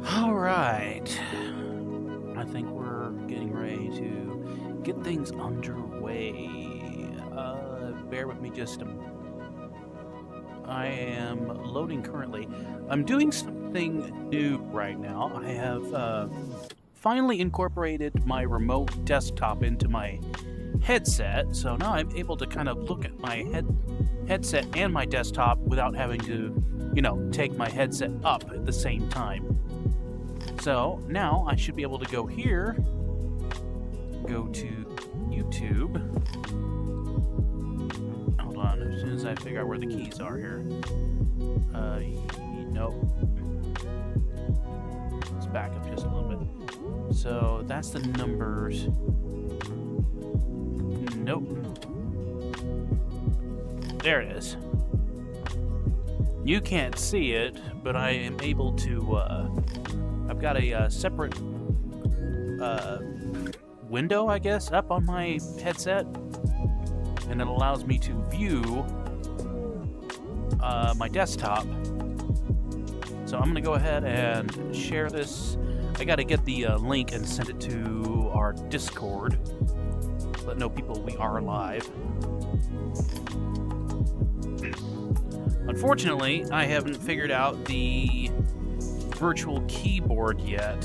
All right. I think we're getting ready to get things underway. Bear with me just a I am loading currently. I'm doing something new right now. I have finally incorporated my remote desktop into my headset, so now I'm able to kind of look at my headset and my desktop without having to, take my headset up at the same time. So now I should be able to go here, go to YouTube. Hold on, as soon as I figure out where the keys are here. Nope. Let's back up just a little bit. So that's the numbers. Nope. There it is. You can't see it, but I am able to, I've got a separate window, I guess, up on my headset, and it allows me to view my desktop. So I'm going to go ahead and share this. I got to get the link and send it to our Discord. Let know people we are live. Unfortunately, I haven't figured out the virtual keyboard yet.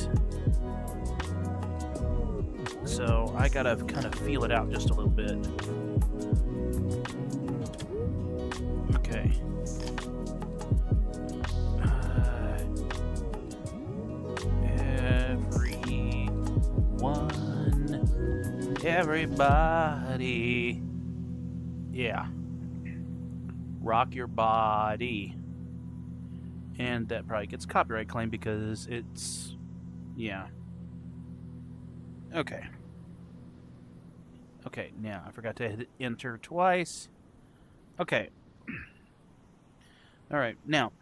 So I gotta kind of feel it out just a little bit. Okay. Everybody. Yeah. Rock your body. And that probably gets copyright claim because it's... Yeah. Okay. Okay, now I forgot to hit enter twice. Okay. Alright, now.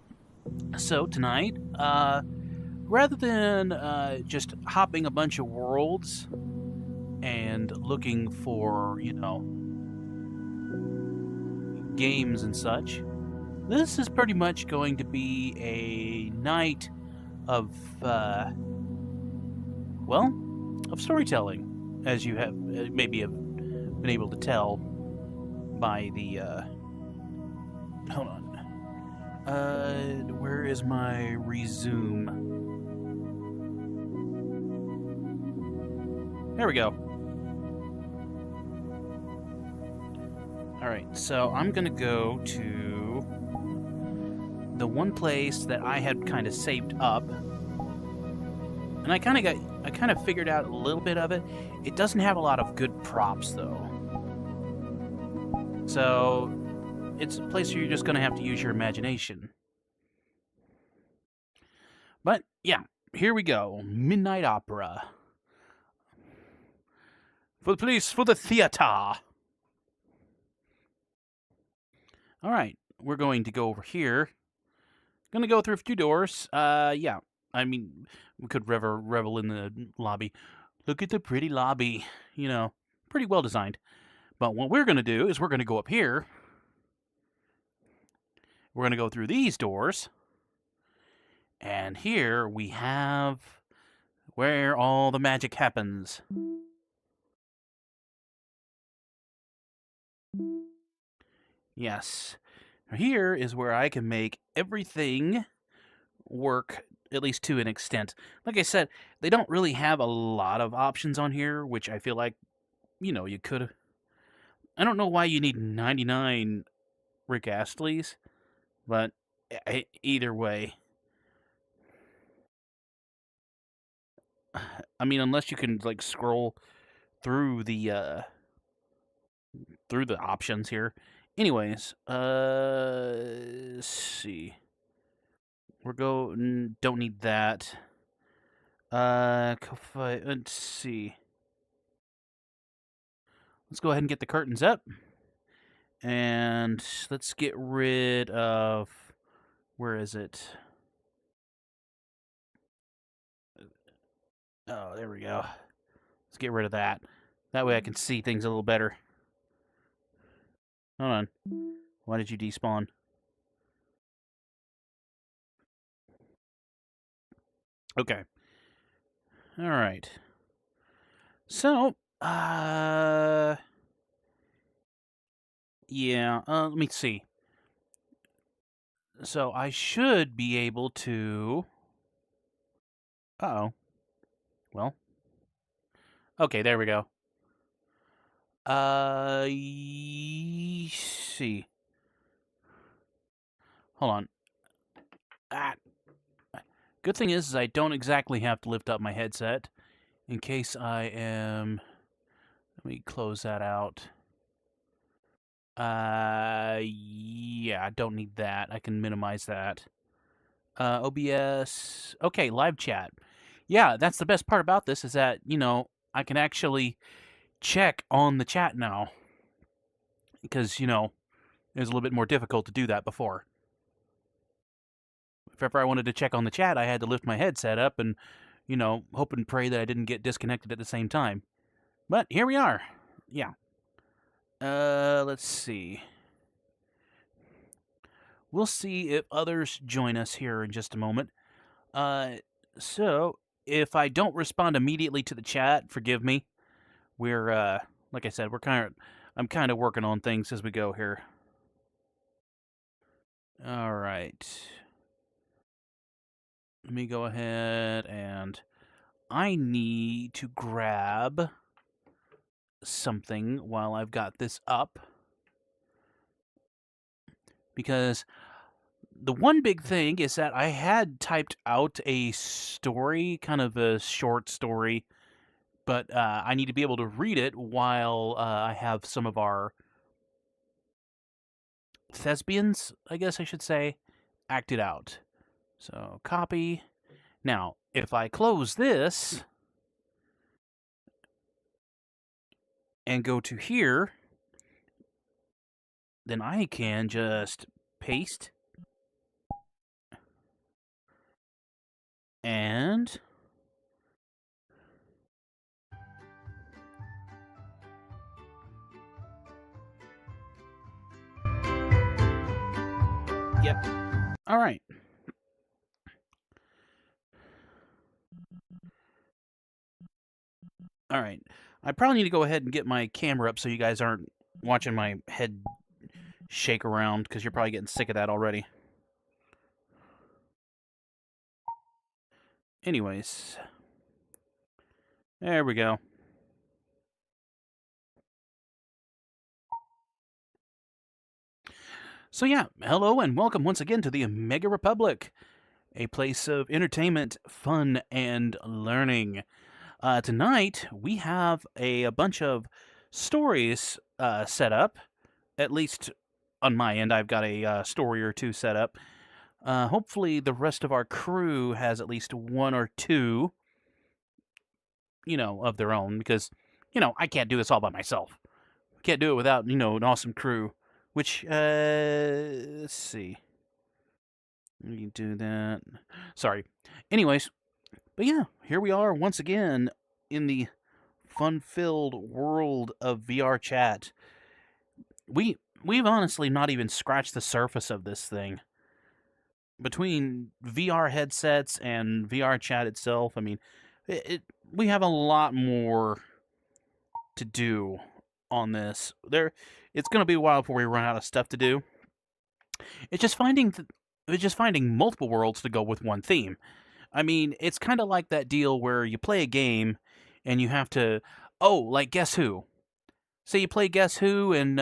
So tonight, rather than just hopping a bunch of worlds and looking for, games and such, this is pretty much going to be a night of, of storytelling, as you have maybe have been able to tell by the, hold on. Where is my resume? There we go. Alright, so I'm gonna go to the one place that I had kind of saved up. And I kind of figured out a little bit of it. It doesn't have a lot of good props, though. So, it's a place where you're just gonna have to use your imagination. But, yeah, here we go. Midnight Opera. For the police, for the theater. Alright, we're going to go over here. Gonna go through a few doors. Yeah. I mean, we could revel in the lobby. Look at the pretty lobby. Pretty well designed. But what we're gonna do is we're gonna go up here. We're gonna go through these doors. And here we have where all the magic happens. Yes. Here is where I can make everything work, at least to an extent. Like I said, they don't really have a lot of options on here, which I feel like, you could. I don't know why you need 99 Rick Astleys, but either way. I mean, unless you can, like, scroll through the options here. Anyways, let's see. Don't need that. Let's see. Let's go ahead and get the curtains up. And let's get rid of... Where is it? Oh, there we go. Let's get rid of that. That way I can see things a little better. Hold on. Why did you despawn? Okay. All right. So, yeah, let me see. So I should be able to. Uh-oh. Well, okay, there we go. See. Hold on. Ah, good thing is I don't exactly have to lift up my headset in case I am. Let me close that out. Yeah, I don't need that. I can minimize that. OBS. Okay, live chat. Yeah, that's the best part about this is that, I can actually check on the chat now because, it was a little bit more difficult to do that before. If ever I wanted to check on the chat, I had to lift my headset up and, hope and pray that I didn't get disconnected at the same time. But here we are. Yeah. Let's see. We'll see if others join us here in just a moment. Uh, so if I don't respond immediately to the chat, forgive me. We're like I said, I'm kind of working on things as we go here. All right. Let me go ahead and I need to grab something while I've got this up because the one big thing is that I had typed out a story, kind of a short story, but I need to be able to read it while I have some of our thespians, I guess I should say, acted out. So copy. Now, if I close this and go to here, then I can just paste and yep. All right. All right. I probably need to go ahead and get my camera up so you guys aren't watching my head shake around because you're probably getting sick of that already. Anyways, there we go. So yeah, hello and welcome once again to the Mega Republic, a place of entertainment, fun, and learning. Tonight we have a bunch of stories set up. At least on my end, I've got a story or two set up. Hopefully, the rest of our crew has at least one or two, of their own because, I can't do this all by myself. Can't do it without, an awesome crew. Which, let's see. We can do that. Sorry. Anyways, but yeah, here we are once again in the fun-filled world of VRChat. We've honestly not even scratched the surface of this thing. Between VR headsets and VRChat itself, I mean, we have a lot more to do on this. It's going to be a while before we run out of stuff to do. It's just finding multiple worlds to go with one theme. I mean, it's kind of like that deal where you play a game and you have to, like Guess Who. Say you play Guess Who and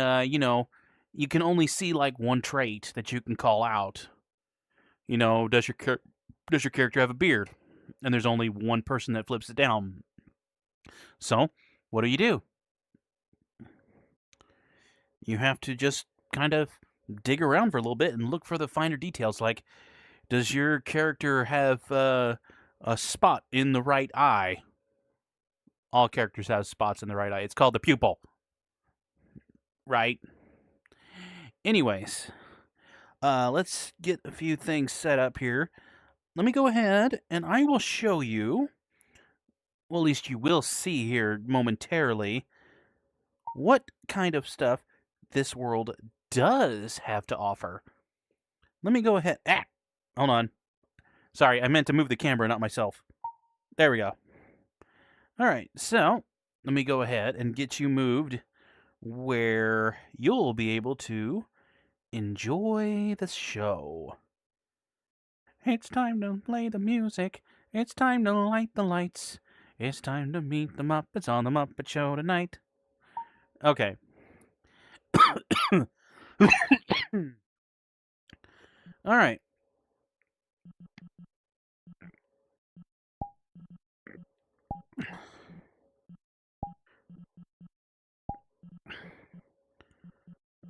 you can only see like one trait that you can call out. Does your character have a beard? And there's only one person that flips it down. So, what do? You have to just kind of dig around for a little bit and look for the finer details. Like, does your character have a spot in the right eye? All characters have spots in the right eye. It's called the pupil, right? Anyways, let's get a few things set up here. Let me go ahead and I will show you, well, at least you will see here momentarily, what kind of stuff this world does have to offer. Let me go ahead. Hold on. Sorry, I meant to move the camera, not myself. There we go. All right, so let me go ahead and get you moved where you'll be able to enjoy the show. It's time to play the music. It's time to light the lights. It's time to meet the Muppets on the Muppet Show tonight. Okay. All right.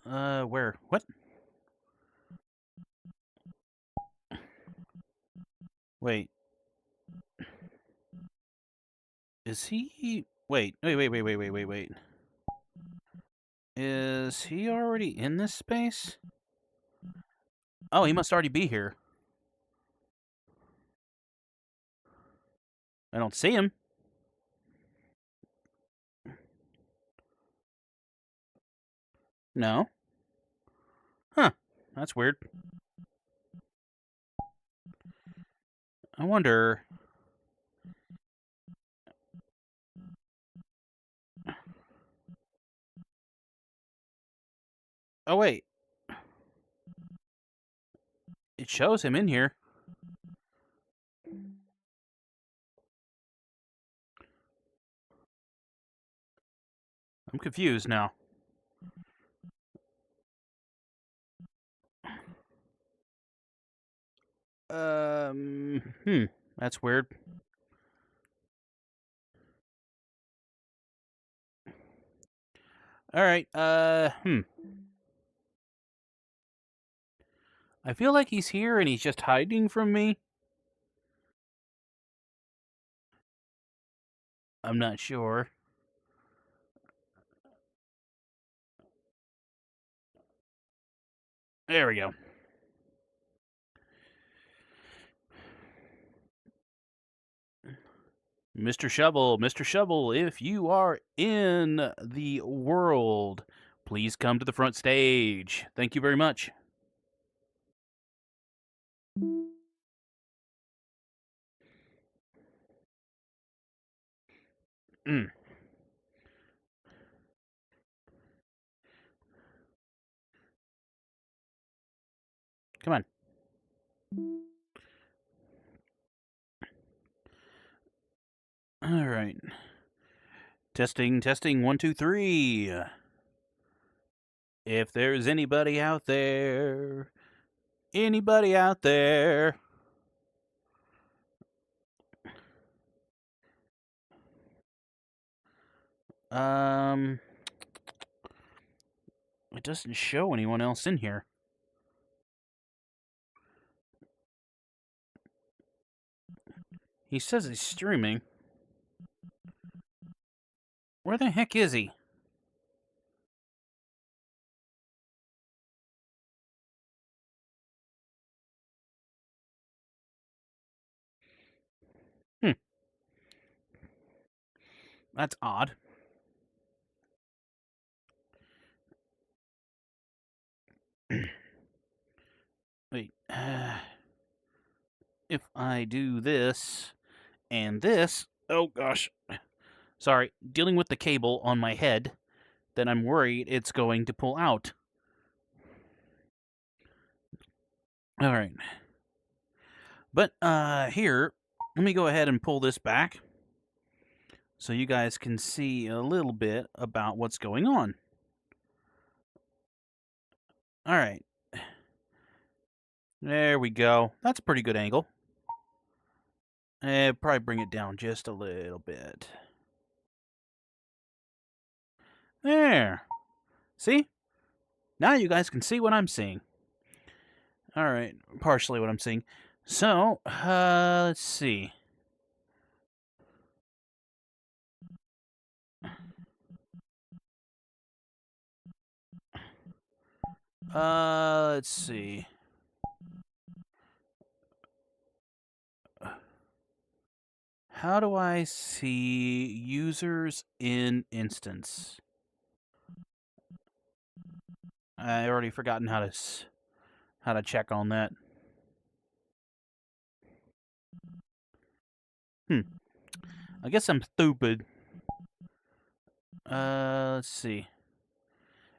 Where? What? Wait. Is he? Wait. Is he already in this space? Oh, he must already be here. I don't see him. No. Huh. That's weird. I wonder. Oh, wait. It shows him in here. I'm confused now. Hmm. That's weird. All right. I feel like he's here and he's just hiding from me. I'm not sure. There we go. Mr. Shovel, if you are in the world, please come to the front stage. Thank you very much. Mm, come on. All right. Testing, 1, 2, 3. If there's anybody out there. Um, it doesn't show anyone else in here. He says he's streaming. Where the heck is he? Hmm, that's odd. Wait, if I do this and this, oh gosh, sorry, dealing with the cable on my head, then I'm worried it's going to pull out. All right. But here, let me go ahead and pull this back so you guys can see a little bit about what's going on. All right. There we go. That's a pretty good angle. Probably bring it down just a little bit. There. See? Now you guys can see what I'm seeing. All right, partially what I'm seeing. So, let's see. Let's see. How do I see users in instance? I already forgotten how to check on that. I guess I'm stupid. Let's see.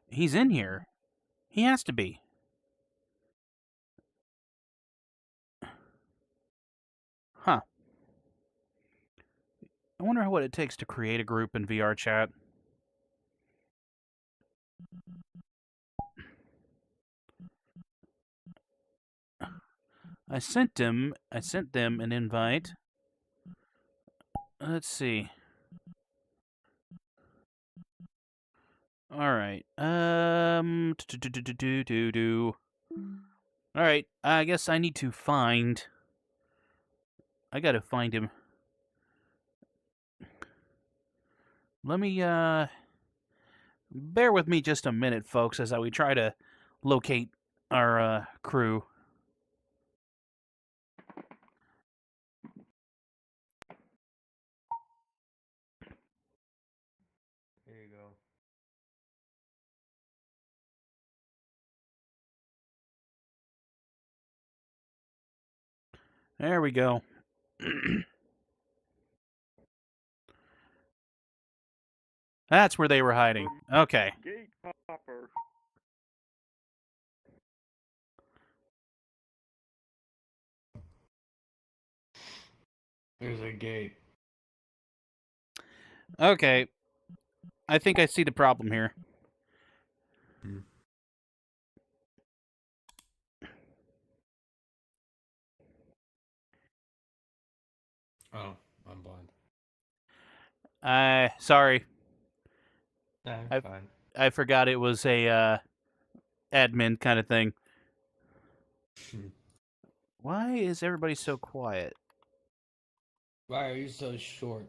He's in here. He has to be. Huh. I wonder what it takes to create a group in VRChat. I sent them an invite. Let's see. All right. All right. I guess I need to find. I gotta find him. Let me bear with me just a minute, folks, as we try to locate our crew. There you go. There we go. That's where they were hiding. Okay. Gate hopper. There's a gate. Okay. I think I see the problem here. Oh, I'm blind. Sorry. Nah, fine. I forgot it was a admin kind of thing. Why is everybody so quiet? Why are you so short?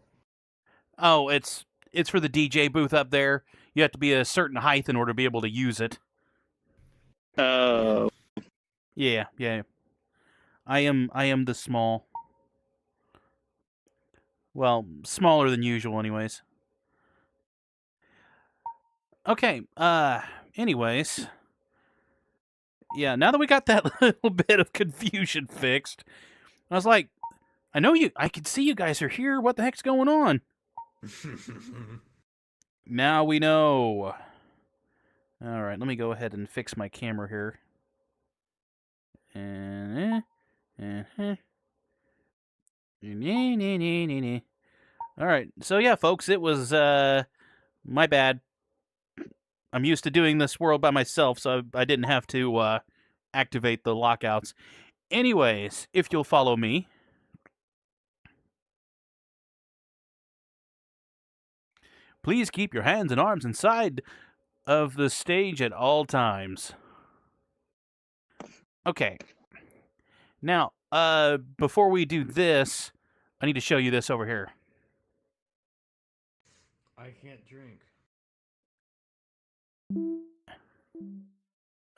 Oh, it's for the DJ booth up there. You have to be a certain height in order to be able to use it. Oh. Yeah. I am the small. Well, smaller than usual anyways. Okay, anyways. Yeah, now that we got that little bit of confusion fixed, I was like, I can see you guys are here. What the heck's going on? Now we know. All right, let me go ahead and fix my camera here. All right, so yeah, folks, it was my bad. I'm used to doing this world by myself, so I didn't have to activate the lockouts. Anyways, if you'll follow me. Please keep your hands and arms inside of the stage at all times. Okay. Now, before we do this, I need to show you this over here. I can't drink.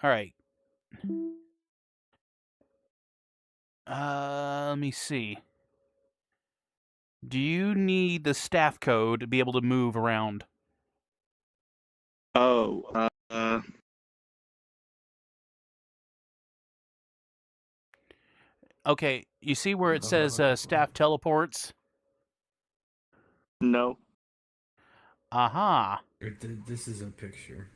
All right. Let me see. Do you need the staff code to be able to move around? Oh. Okay, you see where it says staff teleports? No. Aha. This is a picture.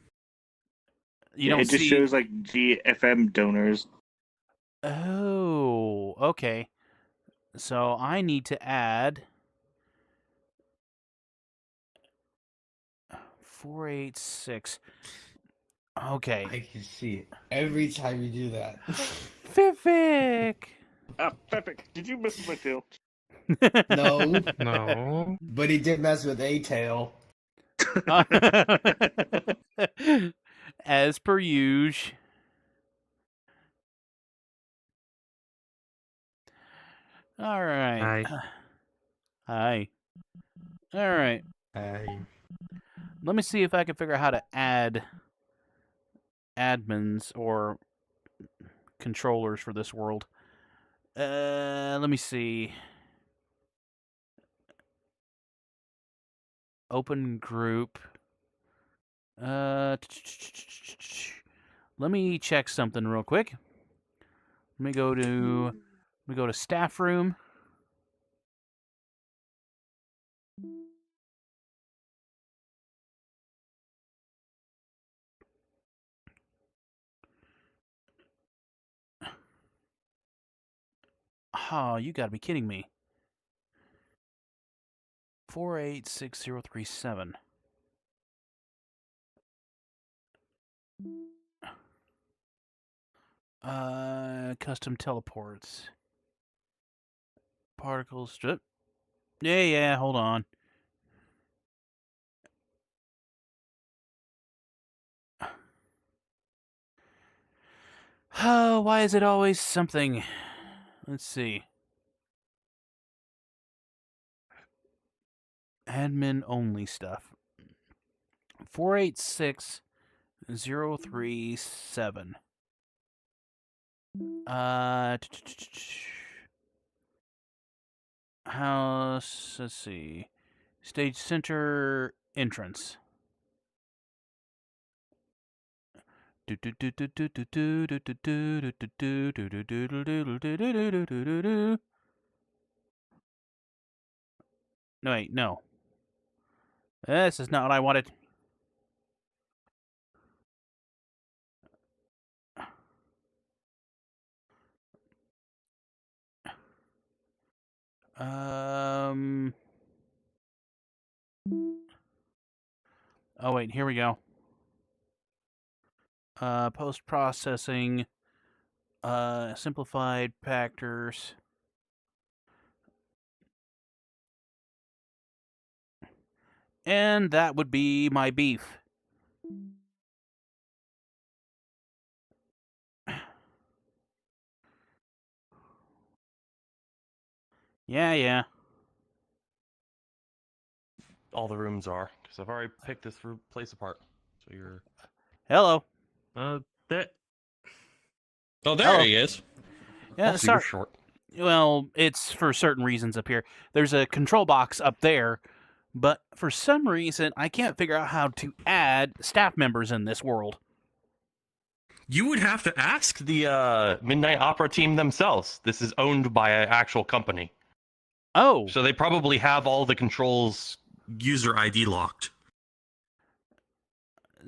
You don't It just see. shows like GFM donors. Oh, okay. So I need to add 486. Okay. I can see it every time you do that. Fific. Ah, perfect. Did you mess with my tail? No, No. but he did mess with a tail. As per usual. All right. Hi. All right. Let me see if I can figure out how to add admins or controllers for this world. Let me see. Open group. Let me check something real quick. Let me go to staff room. Oh, you gotta be kidding me. 486037. Custom teleports. Particles strip. Yeah, hold on. Oh, why is it always something? Let's see. Admin only stuff. 486037. House, let's see. Stage center entrance. No, wait, no. This is not what I wanted. Oh, wait, here we go. Post-processing. Simplified factors. And that would be my beef. Yeah. All the rooms are, because I've already picked this place apart. So you're... Hello. That. Oh, there Hello. he is. Yeah, Also, sorry. you're short. Well, it's for certain reasons up here. There's a control box up there, but for some reason, I can't figure out how to add staff members in this world. You would have to ask the Midnight Opera team themselves. This is owned by an actual company. Oh. So they probably have all the controls user ID locked.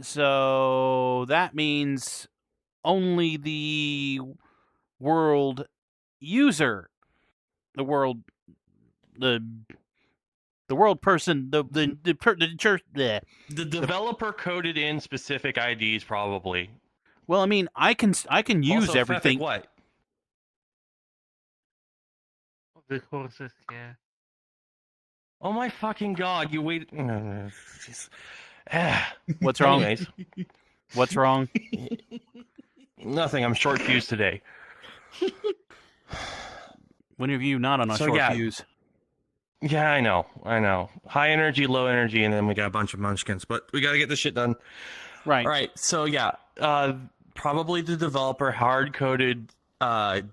So that means only the world user, the world person, the church. Bleh. The developer coded in specific IDs, probably. Well, I mean, I can use Also, everything. Fefik, what? The horses, yeah. Oh my fucking god! You waited. What's wrong? Anyways, What's wrong? nothing. I'm short fused today. When have you not on a So, short yeah. fuse? Yeah, I know. High energy, low energy, and then we got a bunch of munchkins. But we got to get this shit done. Right. All right. So yeah, probably the developer hard coded VRChat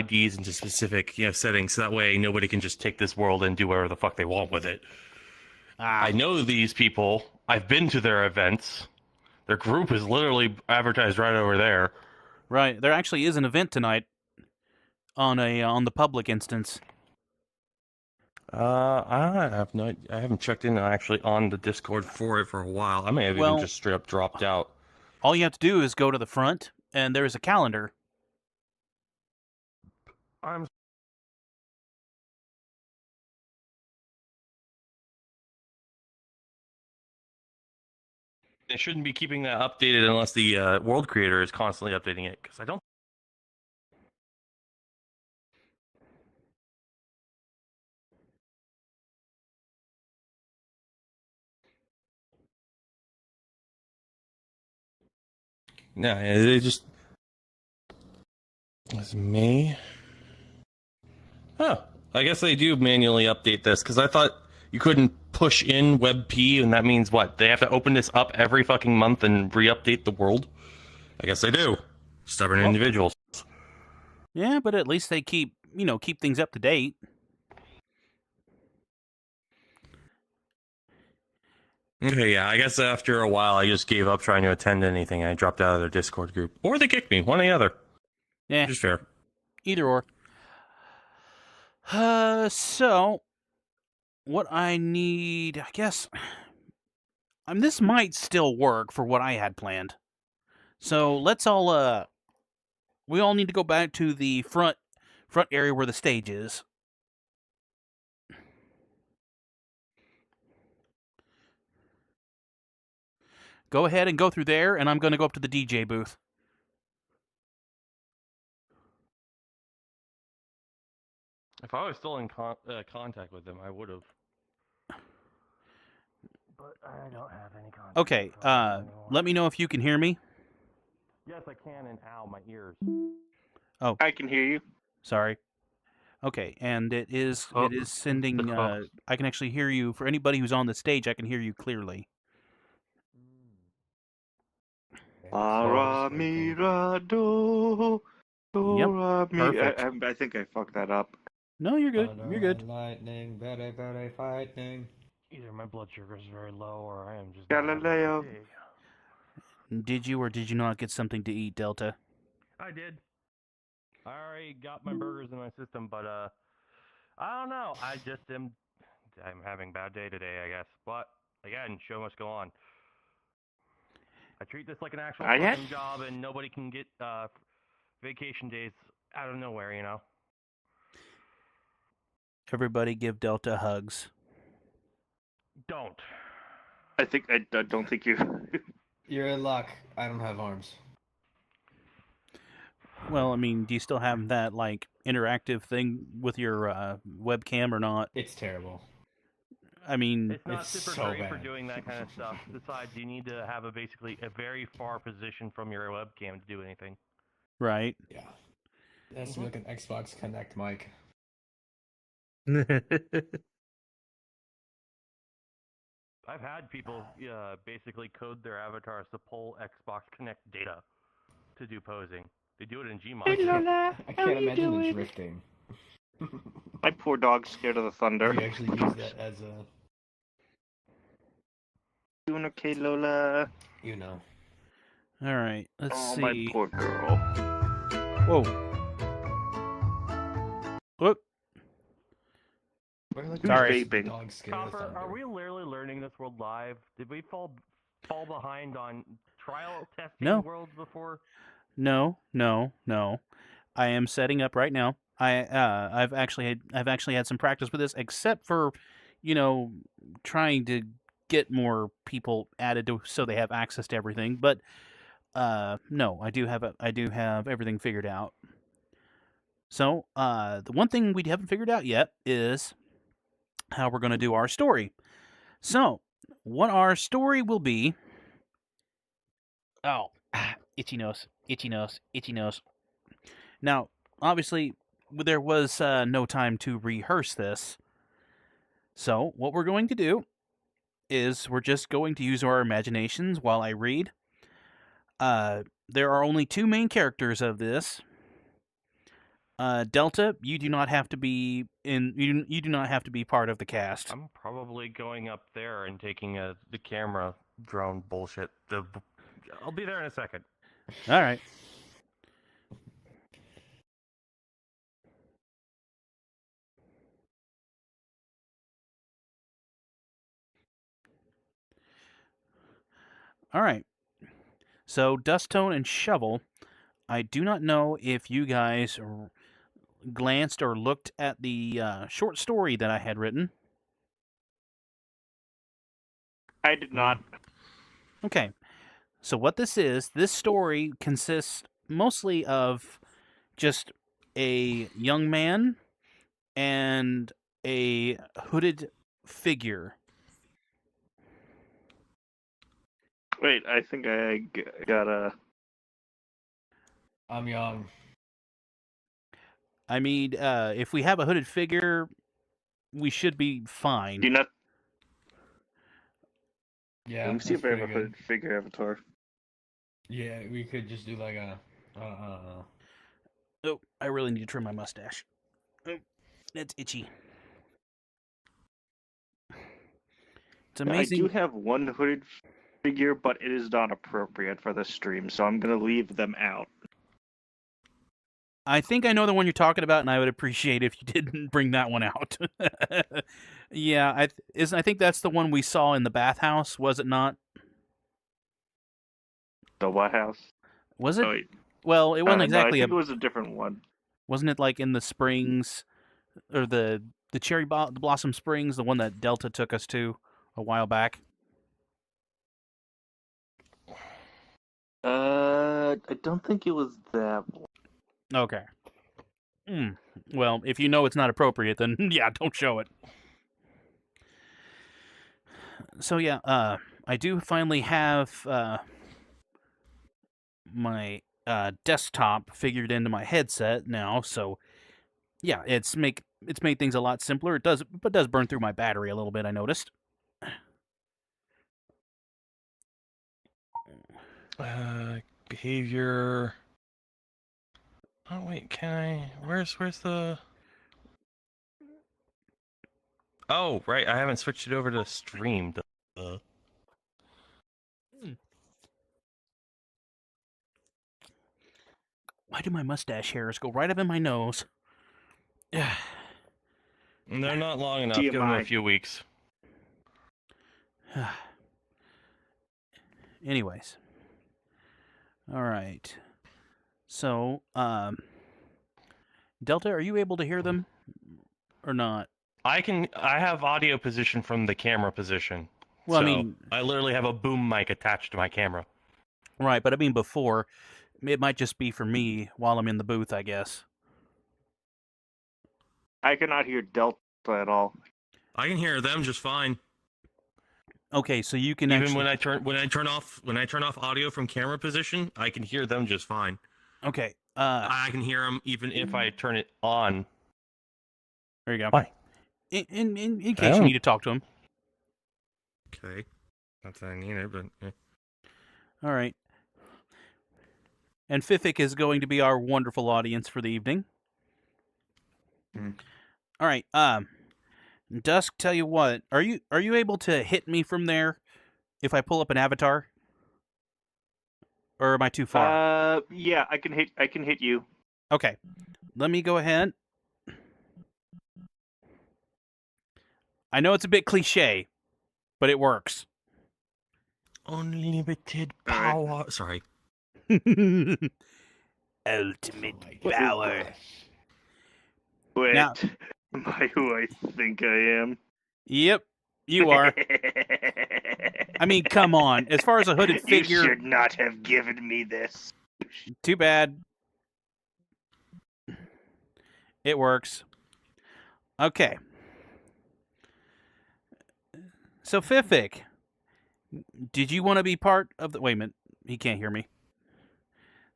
IDs into specific settings, so that way nobody can just take this world and do whatever the fuck they want with it. I know these people. I've been to their events. Their group is literally advertised right over there. Right. There actually is an event tonight on the public instance. I haven't checked in actually on the Discord for it for a while. I may have even just straight up dropped out. All you have to do is go to the front, and there's a calendar. They shouldn't be keeping that updated unless the world creator is constantly updating it, because I don't. No, they just. It's May. Oh, I guess they do manually update this, because I thought you couldn't push in WebP, and that means what? They have to open this up every fucking month and re-update the world? I guess they do. Stubborn individuals. Yeah, but at least they keep things up to date. Okay, yeah, I guess after a while I just gave up trying to attend anything. I dropped out of their Discord group. Or they kicked me, one or the other. Yeah. Just fair. Either or. So what I need, I guess, this might still work for what I had planned. So let's all we all need to go back to the front area where the stage is. Go ahead and go through there, and I'm going to go up to the DJ booth. If I was still in contact with them, I would have. But I don't have any contact. Okay, let me know if you can hear me. Yes, I can, and ow, my ears. Oh, I can hear you. sorry. Okay, and it is Oh, sending. the call. I can actually hear you. For anybody who's on the stage, I can hear you clearly. Para mi ra do, do Yep, ra mi. perfect. I think I fucked that up. No, you're good. Thunder You're good. and lightning, very, very frightening. Either my blood sugar is very low, or I am just not having Galileo. fatigue. Did you or did you not get something to eat, Delta? I did. I already got my burgers in my system, but I don't know. I'm having a bad day today, I guess. But again, show must go on. I treat this like an actual fucking job, and nobody can get vacation days out of nowhere, you know. Everybody give Delta hugs. Don't. I don't think you. You're in luck. I don't have arms. Well, I mean, do you still have that like interactive thing with your webcam or not? It's terrible. I mean, It's not It's super so great for bad. doing that kind of stuff. Besides, you need to have basically a very far position from your webcam to do anything. right? Yeah. It has to be like an Xbox Connect mic. I've had people basically code their avatars to pull Xbox Connect data to do posing. They do it in Gmod. I can't imagine the drifting. My poor dog's scared of the thunder. We actually use that as a, Doing okay, Lola? you know. All right, let's Oh, see. my poor girl. Whoa. Whoop. We're like Who's Sorry. vaping? Dogs scared of Copper, thunder. are we literally learning this world live? Did we fall behind on trial testing No. worlds before? No. I am setting up right now. I've actually had some practice with this, except for, trying to get more people added to so they have access to everything. But no, I do have everything figured out. So the one thing we haven't figured out yet is how we're going to do our story. So what our story will be. Oh, itchy nose. Now, obviously, there was no time to rehearse this. So, what we're going to do is we're just going to use our imaginations while I read. There are only two main characters of this. Delta, you do not have to be you do not have to be part of the cast. I'm probably going up there and taking the camera drone bullshit. I'll be there in a second. All right. All right. So, Dusttone and Shovel, I do not know if you guys glanced or looked at the short story that I had written. I did not. Okay. So what this story consists mostly of just a young man and a hooded figure. Wait, I think I got a. I'm young. I mean, if we have a hooded figure, we should be fine. Do you not? Yeah, Let me see that's if I have a pretty good. hooded figure avatar. Yeah, we could just do like a. Oh, I really need to trim my mustache. Oh, that's itchy. It's amazing. I do have one hooded figure, but it is not appropriate for the stream, so I'm gonna leave them out. I think I know the one you're talking about, and I would appreciate if you didn't bring that one out. Yeah, I think that's the one we saw in the bathhouse, was it not? The what house? Was it? Oh, wait. Well, it wasn't No, I exactly think it was a different one. Wasn't it like in the springs, or the Blossom Springs, the one that Delta took us to a while back? I don't think it was that one. Okay. Well, if you know it's not appropriate, then yeah, don't show it. So yeah, I do finally have my desktop figured into my headset now. So yeah, it's made things a lot simpler. It does burn through my battery a little bit. I noticed. Behavior. Oh wait, can I? Where's the? Oh right, I haven't switched it over to stream. Why do my mustache hairs go right up in my nose? They're not long enough. Give them a TMI. few weeks. Anyways. All right. So, Delta, are you able to hear them or not? I have audio position from the camera position. Well, so I mean, I literally have a boom mic attached to my camera. right, but I mean before, it might just be for me while I'm in the booth, I guess. I cannot hear Delta at all. I can hear them just fine. Okay, so you can Even actually... when I turn off audio from camera position, I can hear them just fine. Okay. I can hear them even if I turn it on. There you go. Why? In case you need to talk to him. Okay. Not that I need it, but... All right. And Fifik is going to be our wonderful audience for the evening. All right. Dusk, tell you what. Are you able to hit me from there if I pull up an avatar? Or am I too far? Yeah, I can hit you. Okay. Let me go ahead. I know it's a bit cliche, but it works. Unlimited power. Sorry. Ultimate power. Wait, Now- am I who I think I am? Yep, you are. I mean, come on. As far as a hooded figure... You should not have given me this. Too bad. It works. Okay. So, Fifik, did you want to be part of the... Wait a minute. He can't hear me.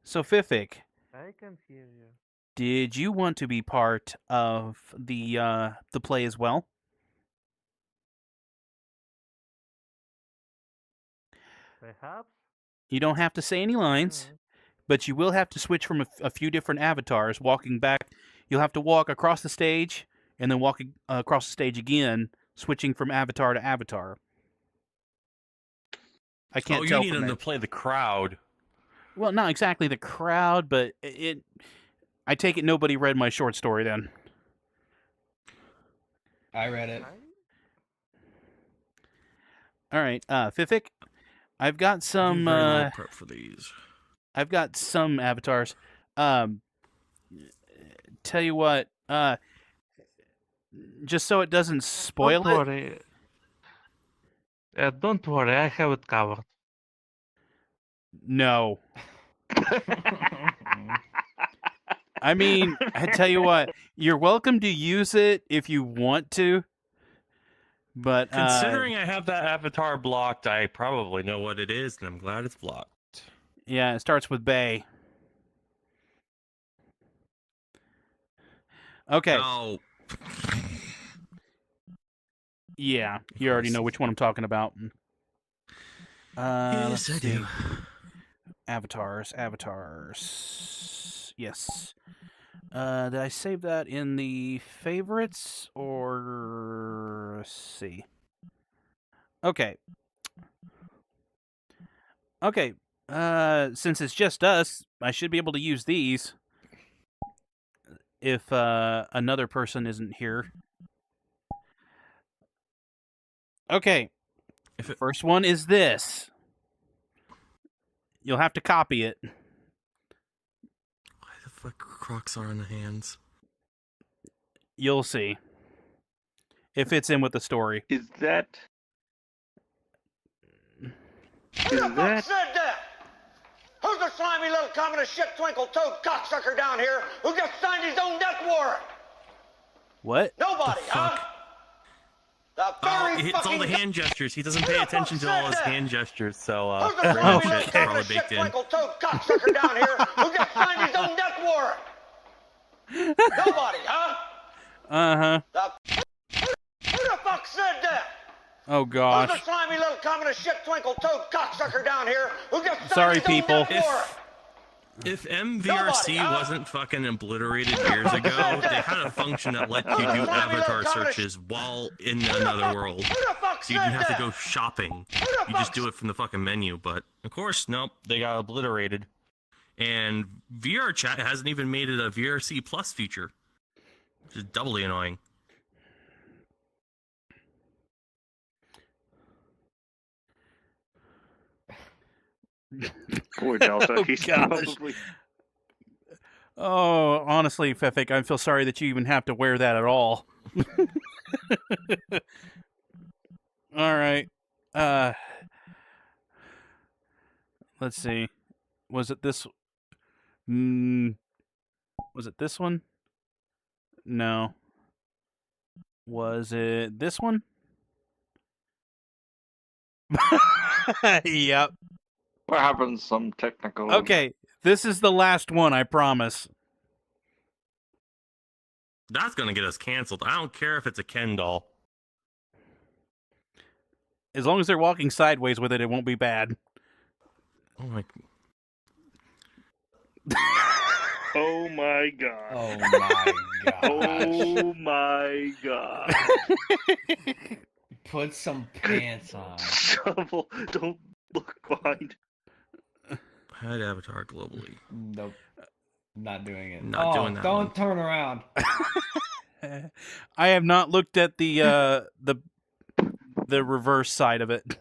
So, Fifik, I can hear you. did you want to be part of the play as well? Perhaps? You don't have to say any lines, but you will have to switch from a few different avatars. Walking back, you'll have to walk across the stage and then walk across the stage again, switching from avatar to avatar. I can't tell. You need from them that. to play the crowd. Well, not exactly the crowd, but it. I take it nobody read my short story then. I read it. All right, Fifik, I've got some. Prep for these. I've got some avatars. Tell you what. Just so it doesn't spoil Don't it. worry. Don't worry, I have it covered. No. I mean, I tell you what, you're welcome to use it if you want to. But Considering I have that avatar blocked, I probably know what it is, and I'm glad it's blocked. yeah, it starts with Bay. Okay. Oh. Yeah, you already know which one I'm talking about. Yes, I do. Avatars. Yes. Did I save that in the favorites or let's see? Okay. Okay. Since it's just us, I should be able to use these if another person isn't here. Okay. First one is this. You'll have to copy it. fuck Crocs are in the hands? You'll see. It fits in with the story. Is that? Who the fuck said that? Who's the slimy little communist shit twinkle-toed cocksucker down here who just signed his own death warrant? What? Nobody, huh? The very It's all the fucking hand gestures. He doesn't pay Who the attention fuck to all said his that? hand gestures, so Who's the random slimy little shit's probably communist shit baked in. twinkle-toed cocksucker down here who just signed his own death warrant? Nobody, huh? Uh-huh. Who the fuck said that? Oh, Who's gosh. the slimy little communist shit twinkle-toed cocksucker down here who just signed Sorry, his own people. death warrant? If MVRC Nobody, huh? wasn't fucking obliterated years ago, they had a function that let you do avatar searches while in another world. Who the fuck So you said didn't have to that? go shopping. Who the You just fuck do it from the fucking menu. But, of course, nope, they got obliterated. And VRChat hasn't even made it a VRC Plus feature, which is doubly annoying. Poor Delta. Oh, He's gosh. probably. Oh, honestly, Fefik, I feel sorry that you even have to wear that at all. All right. Let's see. Was it this? Was it this one? No. Was it this one? Yep. What happens? Some technical. Okay. This is the last one, I promise. That's gonna get us canceled. I don't care if it's a Ken doll. As long as they're walking sideways with it, it won't be bad. Oh my... Oh my god. Oh my god. Oh my god. Put some pants on. Shovel, don't look behind. Hide avatar globally. Nope. Not doing it. Not doing that Don't one. turn around. I have not looked at the reverse side of it.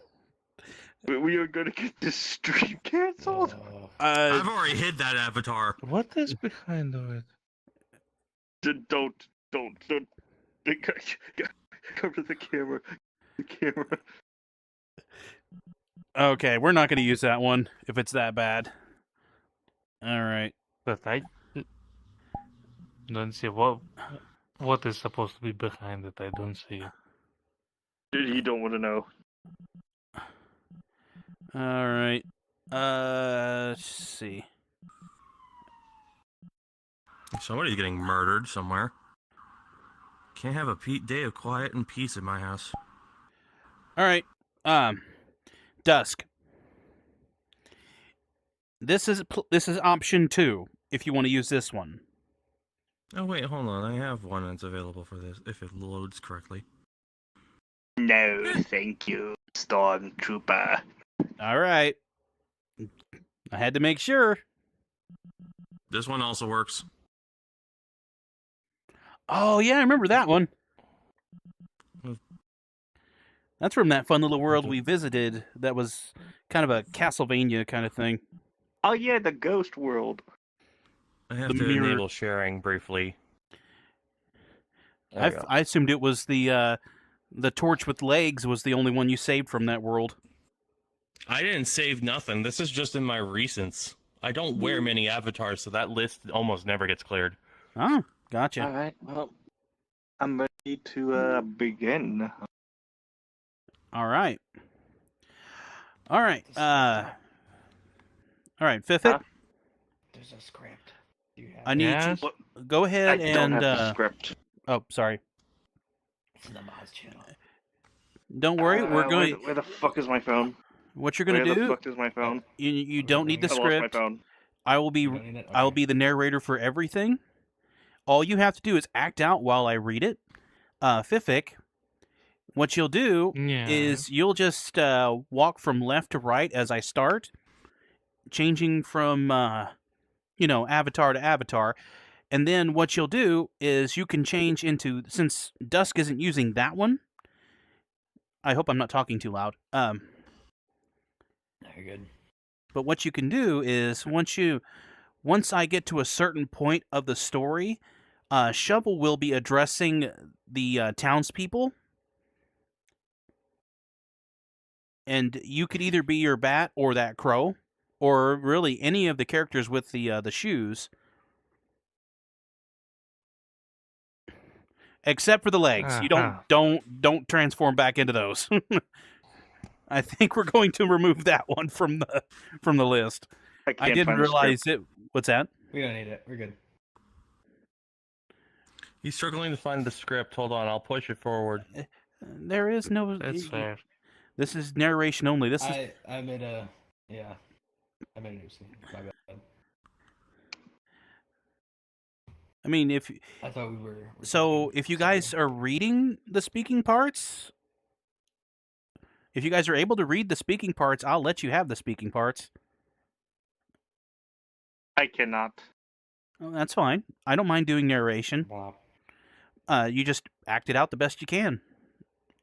We are gonna get this stream canceled. I've already hid that avatar. What is behind of it? Don't. Cover the camera. The camera. Okay, we're not going to use that one if it's that bad. All right. But I don't see what is supposed to be behind it. I don't see it. You don't want to know. All right. Let's see. Somebody's getting murdered somewhere. Can't have a day of quiet and peace in my house. All right. Dusk. This is option 2 if you want to use this one. Oh wait, hold on. I have one that's available for this if it loads correctly. No, thank you, Stormtrooper. All right. I had to make sure. This one also works. Oh, yeah, I remember that one. That's from that fun little world we visited that was kind of a Castlevania kind of thing. Oh yeah, the Ghost World. I have The to mirror. enable sharing briefly. I assumed it was the torch with legs was the only one you saved from that world. I didn't save nothing. This is just in my recents. I don't wear many avatars, so that list almost never gets cleared. Oh, gotcha. All right, well, I'm ready to begin. All right. All right. All right, Fifth. Huh? There's a script. Do you have I need Yes. you. Go I ahead don't and. have the script. Oh, sorry. It's in the Moz channel. Don't worry. We're going. Where the fuck is my phone? What you're going Where to the do? fuck is my phone? You don't need the I lost my script. phone. I will be. You don't need it? I will Okay. be the narrator for everything. All you have to do is act out while I read it. Fiffic, what you'll do Yeah. is you'll just walk from left to right as I start, changing from avatar to avatar, and then what you'll do is you can change into, since Dusk isn't using that one. I hope I'm not talking too loud. Very good. But what you can do is once you once I get to a certain point of the story, Shovel will be addressing the townspeople. And you could either be your bat or that crow, or really any of the characters with the shoes. Except for the legs. You don't transform back into those. I think we're going to remove that one from the list. I didn't realize it. What's that? We don't need it. We're good. He's struggling to find the script. Hold on, I'll push it forward. There is no. That's fair. This is narration only. This is. I made a new scene. My bad. I mean, if I thought we were. So, if you guys are reading the speaking parts, if you guys are able to read the speaking parts, I'll let you have the speaking parts. I cannot. Well, that's fine. I don't mind doing narration. You just act it out the best you can.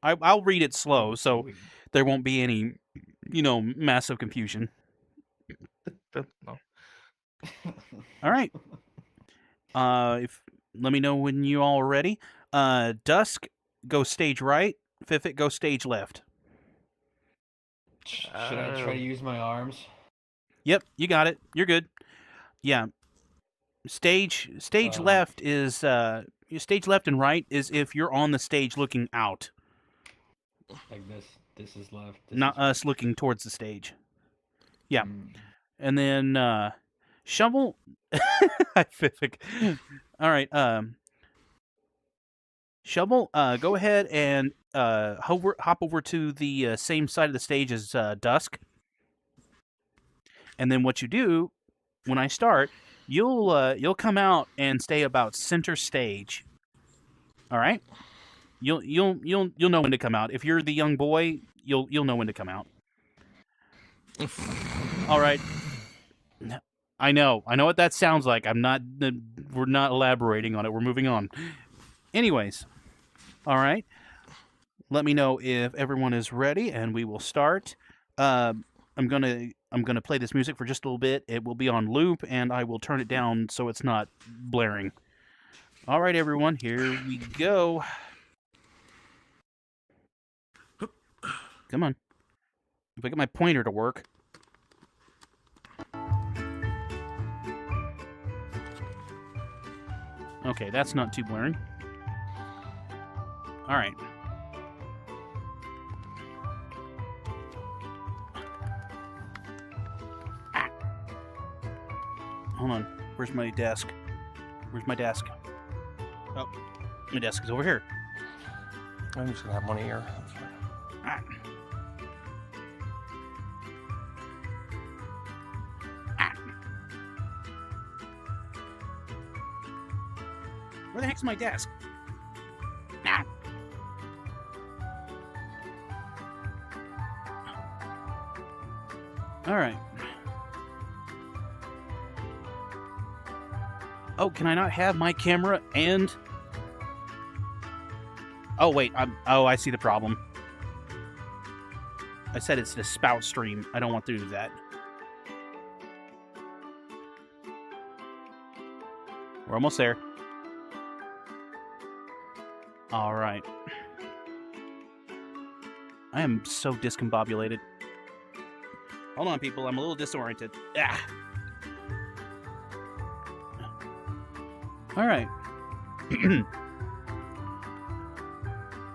I'll read it slow, so there won't be any, massive confusion. No. All right. Let me know when you all are ready. Dusk, go stage right. Fifit, go stage left. Should I try to use my arms? Yep, you got it. You're good. Yeah. Stage left is stage left and right is if you're on the stage looking out. Like this. This is left. Not us looking towards the stage. Yeah. And then Shovel. All right. Shovel, go ahead and hop over to the same side of the stage as Dusk. And then what you do when I start, you'll come out and stay about center stage. All right. You'll know when to come out. If you're the young boy, you'll know when to come out. All right. I know what that sounds like. We're not elaborating on it. We're moving on. Anyways, all right. Let me know if everyone is ready, and we will start. I'm gonna play this music for just a little bit. It will be on loop, and I will turn it down so it's not blaring. All right, everyone, here we go. Come on. If I get my pointer to work. Okay, that's not too blaring. All right. Hold on. Where's my desk? Where's my desk? Oh, my desk is over here. I'm just gonna have money here. That's fine. Ah. Where the heck's my desk? Ah. All right. Oh, can I not have my camera and... Oh, wait. I see the problem. I said it's the spout stream. I don't want to do that. We're almost there. All right. I am so discombobulated. Hold on, people. I'm a little disoriented. Ah. All right.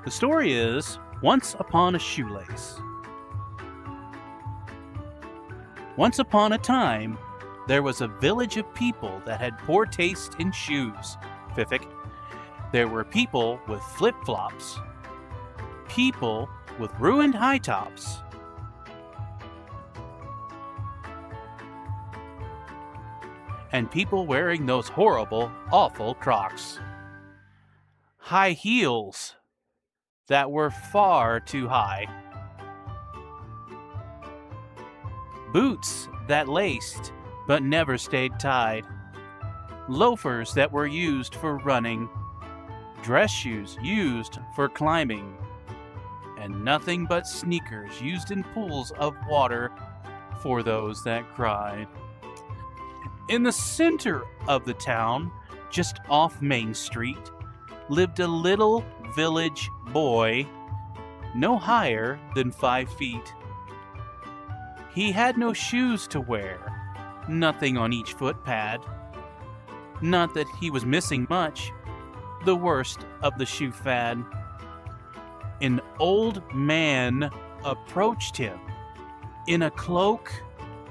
The story is Once Upon a Shoelace. Once upon a time, there was a village of people that had poor taste in shoes. Fiffic. There were people with flip-flops, people with ruined high tops, and people wearing those horrible, awful Crocs. High heels that were far too high. Boots that laced but never stayed tied. Loafers that were used for running. Dress shoes used for climbing, and nothing but sneakers used in pools of water for those that cried. In the center of the town, just off Main Street, lived a little village boy, no higher than 5 feet. He had no shoes to wear, nothing on each foot pad. Not that he was missing much, the worst of the shoe fad. An old man approached him in a cloak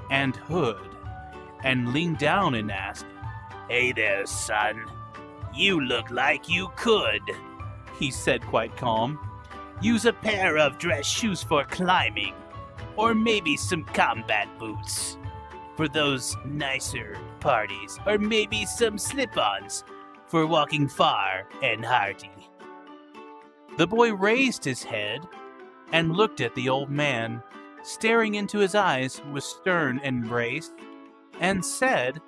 and hood and leaned down and asked, "Hey there, son. You look like you could," he said quite calm. "Use a pair of dress shoes for climbing, or maybe some combat boots for those nicer parties, or maybe some slip-ons for walking far and hearty." The boy raised his head and looked at the old man, staring into his eyes with stern embrace, and said,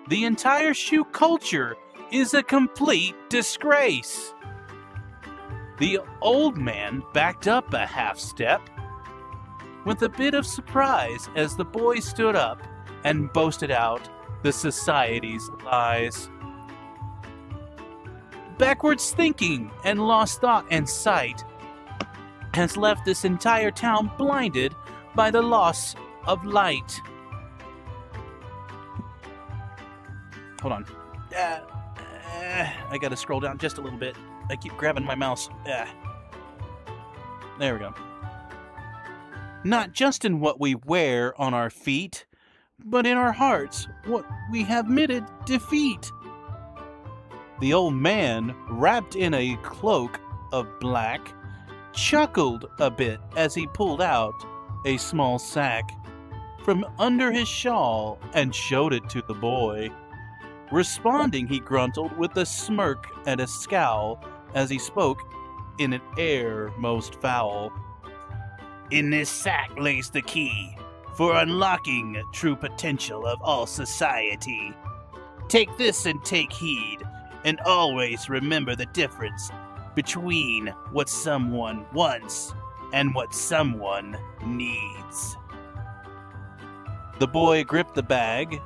"The entire shoe culture is a complete disgrace." The old man backed up a half step with a bit of surprise as the boy stood up and boasted out the society's lies. Backwards thinking and lost thought and sight has left this entire town blinded by the loss of light. Hold on. I gotta scroll down just a little bit. I keep grabbing my mouse. There we go. Not just in what we wear on our feet, but in our hearts, what we have admitted defeat. The old man, wrapped in a cloak of black, chuckled a bit as he pulled out a small sack from under his shawl and showed it to the boy. Responding, he grunted with a smirk and a scowl as he spoke in an air most foul. "In this sack lays the key for unlocking true potential of all society. Take this and take heed, and always remember the difference between what someone wants and what someone needs." The boy gripped the bag.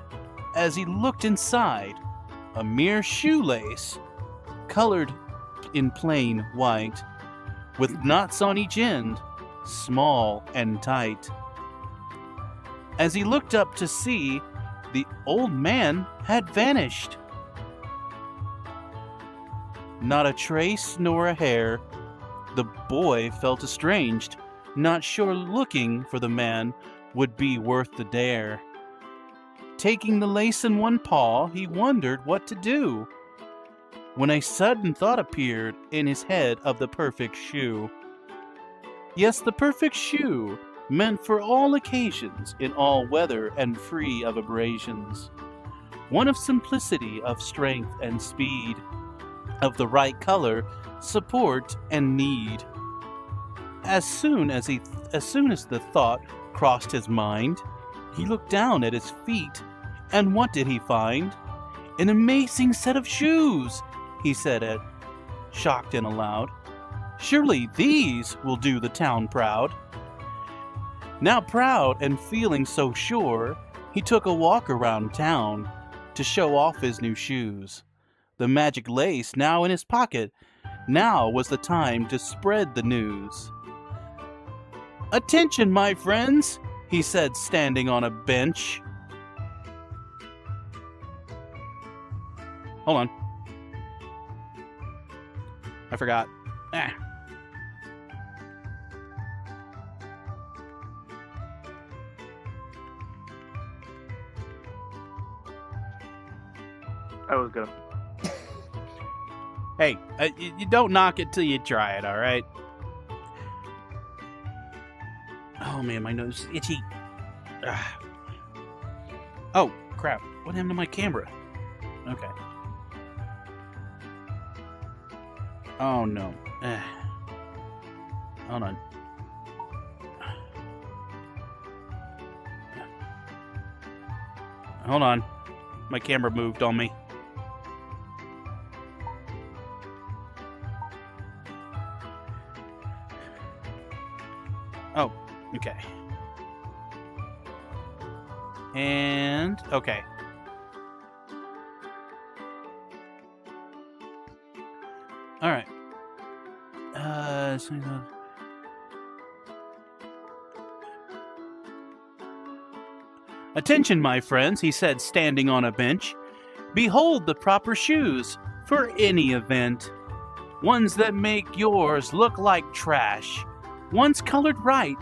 As he looked inside, a mere shoelace, colored in plain white, with knots on each end, small and tight. As he looked up to see, the old man had vanished. Not a trace nor a hair. The boy felt estranged, not sure looking for the man would be worth the dare. Taking the lace in one paw, he wondered what to do, when a sudden thought appeared in his head of the perfect shoe. Yes, the perfect shoe, meant for all occasions, in all weather and free of abrasions. One of simplicity, of strength and speed, of the right color, support and need. As soon as the thought crossed his mind, he looked down at his feet, and what did he find? An amazing set of shoes, he said it, shocked and aloud. Surely these will do the town proud. Now proud and feeling so sure, he took a walk around town to show off his new shoes. The magic lace now in his pocket, now was the time to spread the news. "Attention, my friends," he said, standing on a bench. Hold on. I forgot. I was gonna. Hey, you don't knock it till you try it, alright? Oh man, my nose is itchy. Ah. Oh, crap. What happened to my camera? Okay. Oh no. Hold on. Hold on. My camera moved on me. Oh, okay. And, okay. All right. Attention, my friends, he said, standing on a bench. Behold the proper shoes for any event. Ones that make yours look like trash. Ones colored right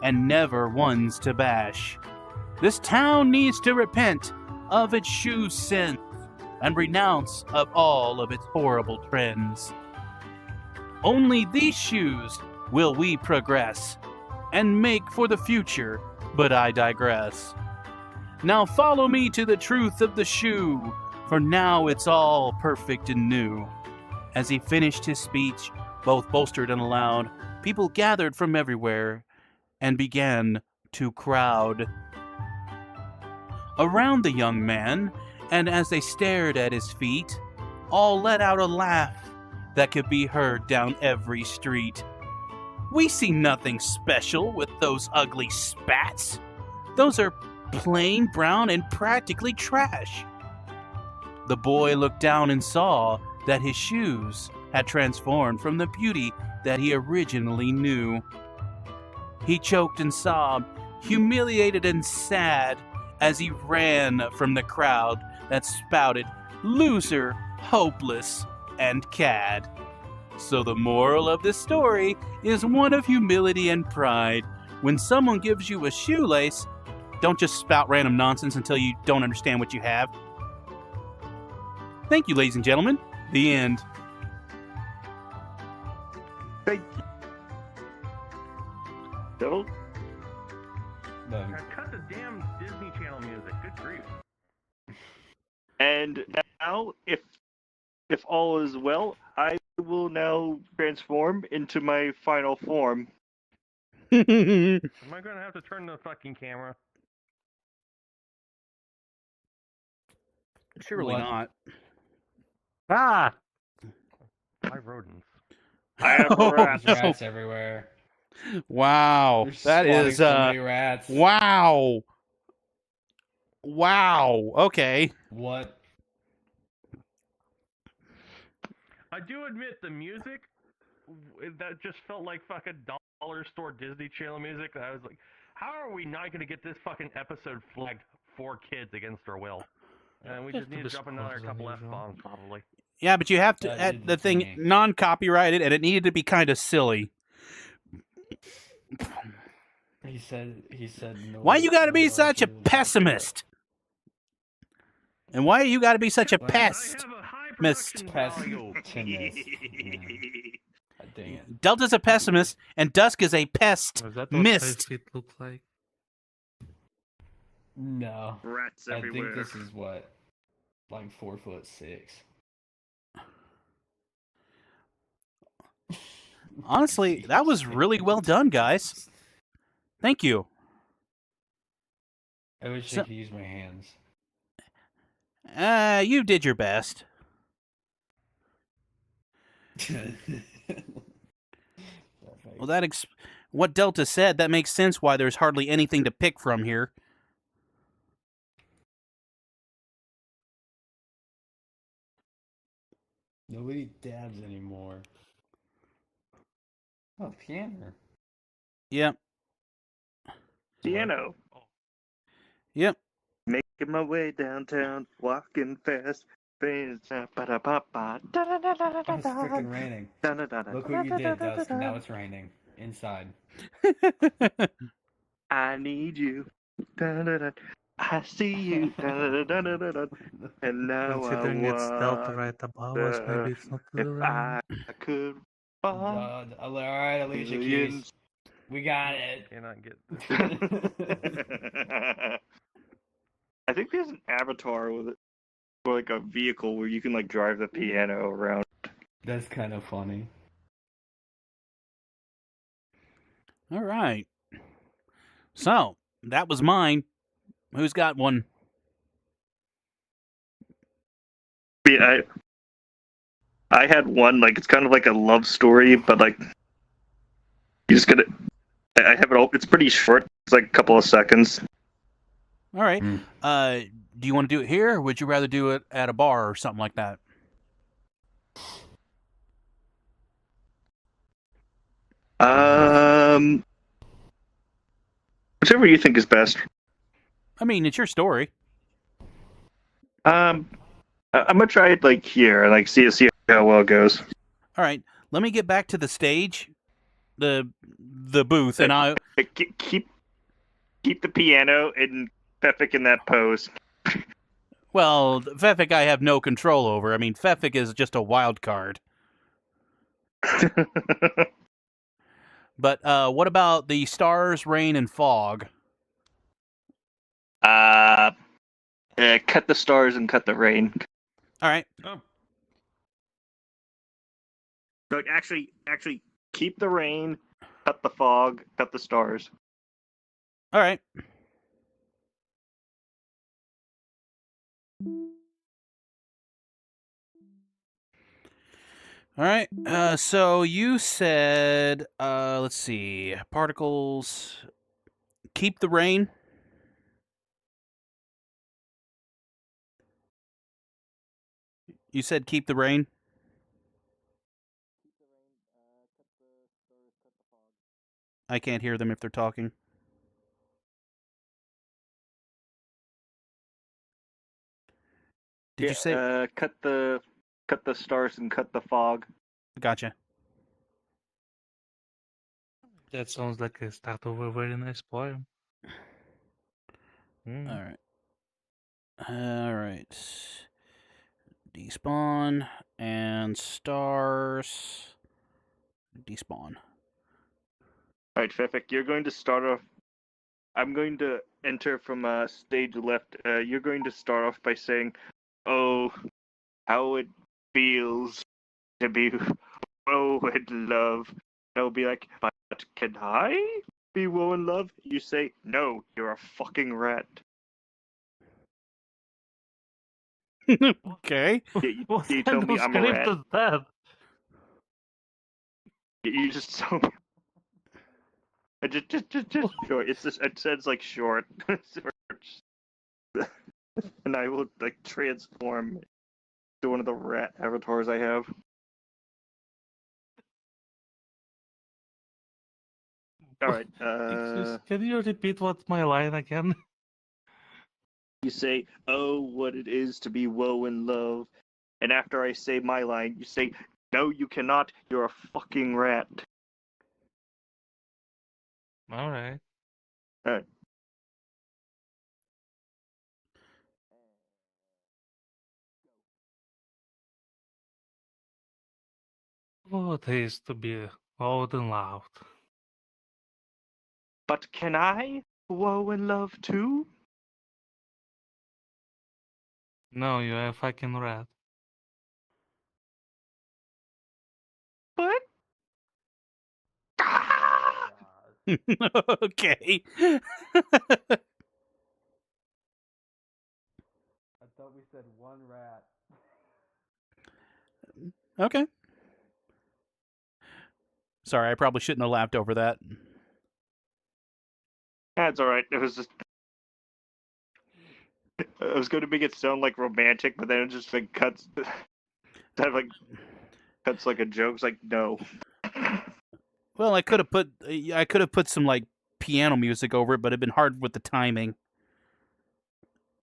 and never ones to bash. This town needs to repent of its shoe sins and renounce of all of its horrible trends. Only these shoes will we progress and make for the future, but I digress. Now follow me to the truth of the shoe, for now it's all perfect and new. As he finished his speech, both bolstered and loud, people gathered from everywhere and began to crowd around the young man, and as they stared at his feet, all let out a laugh that could be heard down every street. We see nothing special with those ugly spats. Those are plain brown and practically trash. The boy looked down and saw that his shoes had transformed from the beauty that he originally knew. He choked and sobbed, humiliated and sad, as he ran from the crowd that spouted, "Loser, hopeless, and cad." So the moral of this story is one of humility and pride. When someone gives you a shoelace, don't just spout random nonsense until you don't understand what you have. Thank you, ladies and gentlemen. The end. Thank you. Don't. Cut the damn Disney Channel music. Good grief. And now, if all is well, I will now transform into my final form. Am I gonna have to turn the fucking camera? Surely What? not. Ah! My rodents. I have Oh, rats. no. Rats everywhere. Wow. There's That spawning is, so many rats. wow. Wow. Okay. What? I do admit the music that just felt like fucking dollar store Disney Channel music. I was like, how are we not going to get this fucking episode flagged for kids against our will? And we just need to drop another couple F-bombs, probably. Yeah, but you have to That add did the it to thing me. non-copyrighted, and it needed to be kind of silly. He said no. Why you gotta no be such a larger than- pessimist? And why you gotta be such a Well, pest? I have a high Mist. production value. Pessimist. Yeah. God dang it. Delta's a pessimist, and Dusk is a pest. Was that what Mist. 5 feet look like? No. Rats I everywhere. think this is what? Like 4'6". Honestly, that was really well done, guys. Thank you. I wish So- I could use my hands. You did your best. Well, what Delta said, that makes sense why there's hardly anything to pick from here. Nobody dabs anymore. Oh, piano. Yep. Piano. Yep. Making my way downtown, walking fast. Oh, it's freaking raining. Look what you did, Dust. Now it's raining. Inside. I need you. I see you. And now Considering I it's Delta want right above us, maybe it's not the if rain. I could find Alright, Alicia Keys. millions. We got it. Cannot get. I think there's an avatar with it, or like a vehicle where you can like drive the piano around. That's kind of funny. All right. So, that was mine. Who's got one? Yeah, I had one, like it's kind of like a love story, but like you just gotta. I have it all. It's pretty short. It's like a couple of seconds. All right. Mm. Do you want to do it here, or would you rather do it at a bar or something like that? Whichever you think is best. I mean, it's your story. I'm gonna try it like here and like see how well it goes. All right, let me get back to the stage, the booth, and I. Keep the piano and Pefik in that pose. Well, Fefik I have no control over. I mean, Fefik is just a wild card. But what about the stars, rain, and fog? Cut the stars and cut the rain. All right. Oh. So actually, keep the rain, cut the fog, cut the stars. All right. All right. So you said, let's see, particles. Keep the rain. You said keep the rain. I can't hear them if they're talking. Did you say? Cut the stars and cut the fog. Gotcha. That sounds like a start of a very nice poem. Mm. All right. All right. Despawn and stars. Despawn. All right, Fefik, you're going to start off. I'm going to enter from stage left. You're going to start off by saying, "Oh, how it feels to be woe in love." I'll be like, "But can I be woe in love?" You say, "No, you're a fucking rat." Okay. What You kind tell me of I'm a script rat. is that? You just tell me. Just short. It's just it says like short, and I will like transform to one of the rat avatars I have. All right. Excuse, can you repeat what's my line again? You say, "Oh, what it is to be woe in love," and after I say my line, you say, "No, you cannot. You're a fucking rat." All right. All right. What is to be loud and loud? But can I woe in love too? No, you're a fucking rat. What? Ah! Okay. I thought we said one rat. Okay. Sorry, I probably shouldn't have laughed over that. That's all right. It was just. I was going to make it sound like romantic, but then it just like cuts. Kind of like cuts like a joke. It's like no. Well, I could have put some like piano music over it, but it'd been hard with the timing.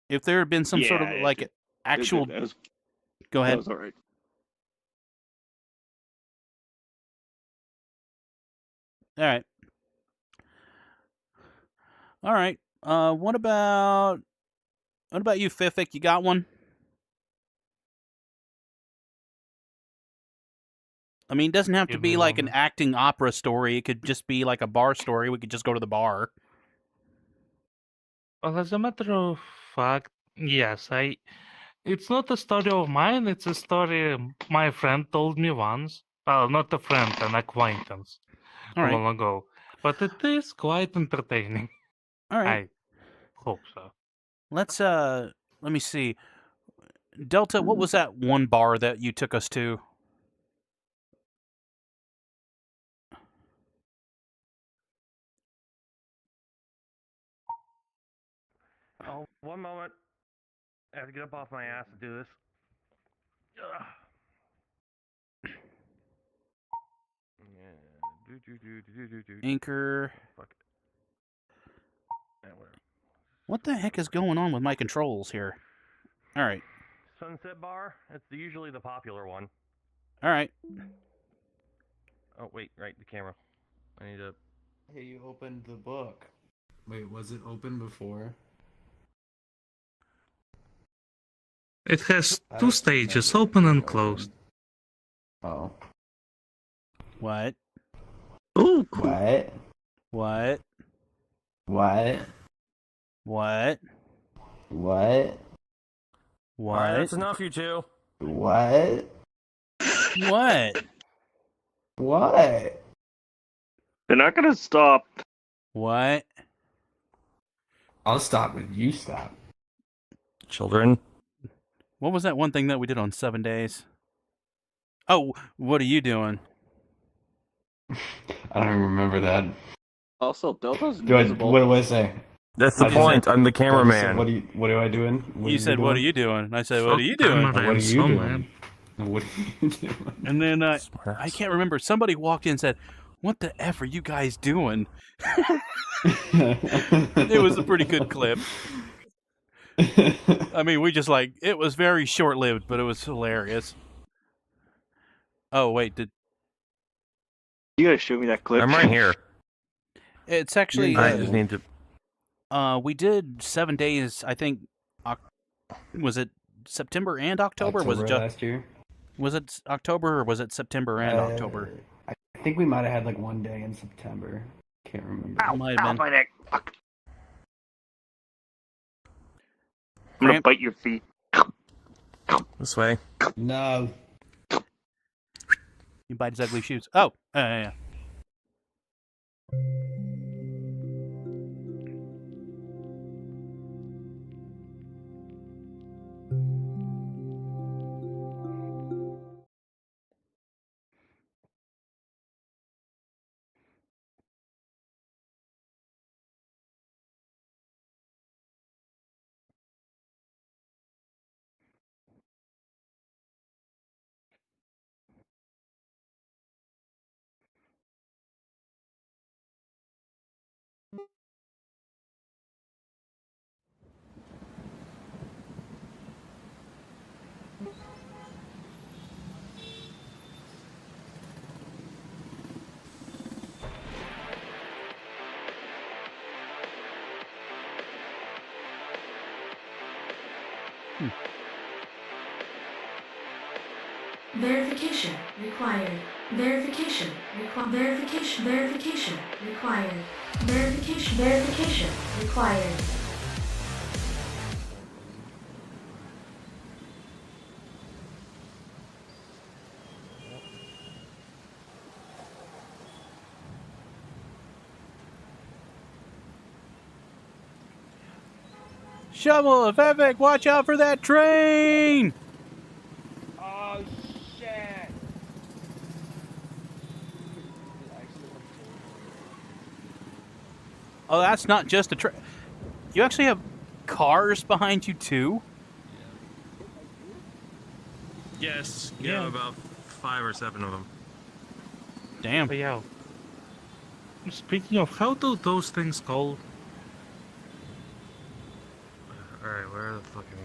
If there had been some sort of Yeah, like actual, That was, go that ahead. was all right. All right. All right. What about you, Fifik? You got one? I mean, it doesn't have to Give be me like an one. acting opera story. It could just be like a bar story. We could just go to the bar. Well, as a matter of fact, yes, it's not a story of mine, it's a story my friend told me once. Well, not a friend, an acquaintance All right. long ago. But it is quite entertaining. All right. I hope so. Let me see. Delta, what was that one bar that you took us to? Oh, one moment. I have to get up off my ass to do this. Ugh. Yeah, Anchor. Fuck it. Yeah, whatever. What the heck is going on with my controls here? All right. Sunset Bar? That's usually the popular one. All right. Oh, wait, right, the camera. I need to... Hey, you opened the book. Wait, was it open before? It has I two don't stages, remember it open being and closed. open. Oh. What? Ooh, What? What? What? What? What? What? Alright, that's enough, you two. What? What? What? they're not gonna stop. What? I'll stop if you stop. Children. What was that one thing that we did on 7 days? Oh, what are you doing? I don't even remember that. Also, Delta's What invisible. do I say? That's the I point. I'm the What cameraman. do I doing? You said, "What are you doing?" And I said, "What are you doing?" Camera What are and you some doing? What are you doing? And then I Smartass. can't remember. Somebody walked in and said, "What the f are you guys doing?" It was a pretty good clip. I mean, we just like it was very short lived, but it was hilarious. Oh wait, You gotta show me that clip. I'm right here. it's actually I just need to... we did 7 days. I think was it September and October? Was it just last year? was it October or was it September and October? I think we might have had like one day in September. Can't remember. Ow, Might have ow, been. my neck. Fuck. I'm gonna Cramp. bite your feet. This way. No. You bite his ugly shoes. Oh, yeah. Verification required. Verification required. Verification required. Verification required. Shovel of Epic, watch out for that train! Oh shit! Oh, that's not just a train. You actually have cars behind you too? Yes. Yeah. About 5 or 7 of them. Damn. But yeah. Speaking of, how do those things called? Alright, where the fuck am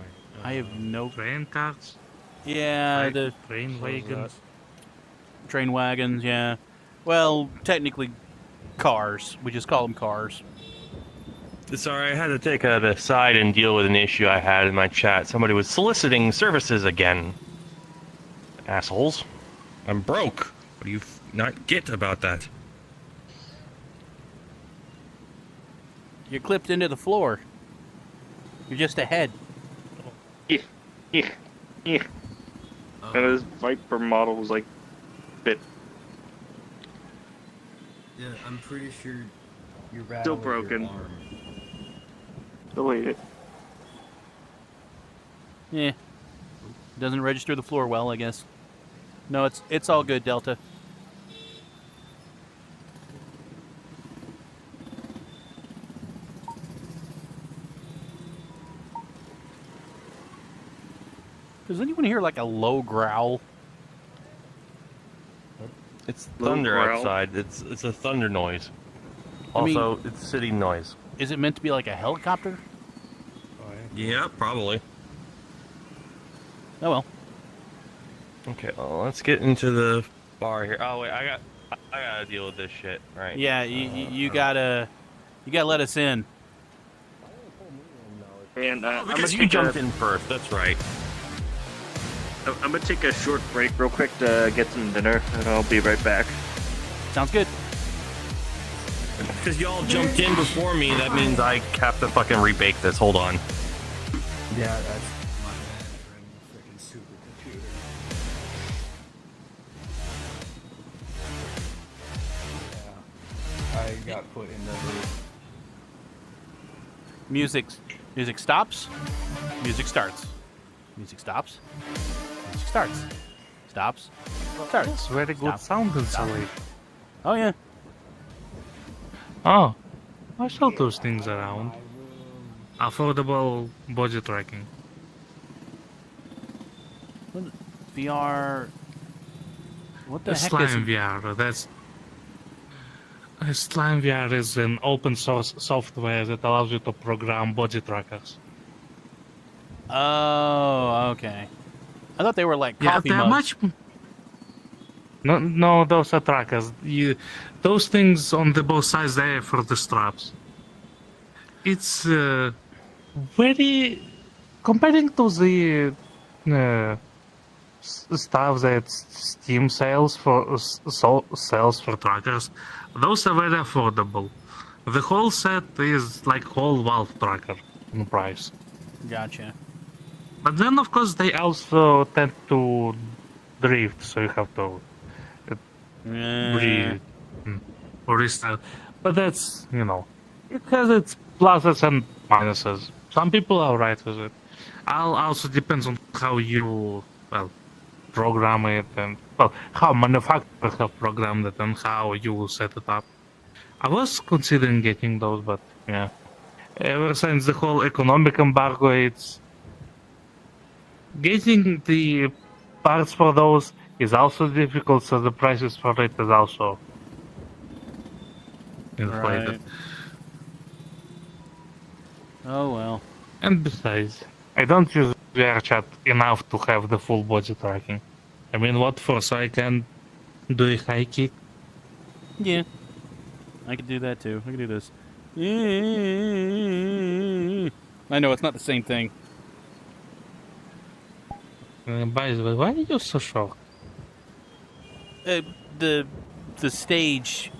I? I have no. Train cars? Yeah, the Train wagons? train wagons. Yeah. Well, technically, cars. We just call them cars. Sorry, I had to take it aside and deal with an issue I had in my chat. Somebody was soliciting services again. Assholes. I'm broke. What do you not get about that? You're clipped into the floor. You're just ahead. Yeah. And this Viper model was like bit Yeah, I'm pretty sure you're still broken. Still hate it. Yeah. Doesn't register the floor well, I guess. No, it's all good, Delta. Does anyone hear like a low growl? It's Low thunder growl. outside. It's a thunder noise. I mean- Also, it's city noise. Is it meant to be like a helicopter? Yeah, probably. Oh well. Okay, well, let's get into the bar here. Oh wait, I gotta deal with this shit, right? Yeah, you gotta let us in. And I'm Because gonna you jumped in first. That's right. I'm gonna take a short break real quick to get some dinner, and I'll be right back. Sounds good. Because y'all jumped in before me, that means I have to fucking rebake this. Hold on. Yeah, that's my bad for a freaking supercomputer. Yeah. I got put in the loop. Music stops. Music starts. Music stops. Music starts. Stops. Starts. It's very good Stop. sound Stop. installation. Oh yeah. Oh, I saw those things around. Affordable budget tracking. VR. What the heck is Slime VR. That's Slime VR is an open source software that allows you to program budget trackers. Oh, okay. I thought they were like Yeah, coffee they're mugs. much. No, those are trackers. Those things on the both sides there for the straps. It's very comparing to the stuff that Steam sells for sells for trackers. Those are very affordable. The whole set is like whole Valve tracker in price. Gotcha. But then, of course, they also tend to drift, so you have to restyle. But that's, it has its pluses and minuses. Some people are right with it. Also depends on how you, program it and, how manufacturers have programmed it and how you set it up. I was considering getting those, but yeah. Ever since the whole economic embargo, it's getting the parts for those is also difficult, so the prices for it is also inflated. Right. Oh well. And besides, I don't use VRChat enough to have the full body tracking. I mean, what for? So I can do a high kick? Yeah. I could do that too. I could do this. I know it's not the same thing. By the way, why are you so shocked? The stage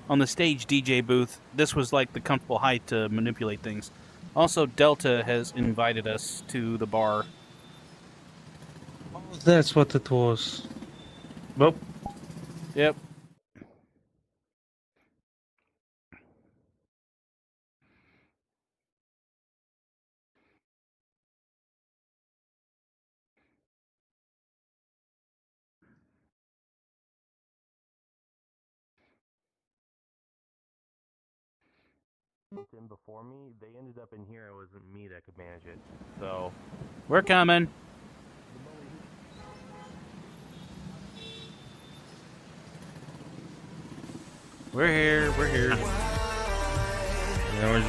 on the stage DJ booth. This was like the comfortable height to manipulate things. Also, Delta has invited us to the bar. Oh, that's what it was. Well, yep. In before me, they ended up in here. It wasn't me that could manage it. So We're coming. We're here. We're here. now we're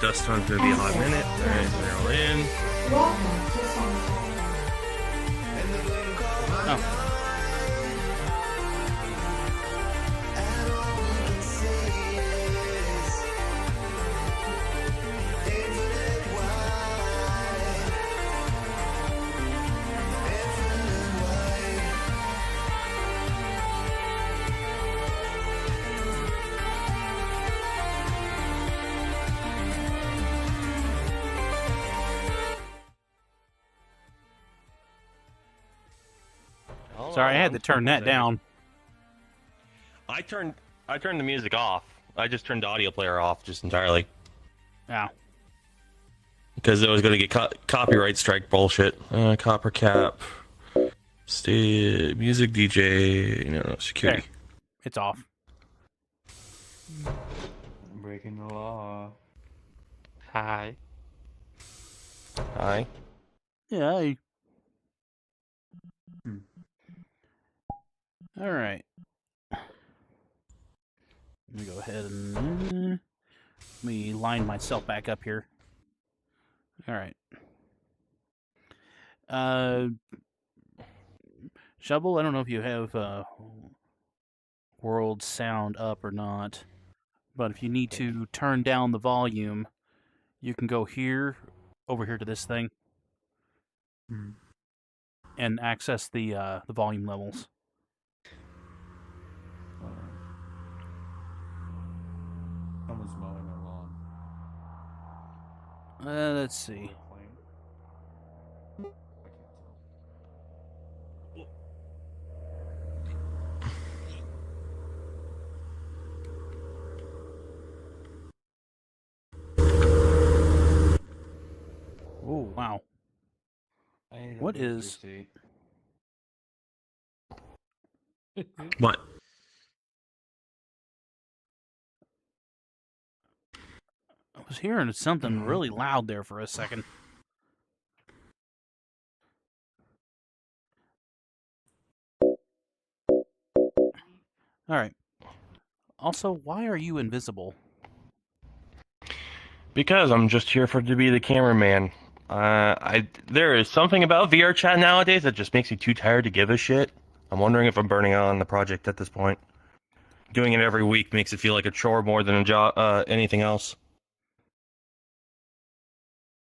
Dust Hunt's gonna be a hot minute. Alright, they're all in. Welcome to Storytellers. Oh. Sorry, I had to turn that down. I turned the music off. I just turned the audio player off just entirely Yeah. because it was going to get copyright strike bullshit. Copper cap, music DJ, no security. There. It's off. Breaking the law. Hi. Hi. Yeah. All right. Let me go ahead and let me line myself back up here. All right. Shovel, I don't know if you have world sound up or not, but if you need to turn down the volume, you can go here, over here to this thing, and access the volume levels. Someone's mowing their lawn. Let's see. Oh, wow. What is... What? I was hearing something really loud there for a second. All right. Also, why are you invisible? Because I'm just here to be the cameraman. There is something about VRChat nowadays that just makes me too tired to give a shit. I'm wondering if I'm burning out on the project at this point. Doing it every week makes it feel like a chore more than a job, anything else.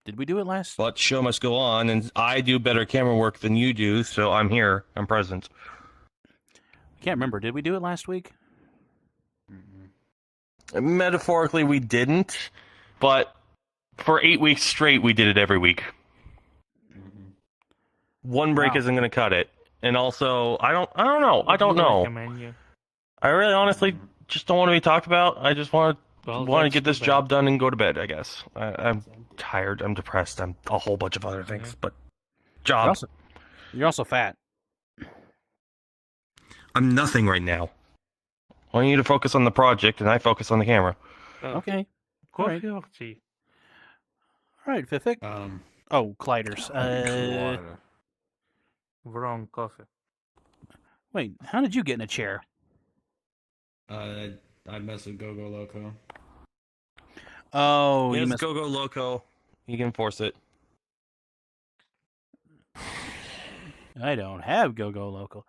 Did we do it last? But show must go on, and I do better camera work than you do, so I'm here. I'm present. I can't remember. Did we do it last week? Metaphorically, we didn't, but for 8 weeks straight, we did it every week. One break isn't going to cut it, and also, I don't know. I really, honestly, just don't want to be talked about. I just want to get this job done and go to bed. I guess I'm tired. I'm depressed. I'm a whole bunch of other things, but job. You're also fat. I'm nothing right now. I want you to focus on the project, and I focus on the camera. Okay. Coffee or tea? All right, Fifik. Oh, Gliders. Wrong coffee. Wait, how did you get in a chair? I messed with Go Go Loco. Oh, Yes, you must go loco. You can force it. I don't have Go Local.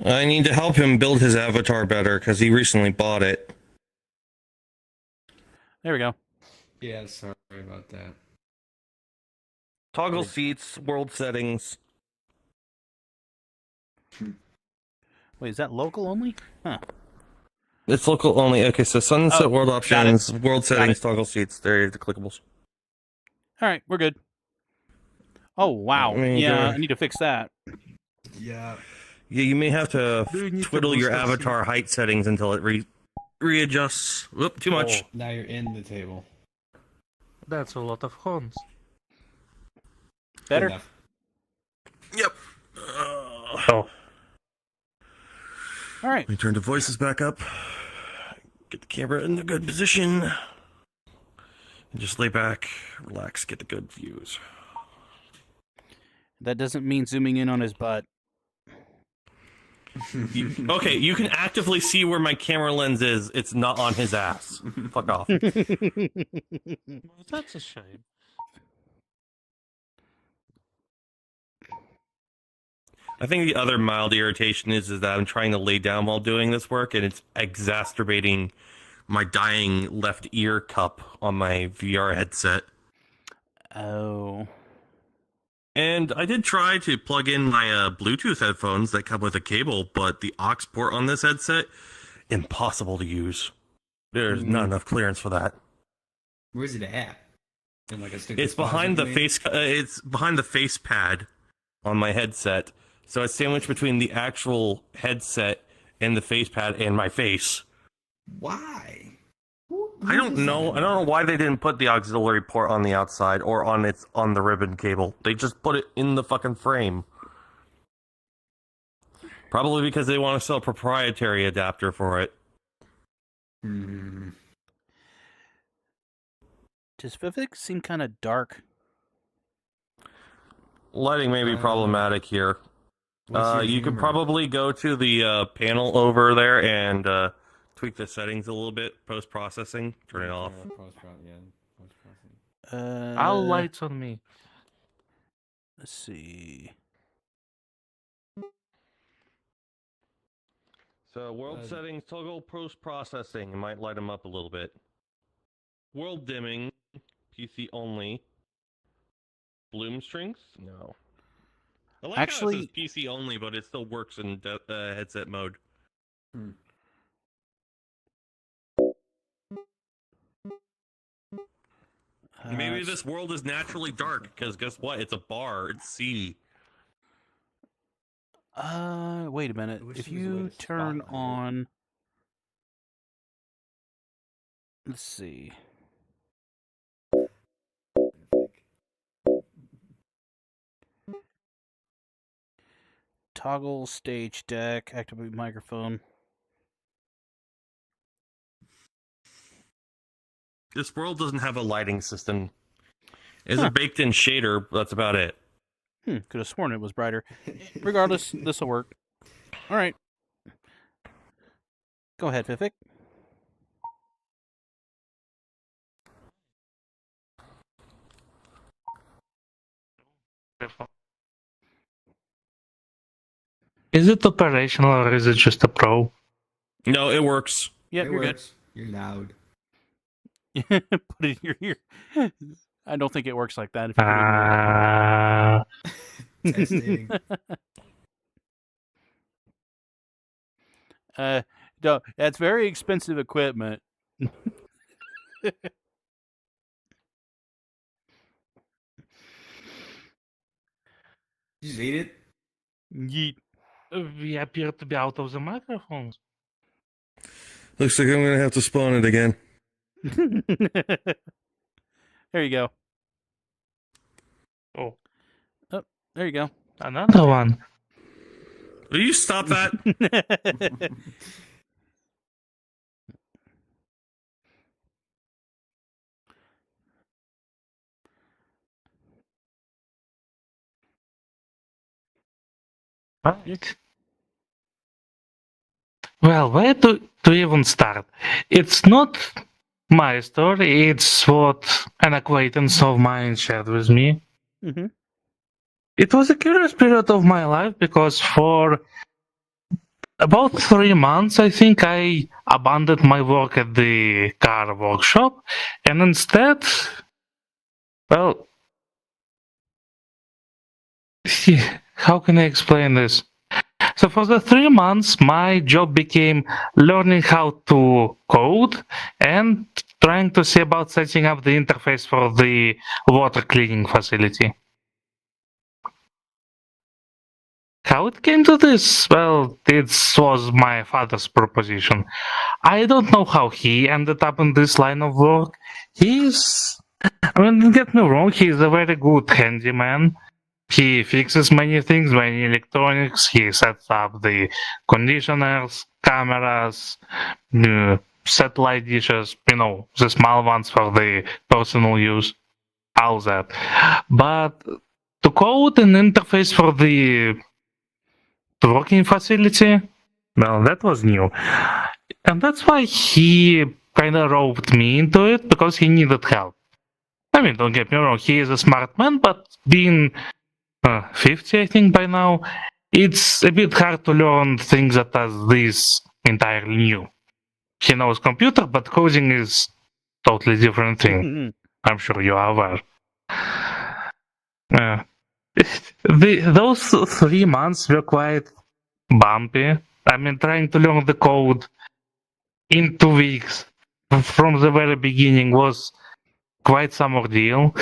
I need to help him build his avatar better because he recently bought it. There we go. Yeah, sorry about that. Toggle seats, world settings. Wait, is that local only? Huh. It's local only. Okay, so sunset world options, world settings, it. toggle seats. There are the clickables. All right, we're good. Oh, wow. Yeah, I need to fix that. Yeah. Yeah, you may have to twiddle your avatar height settings until it readjusts. Whoop, too much. Now you're in the table. That's a lot of horns. Better? Enough. Yep. All right. Let me turn the voices back up. Get the camera in a good position. And just lay back, relax, get the good views. That doesn't mean zooming in on his butt. Okay, you can actively see where my camera lens is. It's not on his ass. Fuck off. That's a shame. I think the other mild irritation is that I'm trying to lay down while doing this work, and it's exacerbating my dying left ear cup on my VR headset. Oh. And I did try to plug in my Bluetooth headphones that come with a cable, but the aux port on this headset, impossible to use. There's not enough clearance for that. Where's it at? In like a It's behind the face. It's behind the face pad on my headset, so it's sandwiched between the actual headset and the face pad and my face. Why? I don't know. I don't know why they didn't put the auxiliary port on the outside or on the ribbon cable. They just put it in the fucking frame. Probably because they want to sell a proprietary adapter for it. Does Fifik seem kind of dark? Lighting may be problematic here. What's your You could humor? probably go to the panel over there and tweak the settings a little bit. Post processing, turn it off. Post-processing. All lights on me. Let's see. So world settings, toggle post processing. It might light them up a little bit. World dimming, PC only. Bloom strings? No. I like how it Actually, says PC only, but it still works in headset mode. Maybe this world is naturally dark because guess what? It's a bar. It's seedy. Wait a minute. I wish If there was a way you to turn spotlight it. on, let's see. Toggle stage deck, activate microphone. This world doesn't have a lighting system. It's a baked-in shader. But that's about it. Could have sworn it was brighter. Regardless, this will work. All right. Go ahead, Vivek. Is it operational or is it just a pro? No, it works. Yep, It you're works. You're loud. good. Put it in your ear. I don't think it works like that if you put it in your Testing. No, that's very expensive equipment. You just ate it? Yeet. We appear to be out of the microphones. Looks like I'm gonna have to spawn it again. There you go. Oh, There you go. another one. Will you stop that? Right. Well, where to even start? It's not my story, it's what an acquaintance of mine shared with me. Mhm. It was a curious period of my life because for about 3 months, I think I abandoned my work at the car workshop and instead, well, how can I explain this? So for the 3 months, my job became learning how to code and trying to see about setting up the interface for the water cleaning facility. How it came to this? Well, it was my father's proposition. I don't know how he ended up in this line of work. I mean, don't get me wrong, he's a very good handyman. He fixes many things, many electronics. He sets up the conditioners, cameras, satellite dishes, the small ones for the personal use, all that. But to code an interface for the working facility, well, that was new. And that's why he kind of roped me into it, because he needed help. I mean, don't get me wrong, he is a smart man, but being 50, I think, by now, it's a bit hard to learn things that are this entirely new. He knows computer, but coding is totally different thing. I'm sure you are aware. Those 3 months were quite bumpy. I mean, trying to learn the code in 2 weeks from the very beginning was quite some ordeal.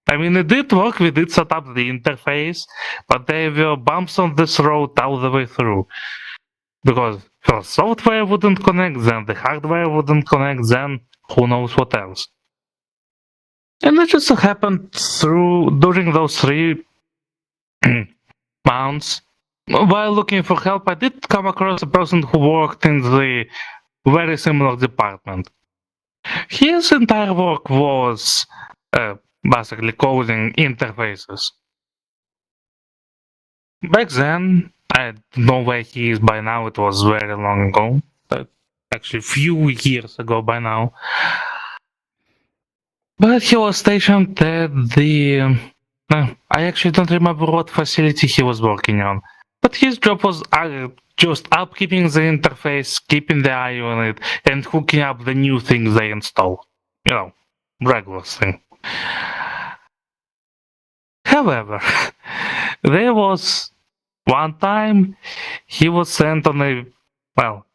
I mean, it did work, we did set up the interface, but there were bumps on this road all the way through. Because first software wouldn't connect, then the hardware wouldn't connect, then who knows what else. And it just so happened during those 3 months, while looking for help, I did come across a person who worked in the very similar department. His entire work was basically coding interfaces. Back then, I don't know where he is by now. It was very long ago. Actually, few years ago by now. But he was stationed at the. I actually don't remember what facility he was working on. But his job was just upkeeping the interface, keeping the eye on it, and hooking up the new things they install. Regular thing. However, there was one time he was sent on a,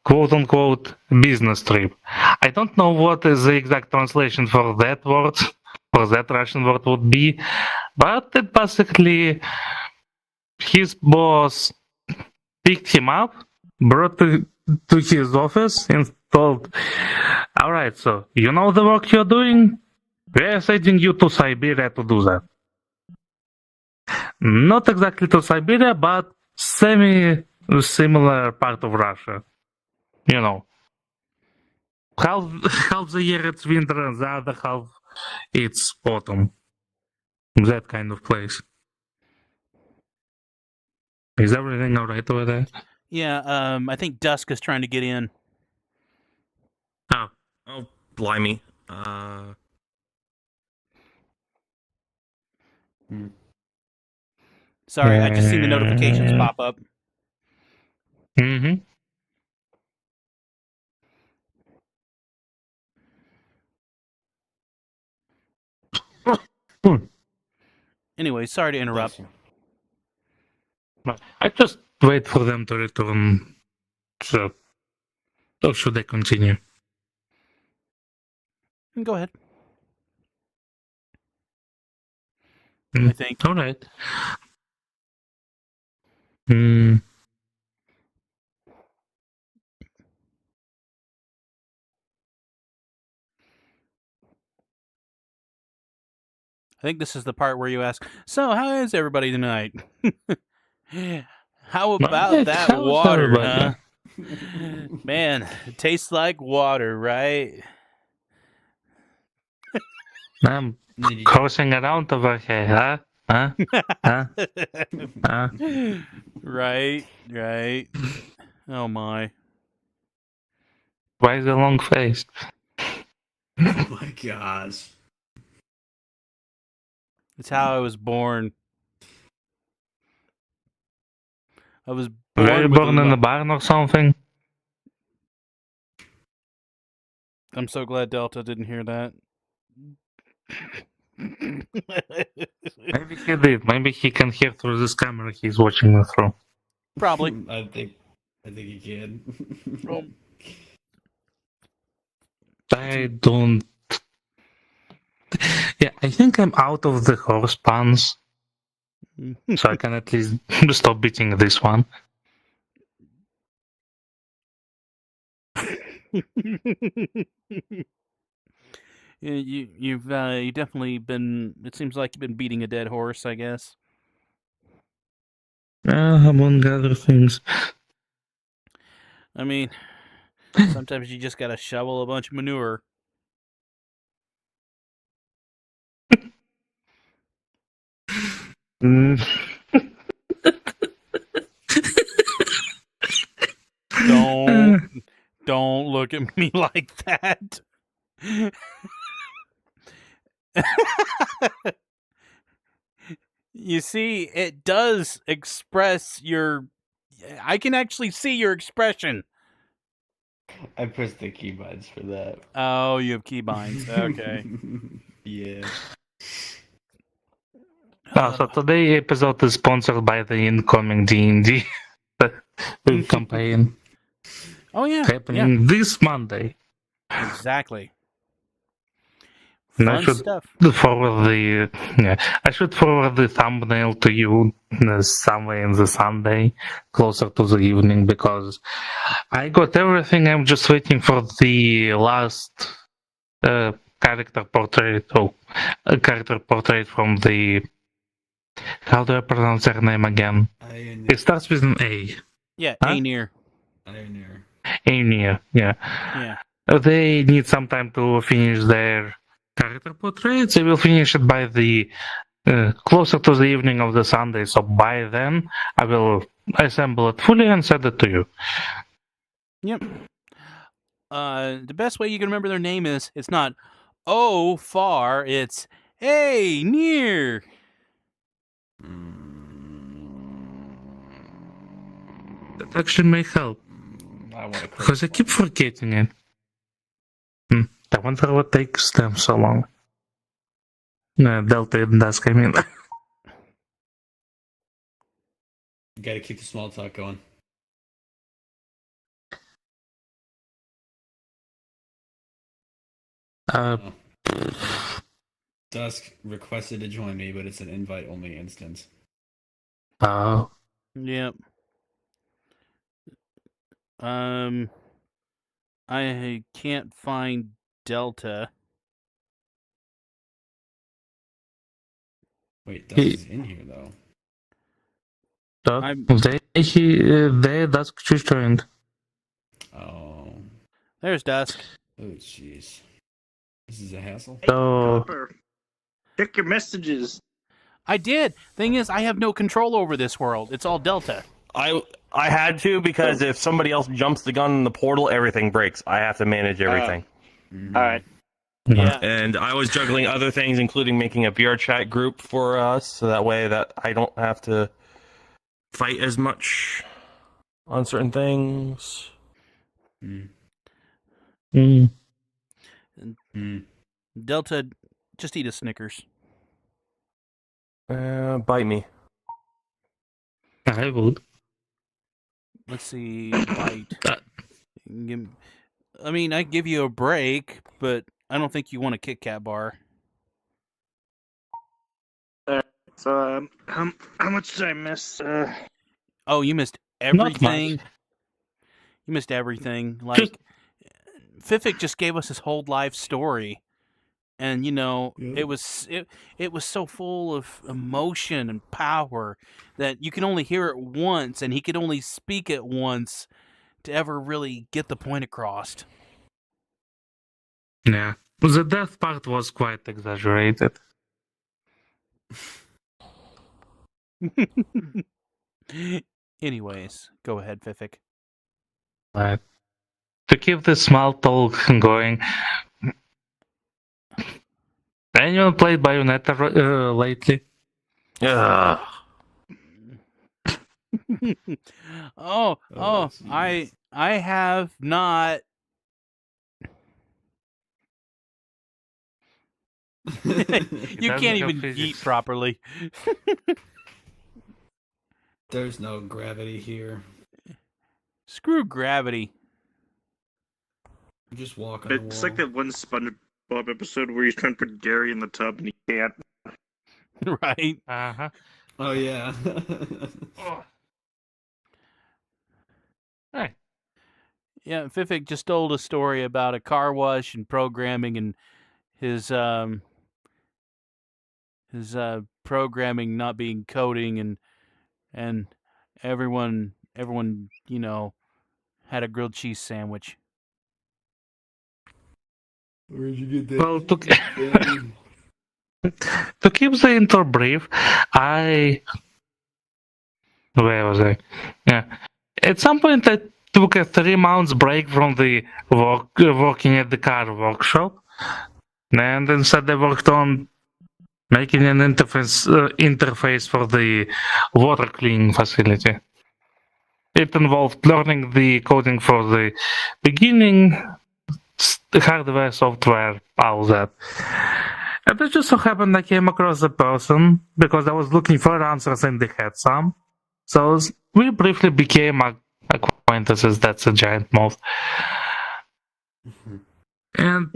quote unquote, business trip. I don't know what is the exact translation for that word, for that Russian word would be, but it basically his boss picked him up, brought to his office, and told, "Alright, so you know the work you're doing? We're sending you to Siberia to do that." Not exactly to Siberia, but similar part of Russia. Half the year it's winter and the other half it's autumn. That kind of place. Is everything alright over there? Yeah, I think Dusk is trying to get in. Oh, blimey. Sorry, I just seen the notifications pop up. Mm-hmm. Anyway, sorry to interrupt. I just wait for them to return. So, or should I continue? Go ahead. Mm. I think. All right. Hmm. I think this is the part where you ask, "So, how is everybody tonight?" How about that How's water, everybody? huh? Man, it tastes like water, right? I'm coursing around over here, huh? Huh? Huh? Huh? Right. Oh my. Why the long face? Oh my gosh. It's how I was born. I was Were you born with born in a barn or something? I'm so glad Delta didn't hear that. Maybe he did. Maybe he can hear through this camera he's watching me through. Probably. I think he can. I don't. Yeah, I think I'm out of the horse puns, so I can at least stop beating this one. Yeah, you've definitely been. It seems like you've been beating a dead horse, I guess. Among other things. I mean, sometimes you just gotta shovel a bunch of manure. Mm. Don't look at me like that. You see, it does express your. I can actually see your expression. I pressed the keybinds for that. Oh, you have keybinds. Okay. Yeah. So today's episode is sponsored by the incoming D&D campaign. Oh yeah, happening this Monday. Exactly. And Fun I should stuff. forward the thumbnail to you somewhere in the Sunday, closer to the evening, because I got everything. I'm just waiting for the last character portrait. A character portrait from the. How do I pronounce their name again? It starts with an A. Yeah, Huh? Aenir. Aenir, yeah. Yeah. They need some time to finish their character portraits. They will finish it by the closer to the evening of the Sunday. So by then, I will assemble it fully and send it to you. Yep. The best way you can remember their name is it's not oh far, it's hey near. That actually may help I want to because I keep forgetting it. I wonder what takes them so long. Delta and Dusk, I mean. You gotta keep the small talk going. Dusk requested to join me, but it's an invite-only instance. Oh. Yep. I can't find Delta. Wait, Dusk is in here though. They Dusk just joined. Oh. There's Dusk. Oh, jeez. This is a hassle. So Check your messages. I did. Thing is, I have no control over this world. It's all Delta. I had to because if somebody else jumps the gun in the portal, everything breaks. I have to manage everything. All right. Yeah. And I was juggling other things, including making a VRChat group for us, so that way that I don't have to fight as much on certain things. Delta, just eat a Snickers. Bite me. I would. Let's see, bite. I mean, I give you a break, but I don't think you want a Kit Kat bar. So, how much did I miss? Oh, you missed Not everything. much. You missed everything. Like, Fifik just gave us his whole life story, and you know, it was so full of emotion and power that you can only hear it once, and he could only speak it once to ever really get the point across. Yeah. The death part was quite exaggerated. Anyways, go ahead, Fifik. Right. To keep the small talk going, anyone played Bayonetta lately? Ugh. I have not. You can't even eat properly. There's no gravity here. Screw gravity. You just walk on the wall. It's like that one SpongeBob episode where he's trying to put Gary in the tub and he can't. Right? Uh-huh. Oh, yeah. Hey. Yeah, Fifik just told a story about a car wash and programming and his programming not being coding and everyone you know had a grilled cheese sandwich. Where'd you get that? Well, to keep the intro brief, where was I? Yeah. At some point, I took a 3 months break from the working at the car workshop, and instead I worked on making an interface for the water cleaning facility. It involved learning the coding for the beginning, hardware, software, all that. And it just so happened I came across a person because I was looking for answers and they had some. So we briefly became acquaintances. That's a giant mouth. And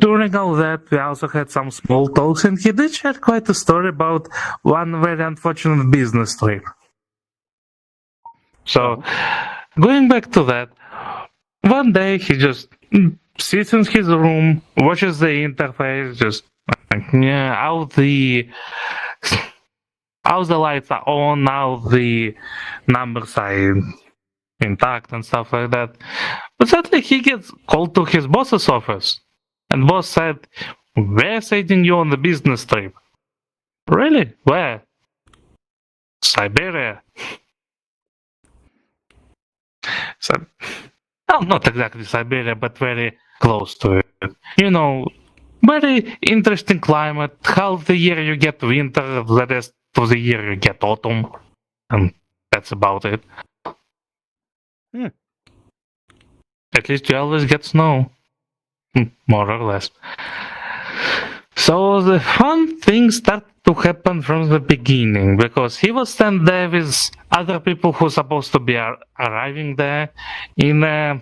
during all that, we also had some small talks, and he did share quite a story about one very unfortunate business trip. So, going back to that, one day he just sits in his room, watches the interface, just how the lights are on, how the numbers are intact and stuff like that. But suddenly he gets called to his boss's office, and boss said, "We're sending you on the business trip." Really? Where? Siberia. So, well, not exactly Siberia, but very close to it. You know, very interesting climate. Half the year you get winter, the rest of the year you get autumn, and that's about it. Hmm. At least you always get snow, more or less. So the fun thing started to happen from the beginning because he was standing there with other people who were supposed to be arriving there in a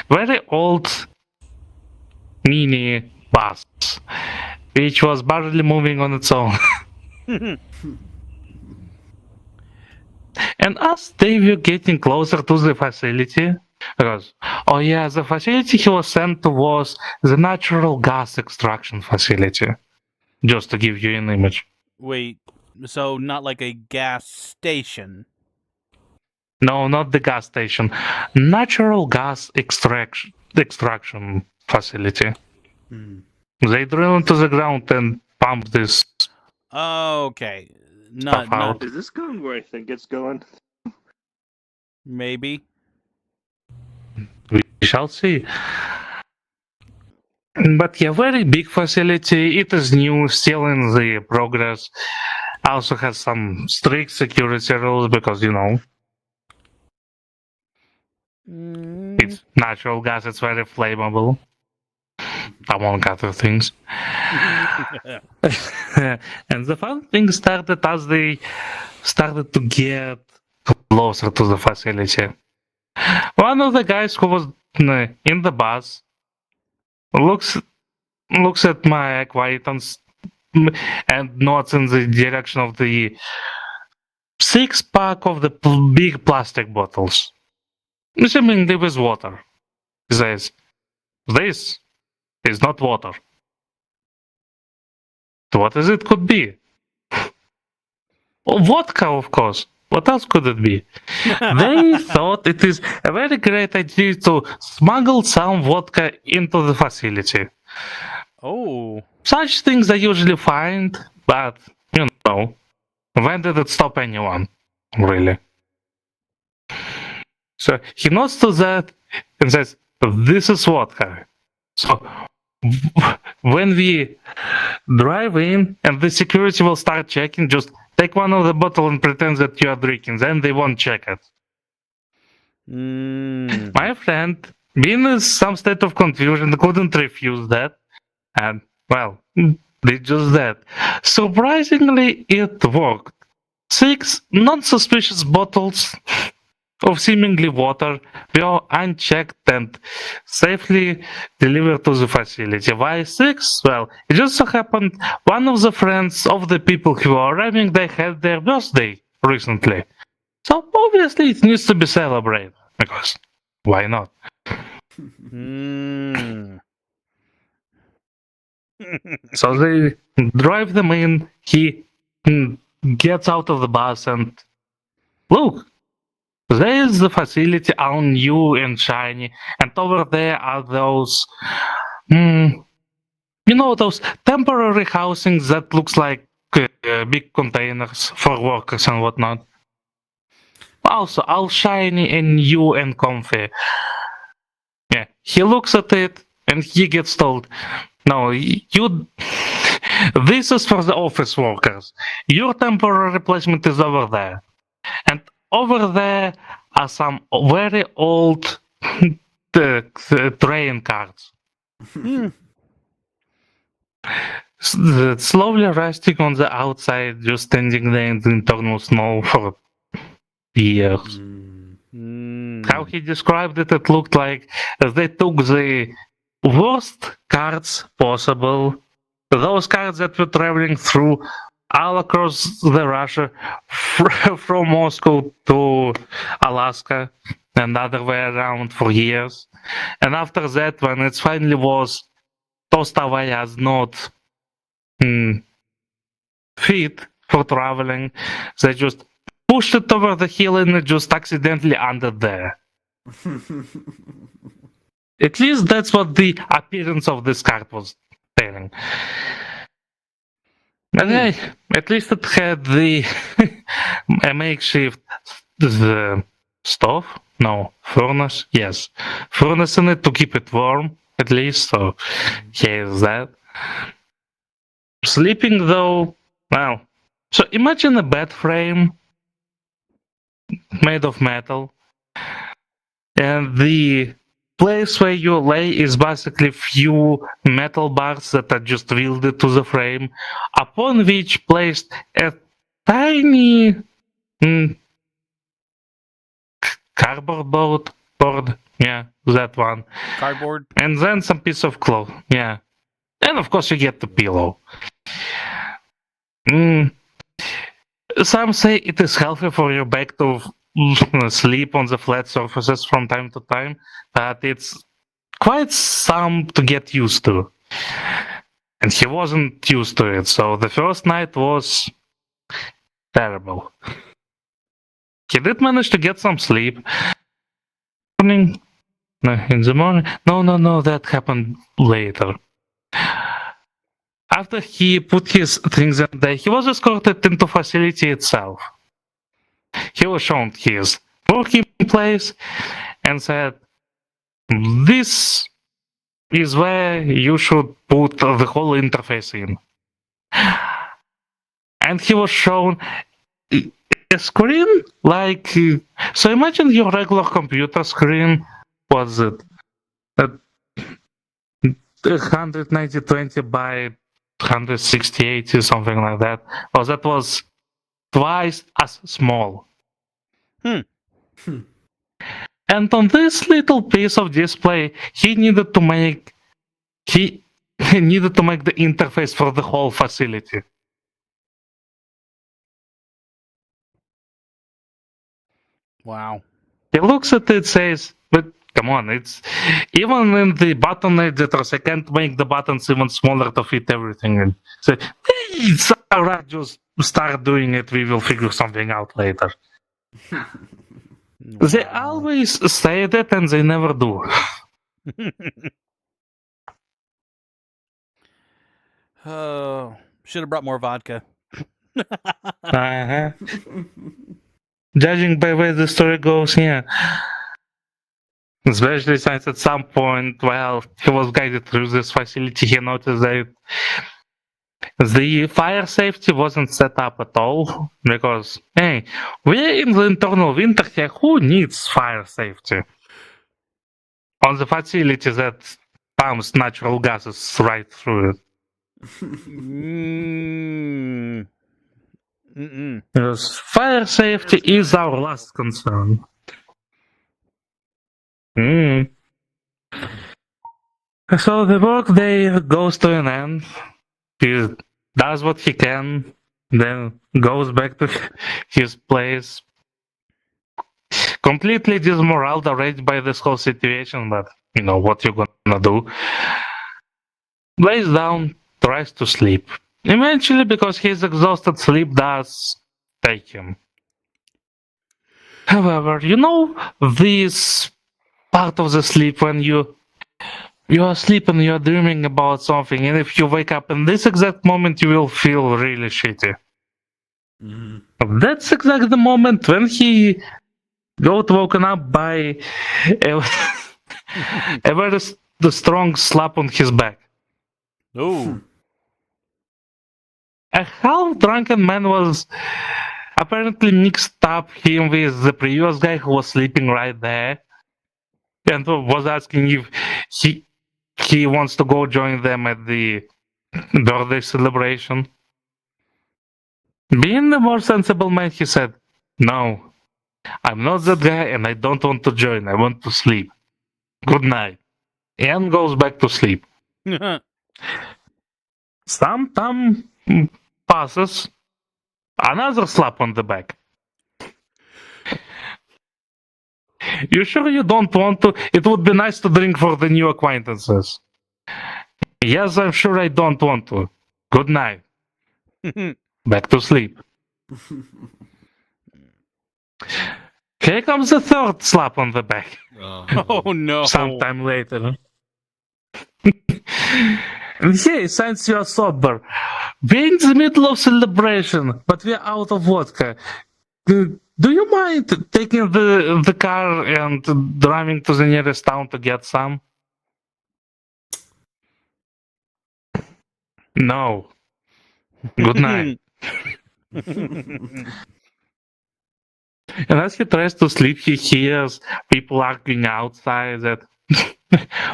very old mini bus, which was barely moving on its own. And as they were getting closer to the facility, because, oh yeah, the facility he was sent to was the natural gas extraction facility. Just to give you an image. Wait, so not like a gas station? No, not the gas station. Natural gas extraction facility. Hmm. They drill into the ground and pump this Okay. stuff out. Is this going where I think it's going? Maybe. We shall see. But yeah, very big facility. It is new, still in the progress. Also has some strict security rules because, you know, it's natural gas, it's very flammable, among other things. And the fun thing started as they started to get closer to the facility. One of the guys who was in the bus looks at my acquaintance and nods in the direction of the 6-pack of the big plastic bottles. Seemingly with water. He says, "This is not water." What is it could be? Oh, vodka, of course. What else could it be? They thought it is a very great idea to smuggle some vodka into the facility. Oh. Such things I usually find, but, you know, when did it stop anyone? Really? So he nods to that and says, "This is vodka." So when we drive in and the security will start checking, just take one of the bottle and pretend that you are drinking, then they won't check it. My friend, being in some state of confusion, couldn't refuse that, and, well, did just that. Surprisingly, it worked. 6 non-suspicious bottles of seemingly water were unchecked and safely delivered to the facility. Why 6? Well, it just so happened one of the friends of the people who were arriving, they had their birthday recently. So obviously it needs to be celebrated, because why not? So they drive them in, he gets out of the bus and, look, there is the facility all new and shiny, and over there are those, you know, those temporary housings that looks like big containers for workers and whatnot. Also, all shiny and new and comfy. Yeah, he looks at it and he gets told, "No, you. This is for the office workers. Your temporary replacement is over there, and over there are some very old train cars." Slowly resting on the outside, just standing there in the internal snow for years. How he described it, it looked like they took the worst cards possible, those cards that were traveling through all across the Russia, from Moscow to Alaska and other way around for years. And after that, when it finally was tossed away as not fit for traveling, they just pushed it over the hill and it just accidentally ended there. At least that's what the appearance of this card was telling. And hey, at least it had the a makeshift the stove. No, furnace. Yes, furnace in it to keep it warm at least. So here's that. Sleeping though, well. So imagine a bed frame made of metal, and the place where you lay is basically few metal bars that are just welded to the frame, upon which placed a tiny cardboard board. Yeah, that one. Cardboard. And then some piece of cloth. Yeah. And of course you get the pillow. Some say it is healthy for your back to sleep on the flat surfaces from time to time, but it's quite some to get used to. And he wasn't used to it, so the first night was terrible. He did manage to get some sleep. In the morning? No, that happened later. After he put his things in there, he was escorted into facility itself. He was shown his working place and said, "This is where you should put the whole interface in." And he was shown a screen like, so imagine your regular computer screen was it 190/20 by 160/80, something like that. Oh, that was twice as small. And on this little piece of display, he needed to make the interface for the whole facility. Wow. He looks at it, says, "But come on, it's even in the button editors, I can't make the buttons even smaller to fit everything in." So, hey, it's alright, just start doing it. We will figure something out later. They always say that, and they never do. Oh, should have brought more vodka. Uh-huh. Judging by where the story goes, yeah. Especially since at some point, while he was guided through this facility, he noticed that the fire safety wasn't set up at all. Because, hey, we're in the internal winter here. Who needs fire safety? On the facility that pumps natural gases right through it. Because fire safety is our last concern. So the workday goes to an end. He does what he can, then goes back to his place. Completely dismoralized already by this whole situation, but you know what you're gonna do. Lays down, tries to sleep. Eventually, because he's exhausted, sleep does take him. However, you know this part of the sleep when you are asleep and you're dreaming about something, and if you wake up in this exact moment, you will feel really shitty. That's exactly the moment when he got woken up by a very strong slap on his back. Oh. A half-drunken man was apparently mixed up him with the previous guy who was sleeping right there, and was asking if he wants to go join them at the birthday celebration. Being the more sensible man, he said, "No, I'm not that guy and I don't want to join. I want to sleep. Good night." And goes back to sleep. Some time passes. Another slap on the back. You sure you don't want to? It would be nice to drink for the new acquaintances. Yes, I'm sure I don't want to. Good night. Back to sleep. Here comes the third slap on the back. Oh no. Sometime later. Hey, since you're sober, we're in the middle of celebration, but we're out of vodka. Do you mind taking the car and driving to the nearest town to get some? No. Good night. And as he tries to sleep, he hears people arguing outside that.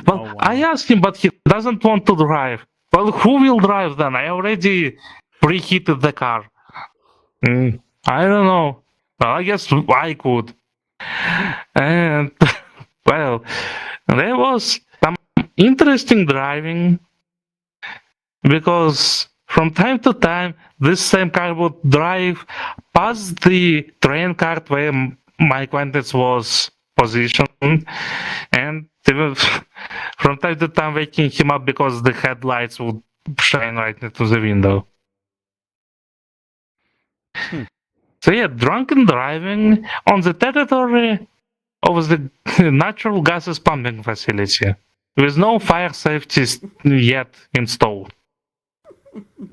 Well, Oh, wow. I asked him, but he doesn't want to drive. Well, who will drive then? I already preheated the car. I don't know. Well, I guess I could. And, well, there was some interesting driving because from time to time, this same car would drive past the train cart where my acquaintance was positioned, and they were from time to time waking him up because the headlights would shine right into the window. So yeah, drunken driving on the territory of the natural gases pumping facility with no fire safety yet installed.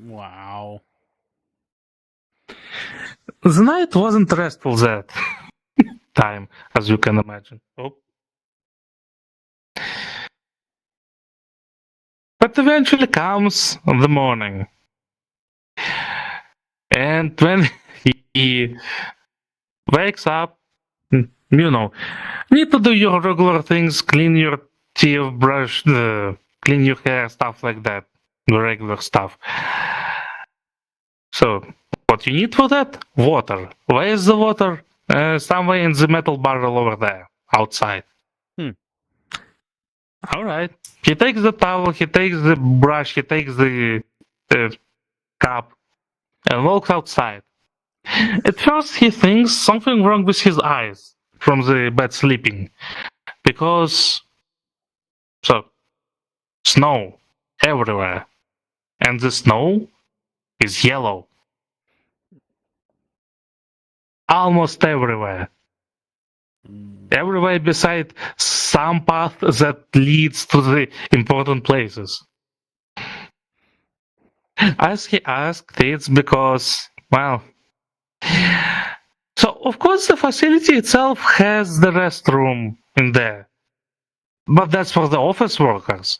Wow. The night wasn't restful that time, as you can imagine. Oh. But eventually comes the morning. And when he wakes up, you need to do your regular things, clean your teeth, brush, clean your hair, stuff like that. The regular stuff. So, what you need for that? Water. Where is the water? Somewhere in the metal barrel over there, outside. All right. He takes the towel, he takes the brush, he takes the cup, and walks outside. At first, he thinks something wrong with his eyes from the bad sleeping, because snow everywhere, and the snow is yellow, almost everywhere. Everywhere beside some path that leads to the important places. As he asked, it's because, well, so of course the facility itself has the restroom in there, but that's for the office workers.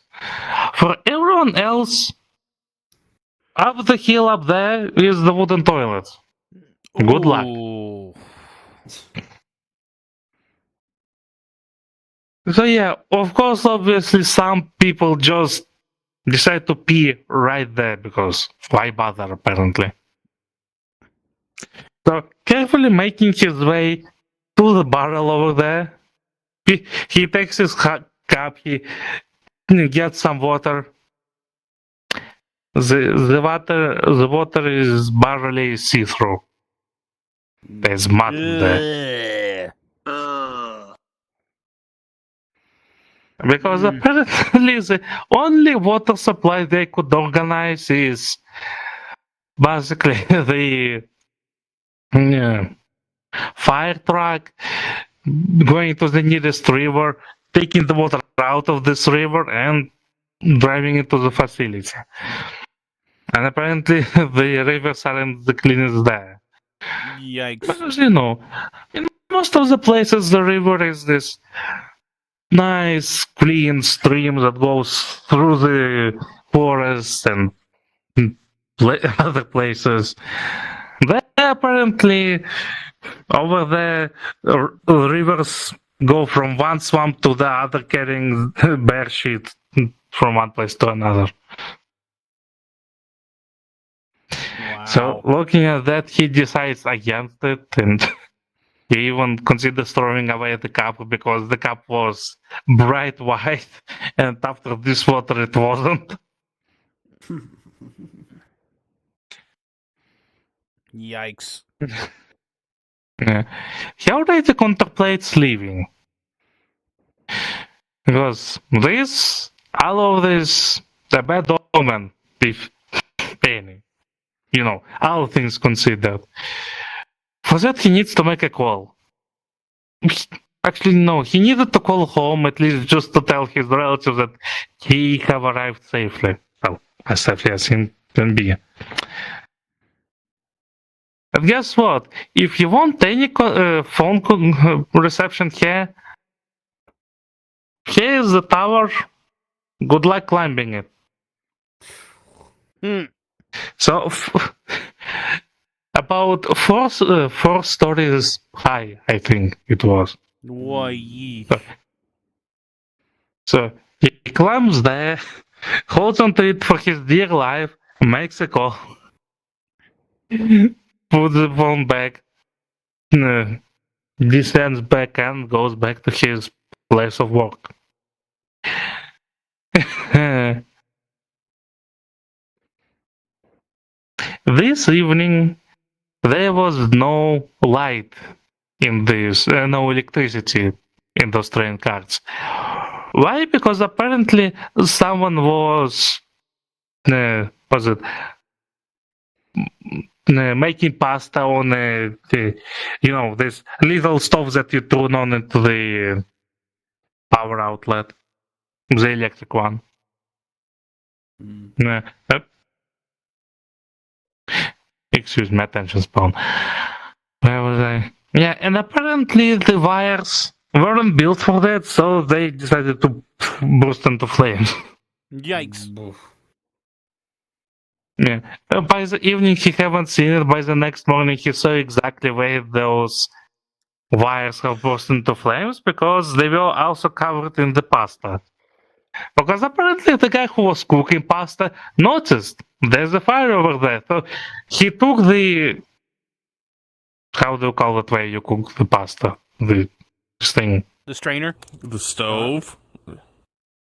For everyone else, up the hill up there is the wooden toilet. Good luck. Ooh. So yeah, of course, obviously some people just decide to pee right there because why bother apparently. So carefully making his way to the barrel over there, he takes his cup, he gets some water. The water is barely see-through. There's mud there. Because apparently the only water supply they could organize is basically the fire truck going to the nearest river, taking the water out of this river and driving it to the facility. And apparently the rivers aren't the cleanest there. Yikes. Because in most of the places the river is this nice clean stream that goes through the forest and other places. There apparently over there rivers go from one swamp to the other carrying bear shit from one place to another. Wow. So looking at that, he decides against it, and he even considers throwing away the cup because the cup was bright white, and after this water it wasn't. Yikes. Yeah. He already contemplates leaving. Because all of this, the bad omen, if any. All things considered. For that, he needs to make a call. Actually, no, he needed to call home at least just to tell his relatives that he have arrived safely. Well, SFS can be. And guess what? If you want any phone reception here is the tower. Good luck climbing it. So, about four stories high, I think it was. Why? So he climbs there, holds onto it for his dear life, makes a call, puts the phone back, descends back and goes back to his place of work. This evening, there was no light in this, no electricity in those train cars. Why? Because apparently someone was it making pasta on this little stove that you turn on into the power outlet, the electric one. Excuse me, attention span. Where was I? Yeah, and apparently the wires weren't built for that, so they decided to burst into flames. Yikes. Yeah. By the evening, he haven't seen it. By the next morning, he saw exactly where those wires have burst into flames because they were also covered in the pasta. Because apparently the guy who was cooking pasta noticed there's a fire over there. So he took the, how do you call it where you cook the pasta? The thing. The strainer? The stove.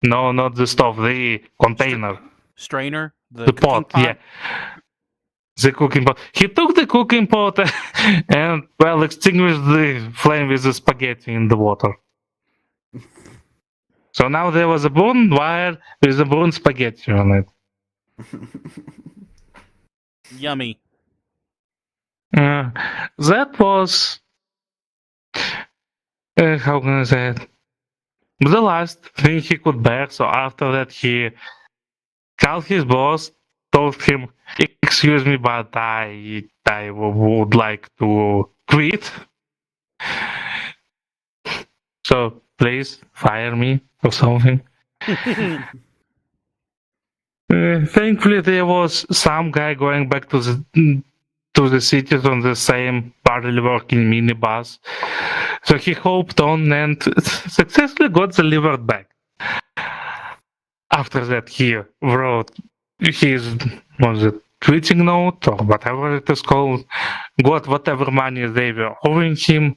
No, not the stove, the container. Strainer? The pot, yeah. The cooking pot. He took the cooking pot and, well, extinguished the flame with the spaghetti in the water. So now there was a burned wire with a burned spaghetti on it. Yummy. That was. How can I say it? The last thing he could bear. So after that, he called his boss, told him, "Excuse me, but I would like to quit. So please fire me or something." Thankfully, there was some guy going back to the cities on the same parallel working minibus. So he hoped on and successfully got delivered back. After that, he wrote his quitting note or whatever it is called, got whatever money they were owing him,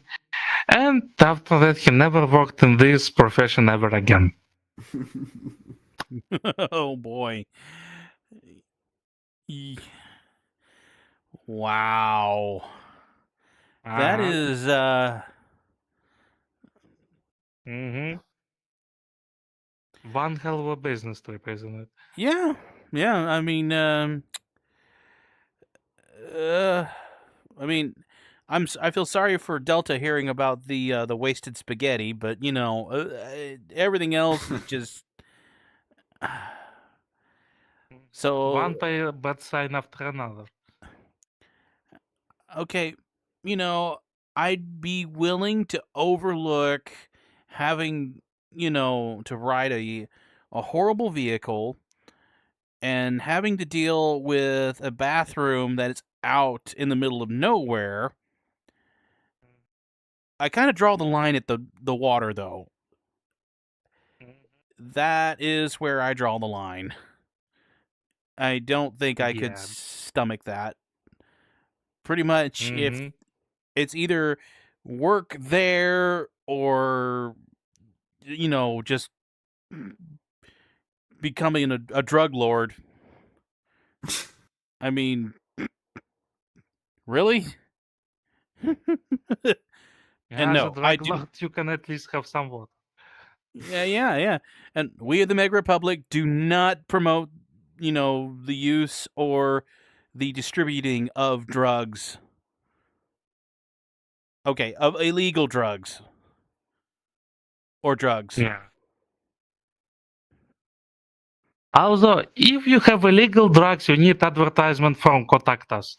and after that, he never worked in this profession ever again. Oh boy. Wow. That is one hell of a business trip, isn't it? Yeah. I mean I feel sorry for Delta hearing about the wasted spaghetti, but everything else is just so one bad sign after another. Okay, I'd be willing to overlook having, to ride a horrible vehicle and having to deal with a bathroom that is out in the middle of nowhere. I kind of draw the line at the water, though. That is where I draw the line. I don't think I could stomach that. Pretty much, if it's either work there or just becoming a drug lord. I mean, really? And As no, a drug lord, you can at least have somewhat. Yeah. And we at the Meg Republic do not promote, the use or the distributing of drugs. Okay, of illegal drugs. Or drugs. Yeah. Also, if you have illegal drugs, you need advertisement from contact us.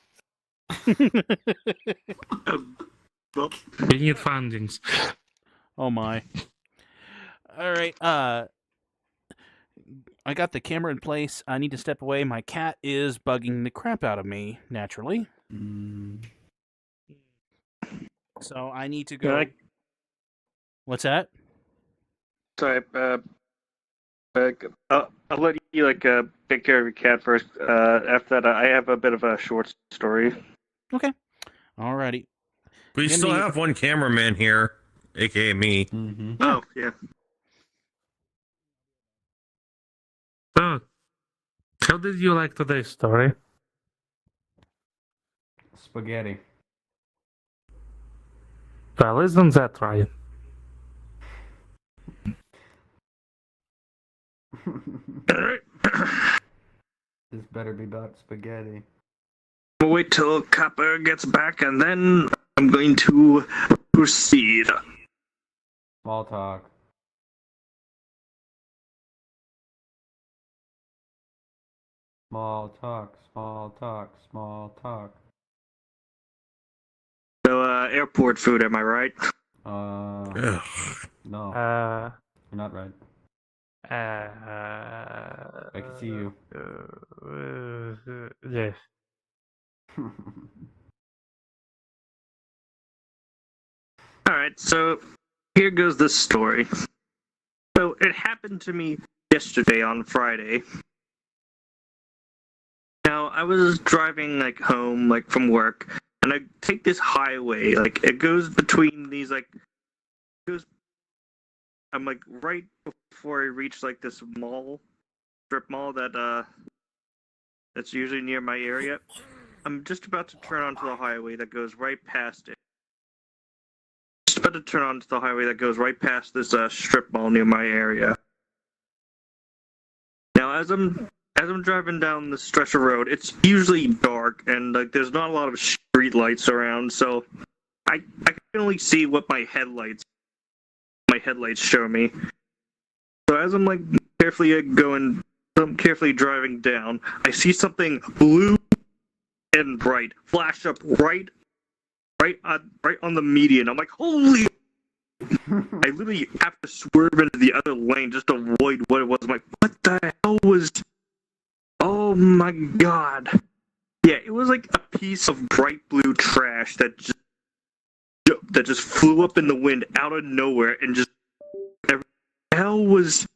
Well, We need fundings. Oh my. All right. I got the camera in place. I need to step away. My cat is bugging the crap out of me, naturally. So I need to go. I- What's that? sorry. I'll let you take care of your cat first. After that, I have a bit of a short story. Okay. Alrighty. We Give still me- have one cameraman here, aka me. Mm-hmm. Oh yeah. So, how did you like today's story? Spaghetti. Well, isn't that right? This better be about spaghetti. We'll wait till Copper gets back, and then I'm going to proceed. Small talk. Small talk, small talk, small talk. So, airport food, am I right? Ugh. No, you're not right. I can see you. Yes. Alright, so here goes the story. So, it happened to me yesterday on Friday. Now, I was driving, home, from work, and I take this highway, it goes between these, I'm, right before I reach, this mall, strip mall that's usually near my area. I'm just about to turn onto the highway that goes right past it. Just about to turn onto the highway that goes right past this strip mall near my area. Now, as I'm driving down the stretch of road, it's usually dark and there's not a lot of street lights around, so I can only see what my headlights show me. So as I'm carefully driving down, I see something blue and bright flash up right on the median. I'm like, holy! I literally have to swerve into the other lane just to avoid what it was. I'm like, what the hell was? Oh my god! Yeah, it was like a piece of bright blue trash that just flew up in the wind out of nowhere and just. The hell was?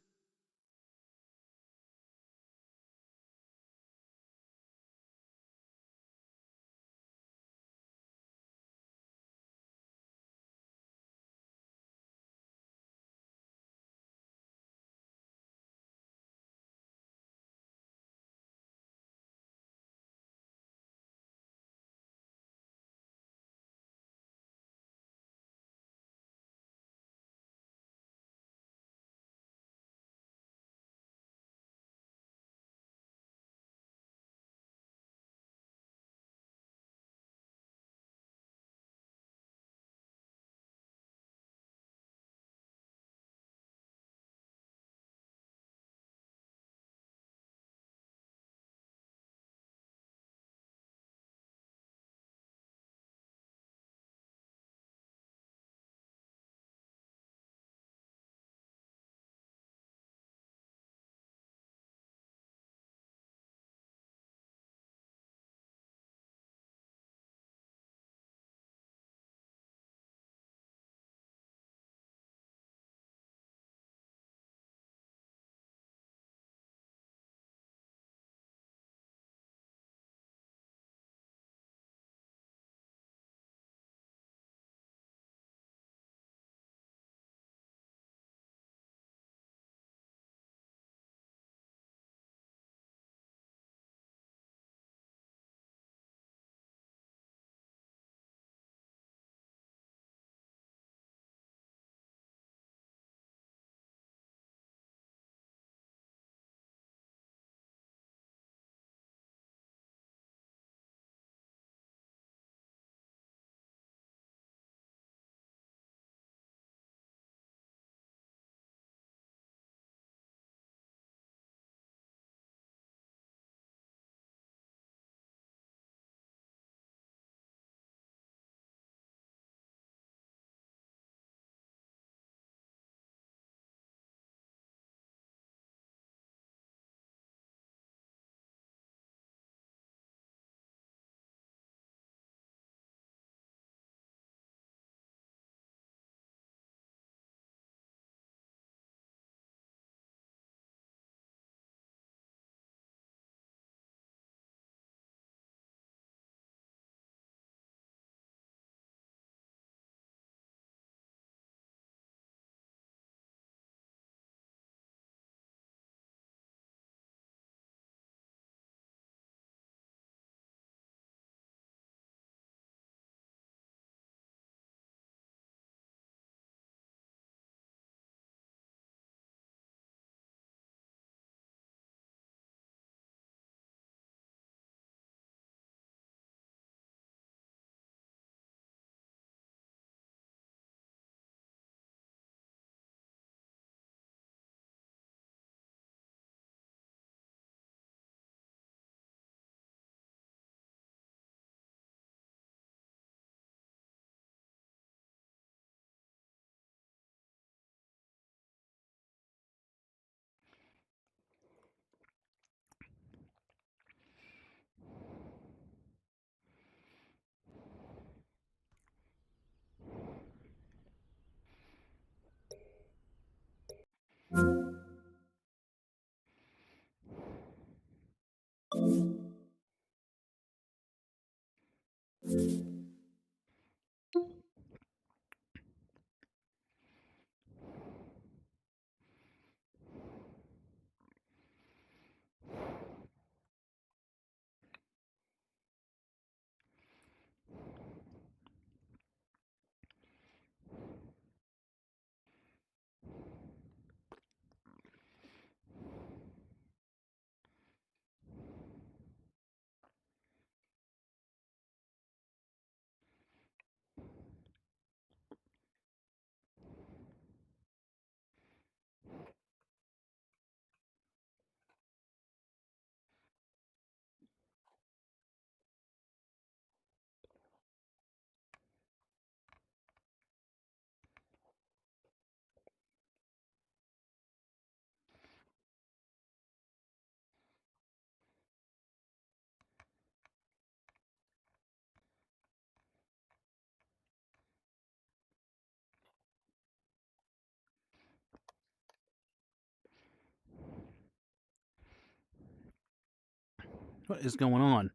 What is going on?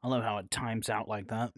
I love how it times out like that.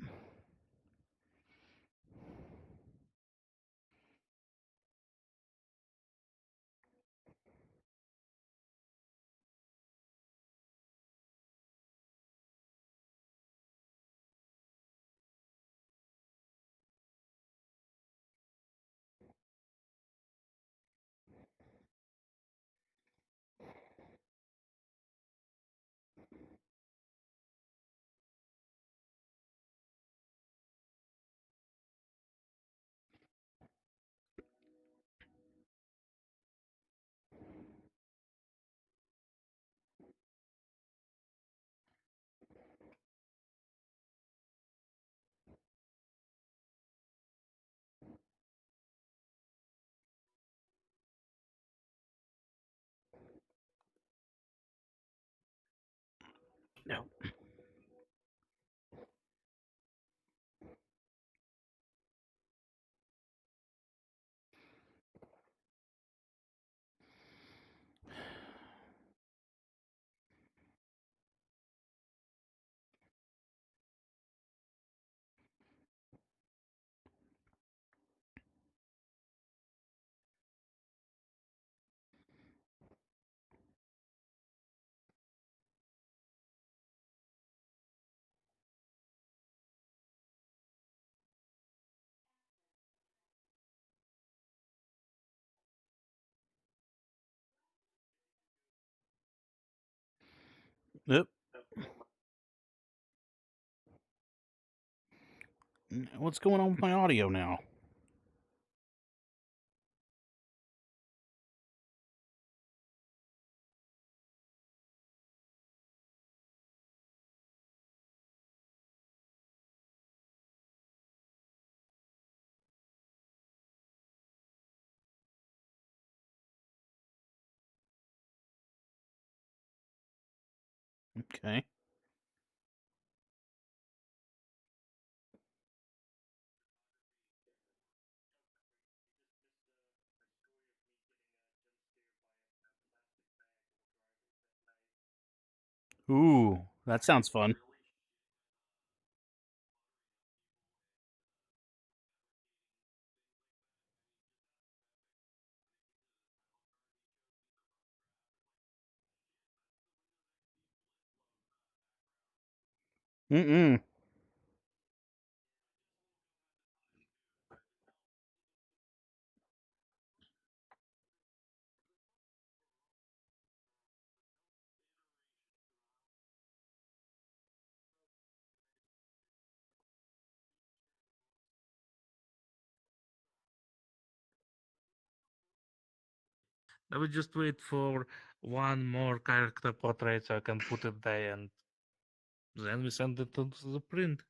No. Yep. What's going on with my audio now? Okay. Ooh, that sounds fun. Mm-mm. I will just wait for one more character portrait so I can put it there, and then we send it to the print.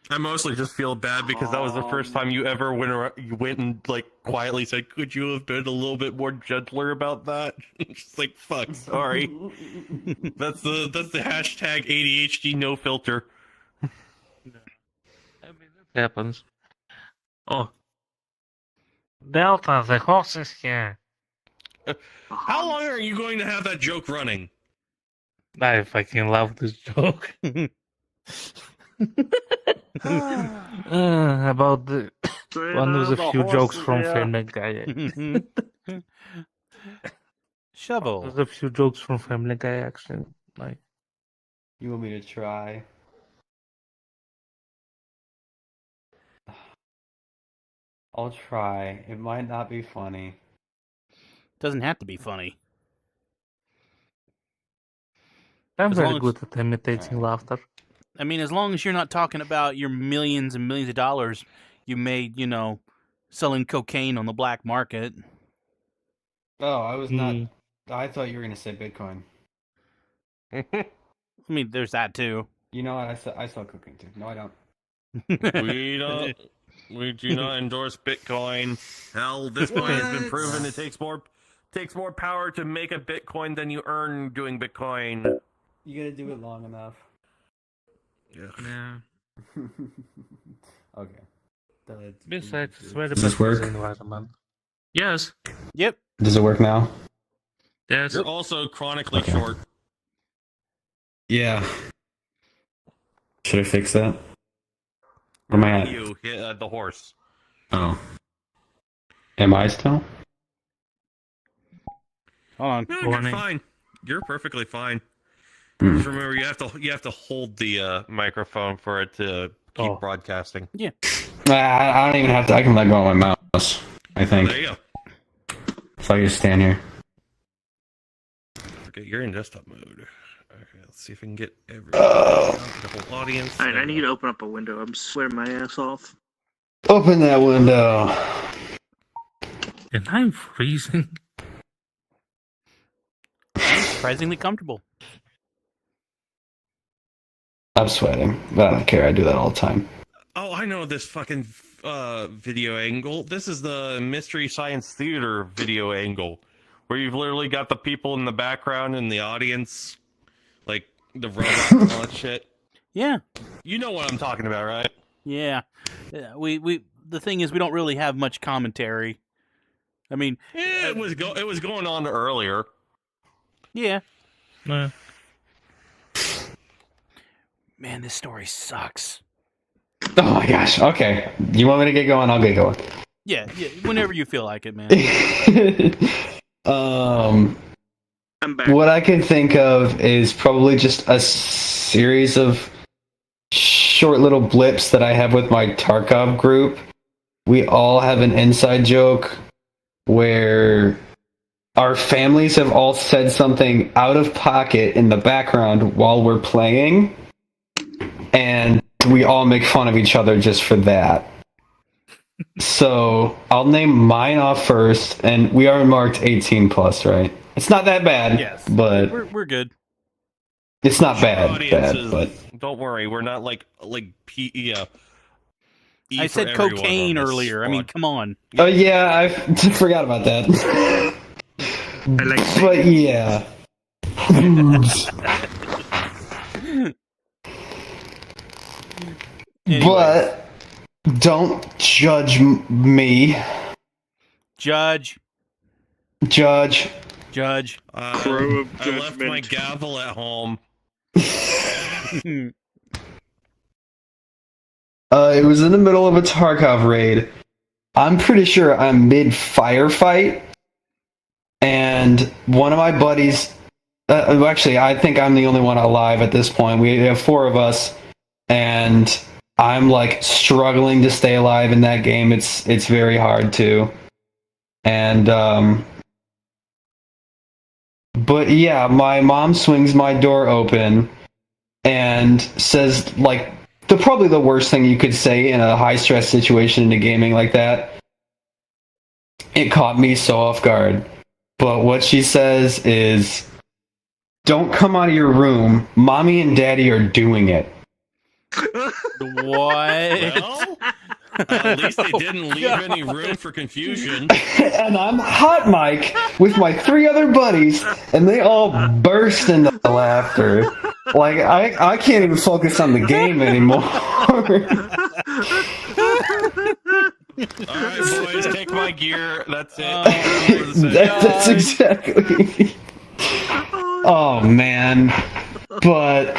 I mostly just feel bad because that was the first time you ever you went and like quietly said, "Could you have been a little bit more gentler about that?" Just like, fuck, sorry. That's the hashtag ADHD no filter. I mean, it happens. Oh, Delta, the horse is here. How long are you going to have that joke running? I fucking love this joke. About the one with a few jokes from Family Guy. Shovel. There's a few jokes from Family Guy actually. Like, You want me to try? I'll try. It might not be funny. Doesn't have to be funny. I'm As very long as- good at imitating laughter. I mean, as long as you're not talking about your millions and millions of dollars you made, selling cocaine on the black market. Oh, I was not. Hmm. I thought you were gonna say Bitcoin. I mean, there's that too. You know what? I sell cooking too. No, I don't. We do not endorse Bitcoin. Hell, this point has been proven it takes more power to make a Bitcoin than you earn doing Bitcoin. You gotta do it long enough. Yeah. Okay. Besides, it's very Does bad this for work? the environment. Yes. Yep. Does it work now? Yes. You're also chronically Okay. short. Yeah. Should I fix that? Where am I at? You hit the horse. Oh. Am I still? Hold on. No, you're Warning. fine. You're perfectly fine. Hmm. Just remember, you have to hold the microphone for it to keep Oh. broadcasting. I don't even have to. I can let go of my mouse. I think. There you go. So I just stand here. Okay, you're in desktop mode. Okay, let's see if we can get everyone, the whole audience. Alright, I need to open up a window. I'm sweating my ass off. Open that window. And I'm freezing. Surprisingly comfortable. I'm sweating, but I don't care. I do that all the time. Oh, I know this fucking video angle. This is the Mystery Science Theater video angle, where you've literally got the people in the background and the audience, like the robots and all that shit. Yeah. You know what I'm talking about, right? Yeah. We the thing is we don't really have much commentary. I mean, Yeah, it was going on earlier. yeah. Yeah. Man, this story sucks. Oh my gosh. Okay. You want me to get going? I'll get going. Yeah, whenever you feel like it, man. I'm back. What I can think of is probably just a series of short little blips that I have with my Tarkov group. We all have an inside joke where our families have all said something out of pocket in the background while we're playing, and we all make fun of each other just for that. So I'll name mine off first, and we are marked 18 plus, right? It's not that bad, Yes. but We're good. it's not bad, Audiences, but don't worry, we're not like yeah. E I for said everyone cocaine on this earlier. I mean, squad. come on. oh yeah, I forgot about that. I like But yeah. Anyways, But don't judge me. Judge. Judge. Crow of I left my judgment. gavel at home. It was in the middle of a Tarkov raid. I'm pretty sure I'm mid firefight, and one of my buddies. Actually, I think I'm the only one alive at this point. We have four of us, and I'm like struggling to stay alive in that game. It's very hard to, and but yeah, my mom swings my door open and says like probably the worst thing you could say in a high stress situation in a gaming like that. It caught me so off guard. But what she says is, "Don't come out of your room. Mommy and Daddy are doing it." What? Well, at least they didn't leave any room for confusion. And I'm hot mic with my three other buddies, and they all burst into laughter. Like I can't even focus on the game anymore. Alright, boys, take my gear. That's it. That's exactly. Oh man, but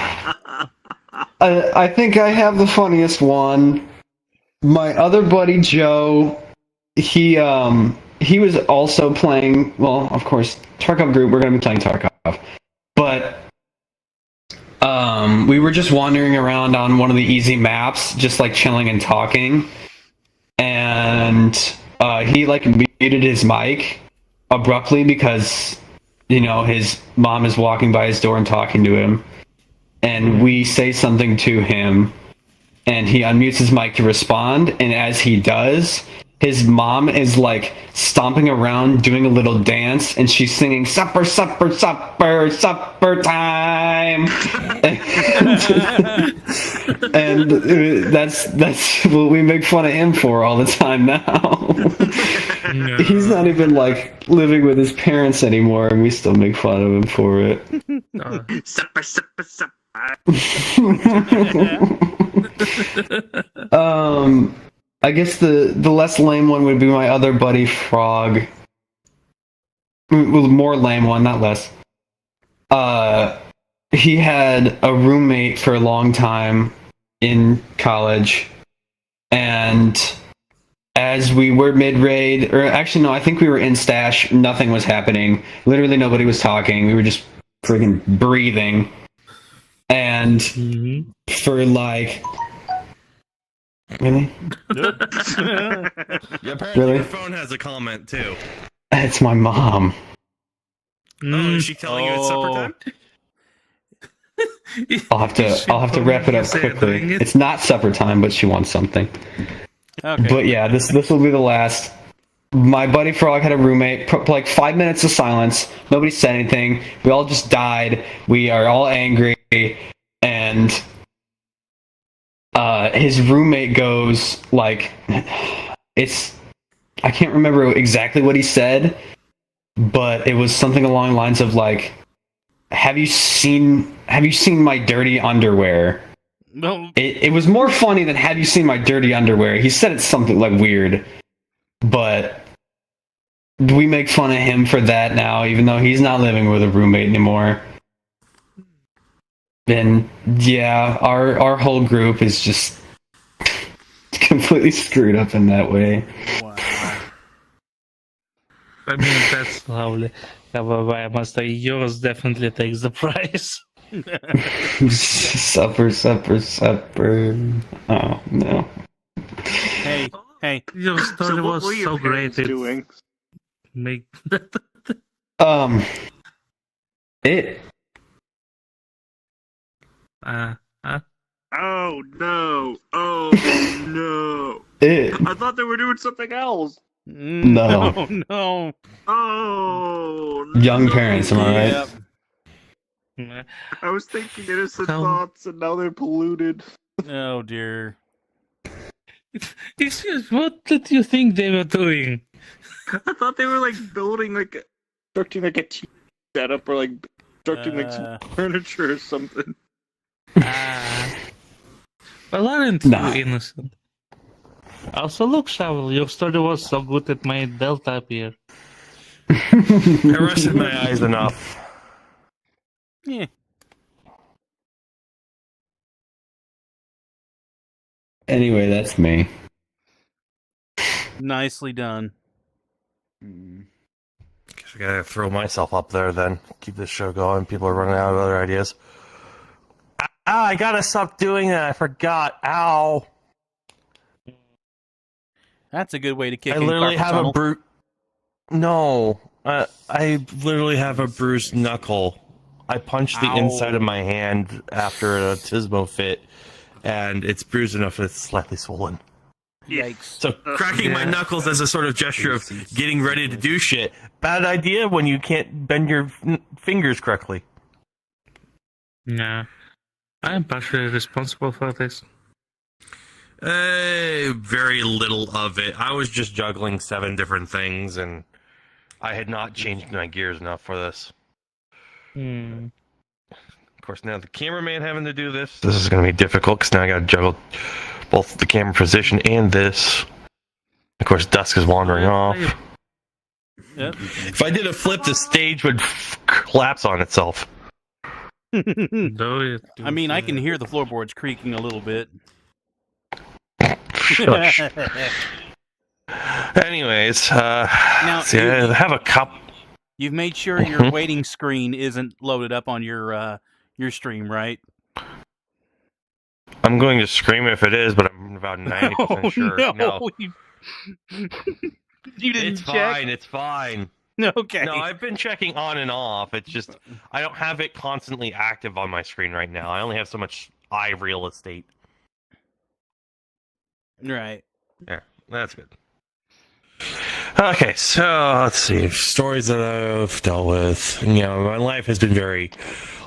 I think I have the funniest one. My other buddy Joe, he was also playing. Well, of course, Tarkov group. We're gonna be playing Tarkov, but we were just wandering around on one of the easy maps, just like chilling and talking, and he like muted his mic abruptly because his mom is walking by his door and talking to him, and we say something to him. And he unmutes his mic to respond, and as he does, his mom is like stomping around doing a little dance, and she's singing supper, supper, supper, supper time. and that's what we make fun of him for all the time now. No. He's not even like living with his parents anymore, and we still make fun of him for it. Supper, supper, supper. I guess the less lame one would be my other buddy Frog. Well, more lame one, not less. He had a roommate for a long time in college, and as we were mid-raid, or actually no, I think we were in stash, nothing was happening. Literally nobody was talking. We were just freaking breathing. And for like... Really? Yeah, apparently Really? your phone has a comment too. It's my mom. Oh, is she telling you it's supper time? I'll have to wrap it up quickly. It's not supper time, but she wants something. Okay. But yeah, this will be the last. My buddy Frog had a roommate. Like 5 minutes of silence. Nobody said anything. We all just died. We are all angry, and his roommate goes like, I can't remember exactly what he said, but it was something along the lines of like, have you seen my dirty underwear? No. It was more funny than have you seen my dirty underwear. He said it's something like weird, but we make fun of him for that now, even though he's not living with a roommate anymore. And yeah, our whole group is just completely screwed up in that way. Wow. I mean, that's lovely. However, I must say, yours definitely takes the prize. Supper, supper, supper. Oh, no. Hey. Your story was so great. Doing? Make It. Oh no! Oh no! It. I thought they were doing something else. No. No. Oh. Young parents, am I right? Yep. I was thinking innocent So- thoughts, and now they're polluted. Oh dear. Excuse, what did you think they were doing? I thought they were like building constructing like a TV setup or like constructing like some furniture or something. Well, aren't Nah. you innocent? Also, look, Shovel, your story was so good it made Delta appear. I rested my eyes enough. Yeah. Anyway, that's me. Nicely done. Guess I gotta throw myself up there then. Keep this show going. People are running out of other ideas. I gotta stop doing that. I forgot. Ow. That's a good way to kick I in literally carpal have tunnel. a No. I literally have a bruised knuckle. I punched the Ow. inside of my hand after a Tismo fit, and it's bruised enough that it's slightly swollen. Yikes. So cracking my knuckles as a sort of gesture of getting ready to do shit. Bad idea when you can't bend your fingers correctly. Yeah. I am partially responsible for this. Very little of it. I was just juggling 7 different things, and I had not changed my gears enough for this. Hmm. Of course, now the cameraman having to do this. This is going to be difficult because now I got to juggle both the camera position and this. Of course, Dusk is wandering off. Yep. If I did a flip, the stage would collapse on itself. Do it. I mean, I can hear the floorboards creaking a little bit. Shush. Anyways, Now, see, I have a cup. You've made sure your waiting screen isn't loaded up on your stream, right? I'm going to scream if it is, but I'm about 90% sure. No. You didn't It's check? fine. It's fine. Okay. No, I've been checking on and off. It's just I don't have it constantly active on my screen right now. I only have so much eye real estate. Right. There, that's good. Okay, so let's see. Stories that I've dealt with. You know, my life has been very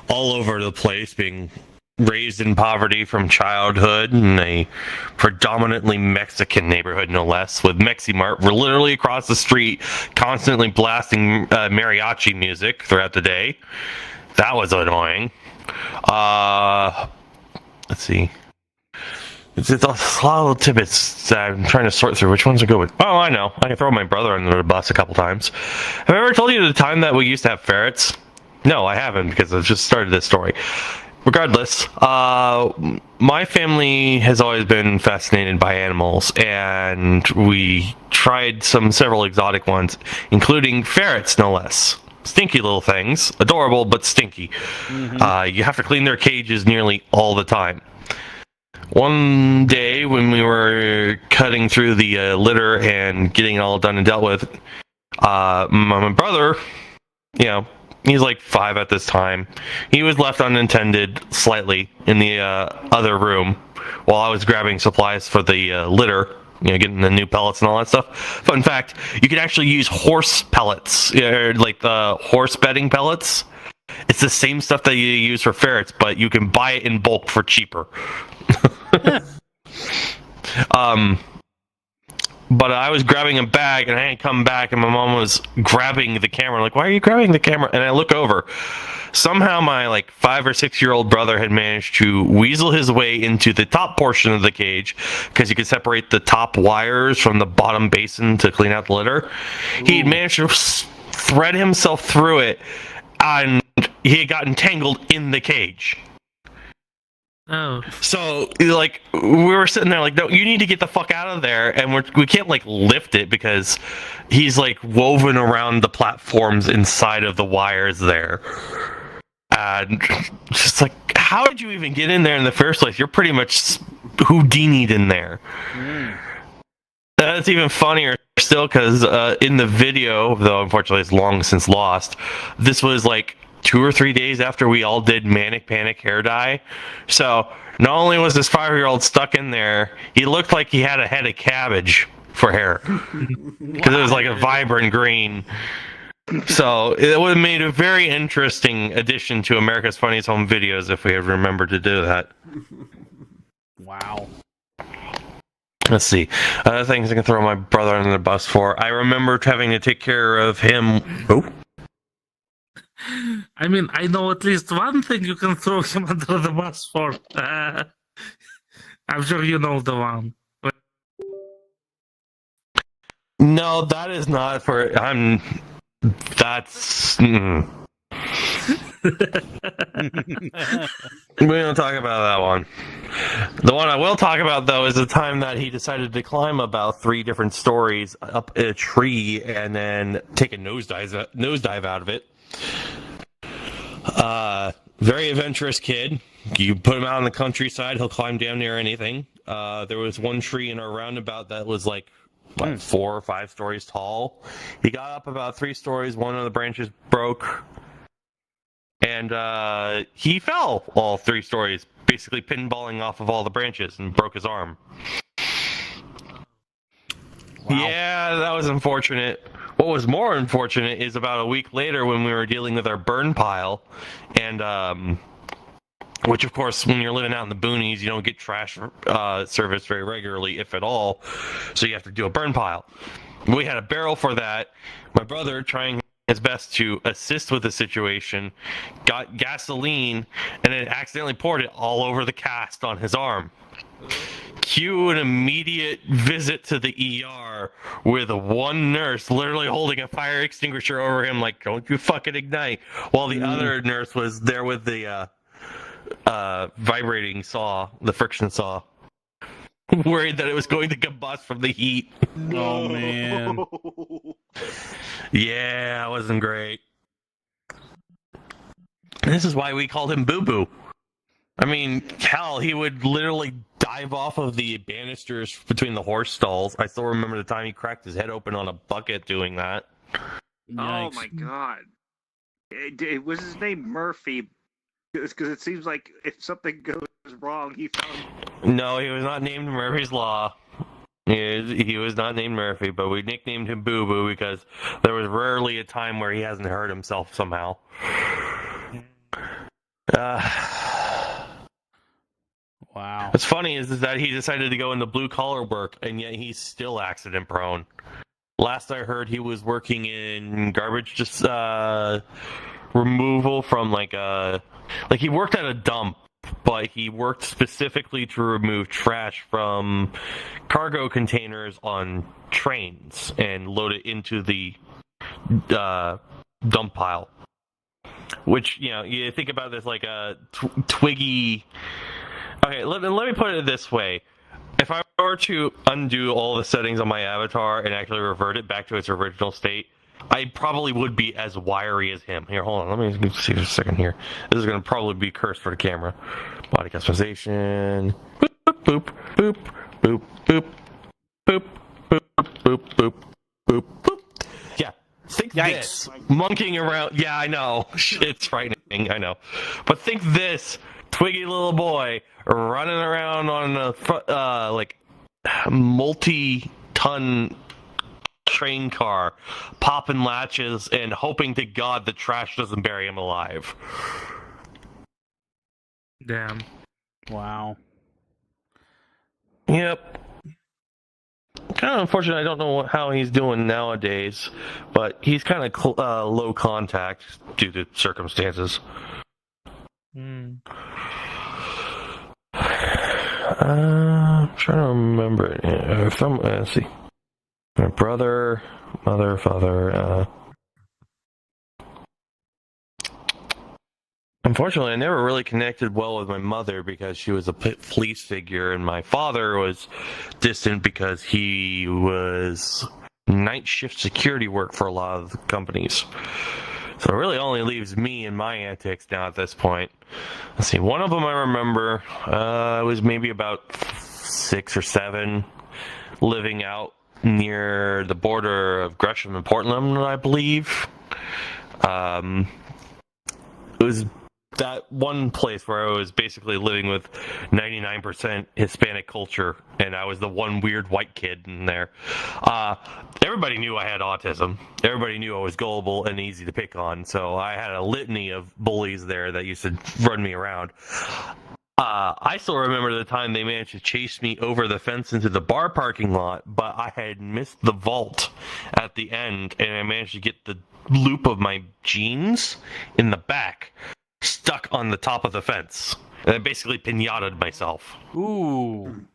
all over the place, being raised in poverty from childhood in a predominantly Mexican neighborhood, no less, with Meximart. We're literally across the street, constantly blasting mariachi music throughout the day. That was annoying. Let's see. It's a lot of little tidbits that I'm trying to sort through. Which ones to go with? Oh, I know. I can throw my brother under the bus a couple times. Have I ever told you the time that we used to have ferrets? No, I haven't, because I've just started this story. Regardless, my family has always been fascinated by animals, and we tried several exotic ones, including ferrets, no less. Stinky little things. Adorable, but stinky. Mm-hmm. You have to clean their cages nearly all the time. One day when we were cutting through the litter and getting it all done and dealt with, my brother, you know, he's like 5 at this time. He was left unattended slightly in the other room while I was grabbing supplies for the litter, you know, getting the new pellets and all that stuff. Fun fact, you can actually use horse pellets, like the horse bedding pellets. It's the same stuff that you use for ferrets, but you can buy it in bulk for cheaper. But I was grabbing a bag, and I had come back, and my mom was grabbing the camera. Like, why are you grabbing the camera? And I look over. Somehow my 5 or 6 year old brother had managed to weasel his way into the top portion of the cage, because you could separate the top wires from the bottom basin to clean out the litter. Ooh. He had managed to thread himself through it, and he had gotten tangled in the cage. Oh. So, we were sitting there no, you need to get the fuck out of there, and we can't, lift it because he's, woven around the platforms inside of the wires there. And just, how did you even get in there in the first place? You're pretty much Houdini'd in there. Mm. That's even funnier still, because in the video, though unfortunately it's long since lost, this was, 2 or 3 days after we all did Manic Panic hair dye. So not only was this 5-year-old stuck in there, he looked like he had a head of cabbage for hair, because it was a vibrant green. So it would have made a very interesting addition to America's Funniest Home Videos if we had remembered to do that. Wow. Let's see. Other things I can throw my brother under the bus for. I remember having to take care of him. Oh. I mean, I know at least one thing you can throw him under the bus for. I'm sure you know the one. No, that is not for. That's. We don't talk about that one. The one I will talk about, though, is the time that he decided to climb about 3 different stories up a tree and then take a nosedive out of it. Very adventurous kid. You put him out in the countryside, he'll climb down near anything. There was one tree in our roundabout that was 4 or 5 stories tall. He got up about 3 stories, one of the branches broke, and he fell all 3 stories, basically pinballing off of all the branches, and broke his arm. Wow. Yeah, that was unfortunate. What was more unfortunate is about a week later when we were dealing with our burn pile, and which of course when you're living out in the boonies, you don't get trash service very regularly, if at all, so you have to do a burn pile. We had a barrel for that. My brother, trying his best to assist with the situation, got gasoline and then accidentally poured it all over the cast on his arm. Cue an immediate visit to the ER with one nurse literally holding a fire extinguisher over him, don't you fucking ignite, while the other nurse was there with the vibrating saw, the friction saw. Worried that it was going to combust from the heat. Oh, man. Yeah, it wasn't great. And this is why we called him Boo Boo. I mean, hell, he would literally dive off of the banisters between the horse stalls. I still remember the time he cracked his head open on a bucket doing that. Yikes. Oh my god. It was his name Murphy? Because it seems like if something goes wrong, he found... No, he was not named Murphy's Law. He was not named Murphy, but we nicknamed him Boo Boo because there was rarely a time where he hasn't hurt himself somehow. Wow. What's funny is that he decided to go into blue collar work, and yet he's still accident prone. Last I heard, he was working in garbage removal from like he worked at a dump, but he worked specifically to remove trash from cargo containers on trains and load it into the dump pile. Which, you know, you think about this like a twiggy. Okay, let me put it this way. If I were to undo all the settings on my avatar and actually revert it back to its original state, I probably would be as wiry as him. Here, hold on. Let me see for a second here. This is going to probably be cursed for the camera. Body customization. Boop, boop, boop, boop, boop, boop, boop, boop, boop, boop. Yeah. Think this. Monkeying around. Yeah, I know. It's frightening. I know. But think this. Twiggy little boy running around on a multi-ton train car, popping latches and hoping to God the trash doesn't bury him alive. Damn. Wow. Yep. Kind of unfortunate. I don't know how he's doing nowadays, but he's kind of low contact due to circumstances. I'm trying to remember. Let's see. My brother, mother, father. Unfortunately, I never really connected well with my mother because she was a police figure, and my father was distant because he was night shift security work for a lot of the companies. So it really only leaves me and my antics now at this point. Let's see, one of them I remember, I was maybe about 6 or 7, living out near the border of Gresham and Portland, I believe. It was that one place where I was basically living with 99% Hispanic culture, and I was the one weird white kid in there. Everybody knew I had autism. Everybody knew I was gullible and easy to pick on, so I had a litany of bullies there that used to run me around. I still remember the time they managed to chase me over the fence into the bar parking lot, but I had missed the vault at the end, and I managed to get the loop of my jeans in the back stuck on the top of the fence. And I basically pinataed myself. Ooh.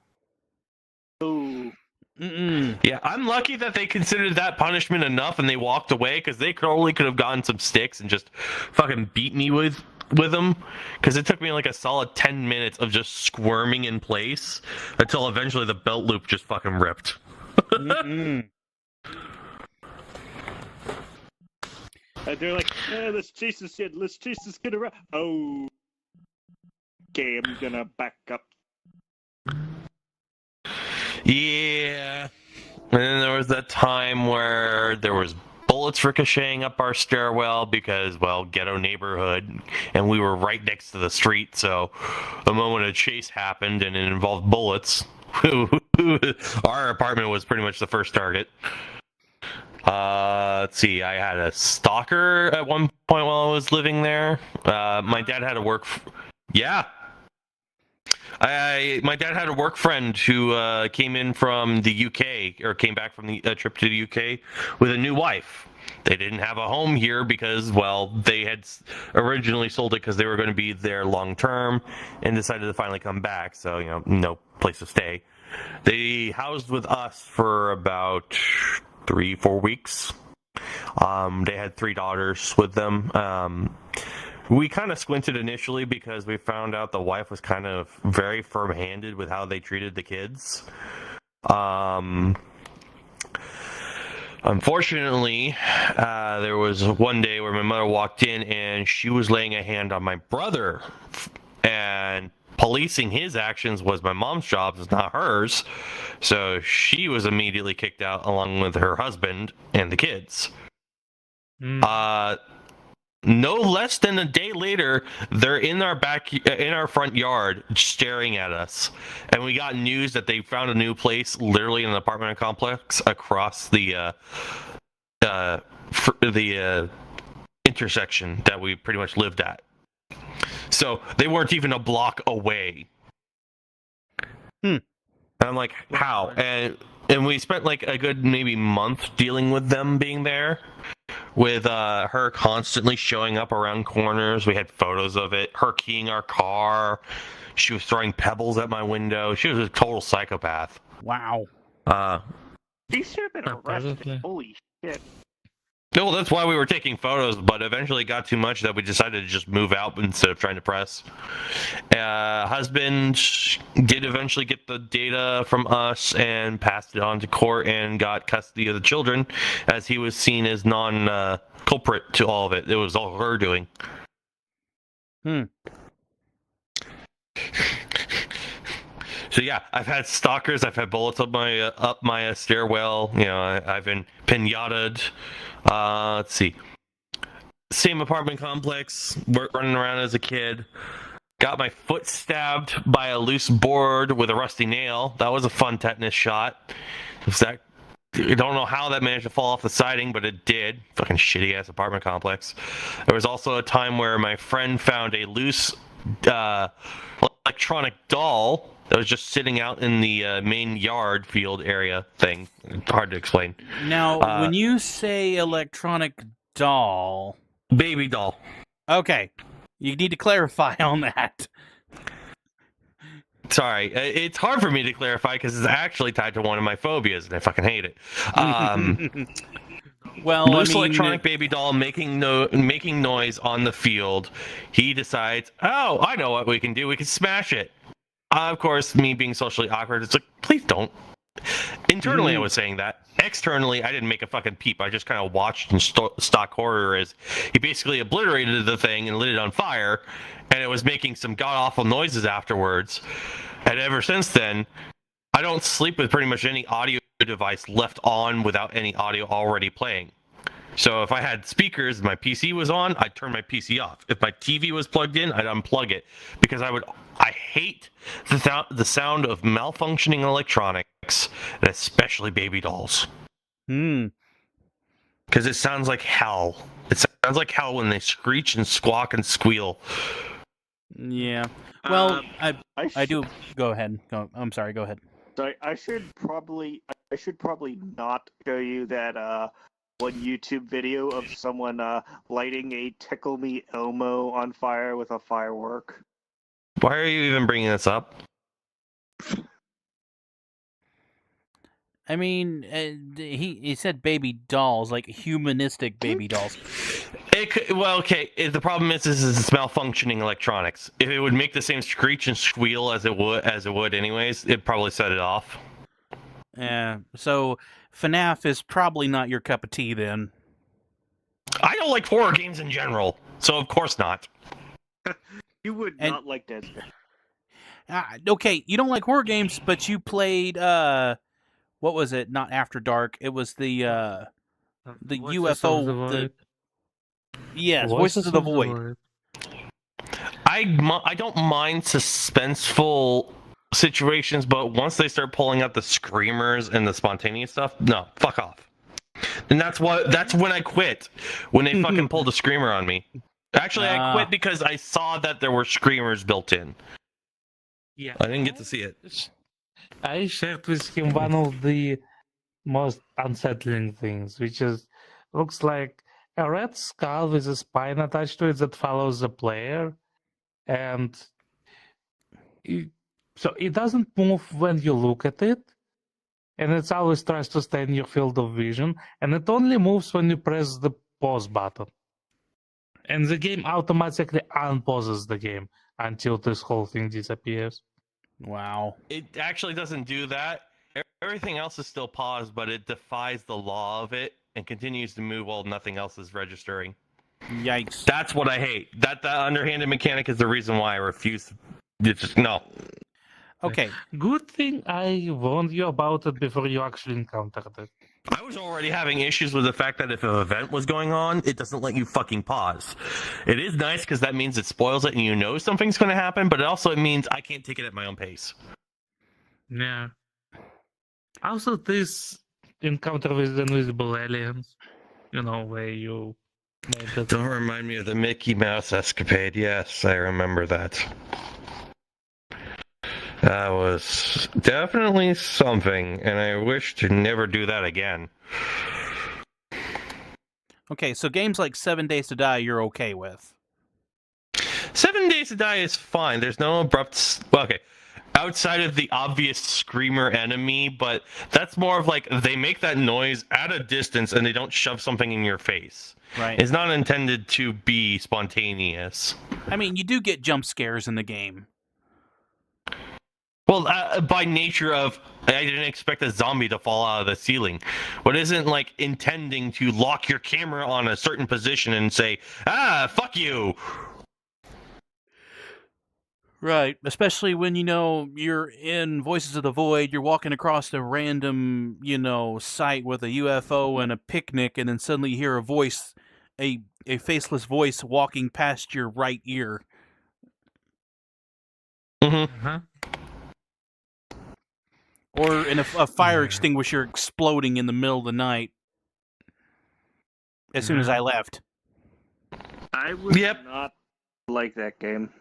Yeah, I'm lucky that they considered that punishment enough and they walked away, because they probably could have gotten some sticks and just fucking beat me with them, because it took me like a solid 10 minutes of just squirming in place until eventually the belt loop just fucking ripped. And they're like, let's chase this kid. Let's chase this kid around. Oh. Okay, I'm gonna back up. Yeah. And then there was that time where there was bullets ricocheting up our stairwell because, well, ghetto neighborhood, and we were right next to the street, so the moment a chase happened and it involved bullets, our apartment was pretty much the first target. Let's see, I had a stalker at one point while I was living there. My dad had a work... Yeah. My dad had a work friend who came in from the UK, or came back from the trip to the UK with a new wife. They didn't have a home here because, well, they had originally sold it because they were going to be there long term and decided to finally come back. So, you know, no place to stay. They housed with us for about 3-4 weeks. They had 3 daughters with them. We kind of squinted initially because we found out the wife was kind of very firm-handed with how they treated the kids. Unfortunately, there was one day where my mother walked in and she was laying a hand on my brother, and policing his actions was my mom's job, it's not hers. So she was immediately kicked out along with her husband and the kids. No less than a day later, they're in our front yard staring at us, and we got news that they found a new place, literally in an apartment complex across the intersection that we pretty much lived at. So they weren't even a block away. And I'm like, how? And we spent like a good maybe month dealing with them being there, with her constantly showing up around corners. We had photos of it, her keying our car. She was throwing pebbles at my window. She was a total psychopath. Wow. He should have been arrested. Holy shit. No, that's why we were taking photos, but eventually it got too much that we decided to just move out instead of trying to press. Husband did eventually get the data from us and passed it on to court and got custody of the children, as he was seen as non-culprit to all of it. It was all her doing. So yeah, I've had stalkers. I've had bullets up my stairwell. You know, I've been pinataed. Let's see. Same apartment complex. Running around as a kid. Got my foot stabbed by a loose board with a rusty nail. That was a fun tetanus shot. I don't know how that managed to fall off the siding, but it did. Fucking shitty ass apartment complex. There was also a time where my friend found a loose electronic doll that was just sitting out in the main yard field area thing. It's hard to explain. Now, when you say electronic doll... Baby doll. Okay. You need to clarify on that. Sorry. It's hard for me to clarify because it's actually tied to one of my phobias, and I fucking hate it. Well, loose electronic baby doll making noise on the field. He decides, oh, I know what we can do. We can smash it. Of course, me being socially awkward, it's like, please don't. Internally, I was saying that. Externally, I didn't make a fucking peep. I just kind of watched in stock horror as he basically obliterated the thing and lit it on fire, and it was making some god-awful noises afterwards. And ever since then, I don't sleep with pretty much any audio device left on without any audio already playing. So if I had speakers, my PC was on, I'd turn my PC off. If my TV was plugged in, I'd unplug it, because I hate the sound of malfunctioning electronics, and especially baby dolls. Because it sounds like hell. It sounds like hell when they screech and squawk and squeal. Yeah. Well, I do. Go ahead. I'm sorry. Go ahead. So I should probably not show you that one YouTube video of someone lighting a Tickle Me Elmo on fire with a firework. Why are you even bringing this up? I mean, he said baby dolls, like humanistic baby dolls. Okay. The problem is it's malfunctioning electronics. If it would make the same screech and squeal as it would anyways, it'd probably set it off. Yeah. So FNAF is probably not your cup of tea then. I don't like horror games in general, so of course not. You would not like Dead Space. Okay, you don't like horror games, but you played what was it? Not After Dark. It was the UFO. Yes, Voices of the Void. I don't mind suspenseful situations, but once they start pulling out the screamers and the spontaneous stuff, no, fuck off. And that's when I quit. When they fucking pulled a screamer on me. Actually, I quit because I saw that there were screamers built in. Yeah, I didn't get to see it. I shared with him one of the most unsettling things, which looks like a red skull with a spine attached to it that follows the player, and so it doesn't move when you look at it, and it always tries to stay in your field of vision, and it only moves when you press the pause button. And the game automatically unpauses the game until this whole thing disappears. Wow. It actually doesn't do that. Everything else is still paused, but it defies the law of it and continues to move while nothing else is registering. Yikes. That's what I hate. That underhanded mechanic is the reason why I refuse. It's just no. Okay. Good thing I warned you about it before you actually encountered it. I was already having issues with the fact that if an event was going on, it doesn't let you fucking pause. It is nice because that means it spoils it and you know something's going to happen, but it also means I can't take it at my own pace. Yeah. Also, this encounter with the invisible aliens, where you made it. Don't remind me of the Mickey Mouse escapade. Yes, I remember that. That was definitely something, and I wish to never do that again. Okay, so games like 7 Days to Die you're okay with. 7 Days to Die is fine. There's no abrupt... Well, okay. Outside of the obvious screamer enemy, but that's more of like they make that noise at a distance and they don't shove something in your face. Right. It's not intended to be spontaneous. I mean, you do get jump scares in the game. Well, by nature of, I didn't expect a zombie to fall out of the ceiling. But isn't like intending to lock your camera on a certain position and say, fuck you. Right, especially when, you're in Voices of the Void, you're walking across a random, site with a UFO and a picnic, and then suddenly you hear a voice, a faceless voice walking past your right ear. Mm-hmm. Uh-huh. Or in a fire extinguisher exploding in the middle of the night as soon as I left. I would not like that game.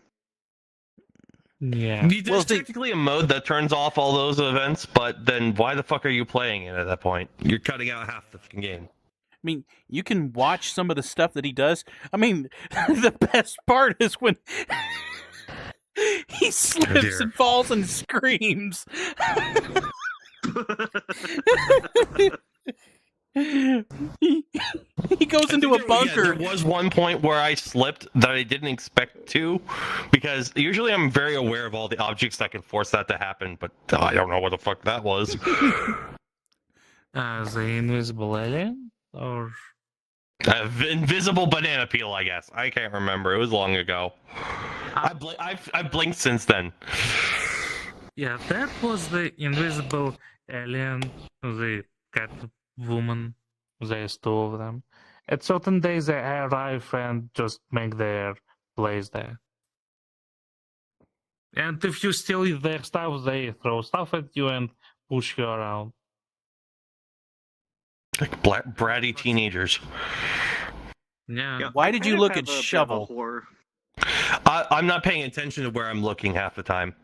Yeah. There's technically a mode that turns off all those events, but then why the fuck are you playing it at that point? You're cutting out half the fucking game. I mean, you can watch some of the stuff that he does. I mean, the best part is when he slips and falls and screams. He goes into a bunker. There was one point where I slipped that I didn't expect to, because usually I'm very aware of all the objects that can force that to happen, but I don't know what the fuck that was. The invisible alien? Or... invisible banana peel, I guess. I can't remember. It was long ago. I've blinked since then. Yeah, that was the invisible alien, the cat woman. There's two of them. At certain days, they arrive and just make their place there. And if you steal their stuff, they throw stuff at you and push you around. Like bratty teenagers. Yeah. Why did you look at Shovel? I'm not paying attention to where I'm looking half the time.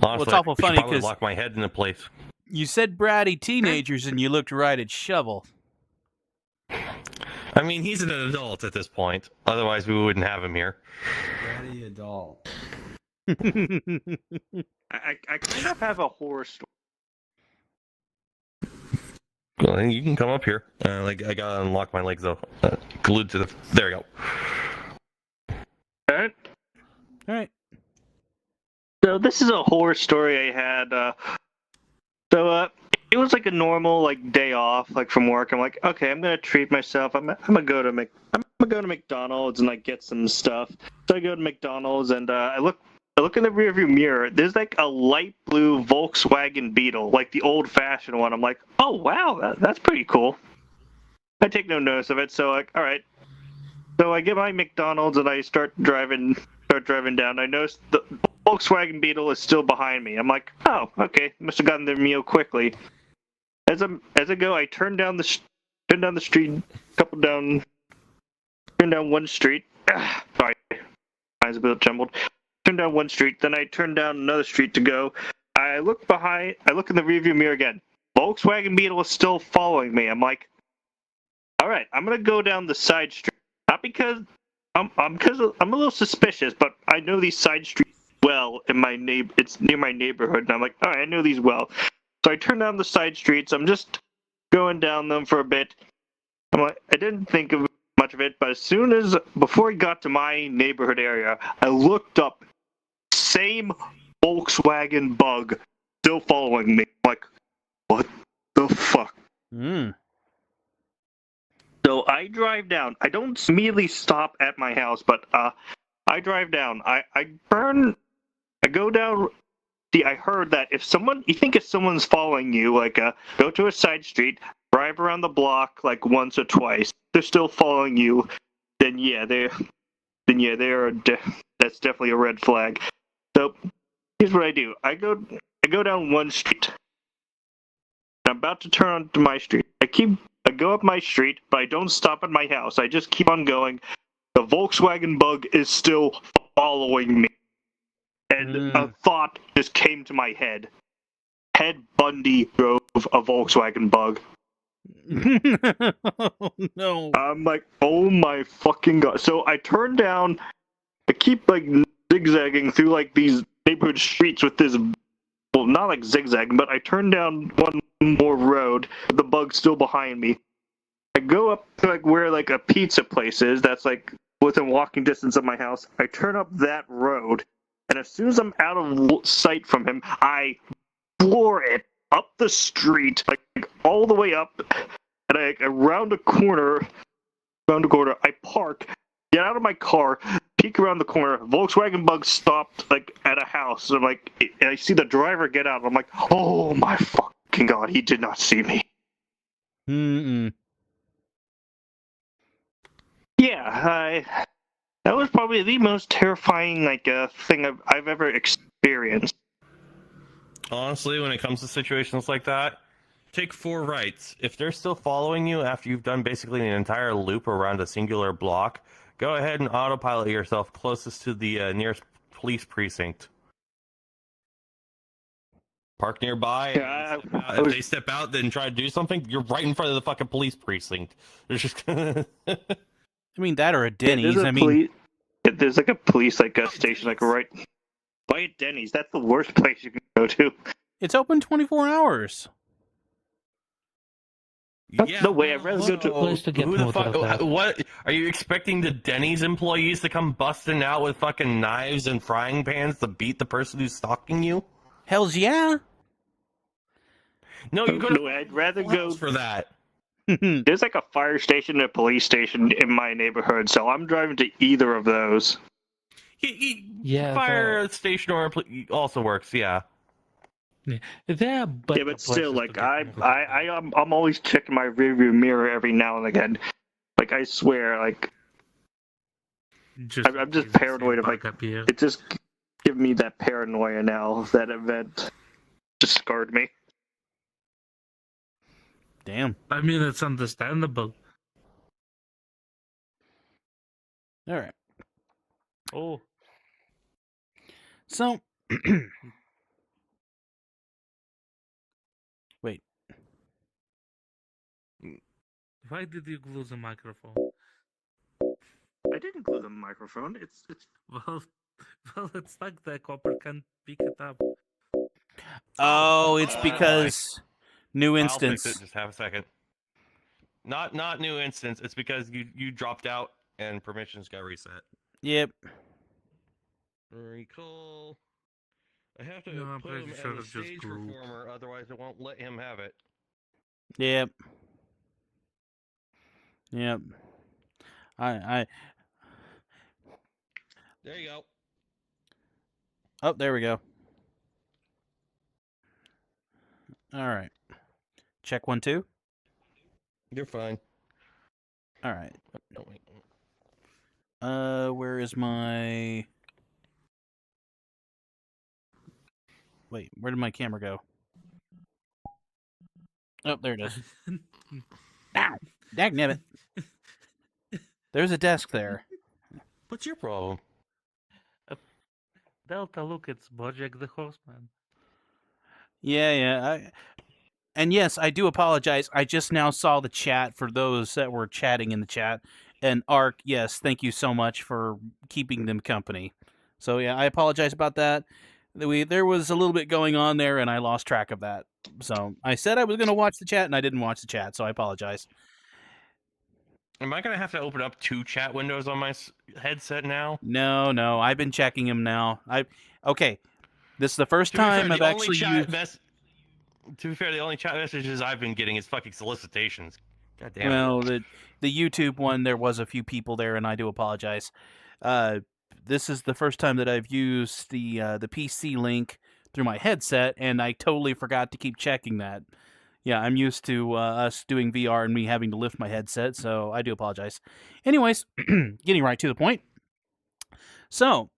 Honestly, Well, it's awful funny because because lock my head in a place. You said bratty teenagers and you looked right at Shovel. I mean, he's an adult at this point. Otherwise, we wouldn't have him here. Daddy adult. I kind of have a horror story. Well, you can come up here. I gotta unlock my legs though. Glued to the. There we go. All right. So this is a horror story I had. It was like a normal day off from work. I'm like, okay, I'm gonna treat myself. I'm gonna go to McDonald's and get some stuff. So I go to McDonald's and I look in the rearview mirror. There's a light blue Volkswagen Beetle, the old-fashioned one. I'm like, oh wow, that's pretty cool. I take no notice of it. So all right. So I get my McDonald's and I start driving down. I notice the Volkswagen Beetle is still behind me. I'm like, oh, okay, must have gotten their meal quickly. As I go, I turn down the street, turn down one street. Sorry, eyes a bit jumbled. Turn down one street, then I turn down another street to go. I look in the rearview mirror again. Volkswagen Beetle is still following me. I'm like, all right, I'm gonna go down the side street. Not because I'm a little suspicious, but I know these side streets well it's near my neighborhood, and I'm like, all right, I know these well. So I turn down the side streets. I'm just going down them for a bit. I'm like, I didn't think of much of it, but before he got to my neighborhood area, I looked up, same Volkswagen Bug still following me. Like, what the fuck? So I drive down. I don't immediately stop at my house, but I drive down. I go down. See, I heard that if someone's following you, like go to a side street, drive around the block like once or twice, they're still following you, then that's definitely a red flag. So here's what I do. I go down one street. I'm about to turn onto my street. I go up my street, but I don't stop at my house. I just keep on going. The Volkswagen Bug is still following me. And a thought just came to my head. Ted Bundy drove a Volkswagen Bug. Oh, no. I'm like, oh my fucking god. So I turn down, I keep like zigzagging through like these neighborhood streets with this, well, not like zigzagging, but I turn down one more road, the Bug's still behind me. I go up to like where like a pizza place is that's like within walking distance of my house. I turn up that road, and as soon as I'm out of sight from him, I floor it up the street, like all the way up, and I around a corner, I park, get out of my car, peek around the corner, Volkswagen Bug stopped like at a house. I'm like, and I see the driver get out. I'm like, oh my fucking god, he did not see me. Yeah, that was probably the most terrifying thing I've ever experienced. Honestly, when it comes to situations like that, take 4 rights. If they're still following you after you've done basically an entire loop around a singular block, go ahead and autopilot yourself closest to the nearest police precinct. Park nearby. Yeah, if they step out, then try to do something, you're right in front of the fucking police precinct. There's just. I mean, that or a Denny's. There's like a police station like right by a Denny's. That's the worst place you can go to. It's open 24 hours. Yeah, no way. I'd rather go to place to get who the fuck? that. What are you expecting the Denny's employees to come busting out with fucking knives and frying pans to beat the person who's stalking you? Hells yeah. No, you go. No, I'd rather go for that. There's like a fire station and a police station in my neighborhood, so I'm driving to either of those. Yeah, fire station or also works. Yeah. Yeah, but still, like I'm always checking my rearview mirror every now and again. Like I swear, like I'm just paranoid of like it just give me that paranoia now. That event just scarred me. Damn. I mean, it's understandable. All right. Oh. So. Wait. Why did you glue the microphone? I didn't glue the microphone. It's well, it's stuck there. Copper can't pick it up. Oh, it's because new instance. I'll fix it. Just have a second. Not new instance. It's because you dropped out and permissions got reset. Yep. Recall. I have to I'm put pretty him sure as a it's just stage glue. performer, otherwise it won't let him have it. Yep. Yep. I. There you go. Oh, there we go. All right. Check 1 2. You're fine. All right. No, wait. Where is my? Wait, where did my camera go? Oh, there it is. Ow! Dagnabbit. There's a desk there. What's your problem? Delta, look, it's Bojack the Horseman. Yeah. And yes, I do apologize. I just now saw the chat for those that were chatting in the chat. And Ark, yes, thank you so much for keeping them company. So yeah, I apologize about that. There was a little bit going on there, and I lost track of that. So I said I was going to watch the chat, and I didn't watch the chat, so I apologize. Am I gonna have to open up 2 chat windows on my headset now? No, I've been checking them now. Okay. This is the first To be fair, time I've actually used. To be fair, the only chat messages I've been getting is fucking solicitations. God damn it. Well, the YouTube one, there was a few people there, and I do apologize. This is the first time that I've used the PC link through my headset, and I totally forgot to keep checking that. Yeah, I'm used to us doing VR and me having to lift my headset, so I do apologize. Anyways, getting right to the point. So,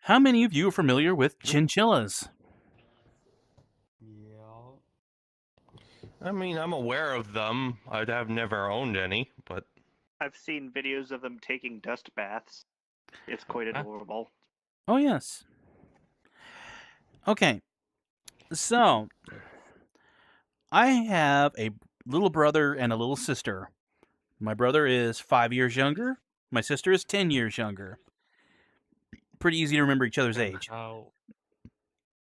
how many of you are familiar with chinchillas? Yeah. I mean, I'm aware of them. I've never owned any, but I've seen videos of them taking dust baths. It's quite adorable. Oh, yes. Okay. So, I have a little brother and a little sister. My brother is 5 years younger. My sister is 10 years younger. Pretty easy to remember each other's age.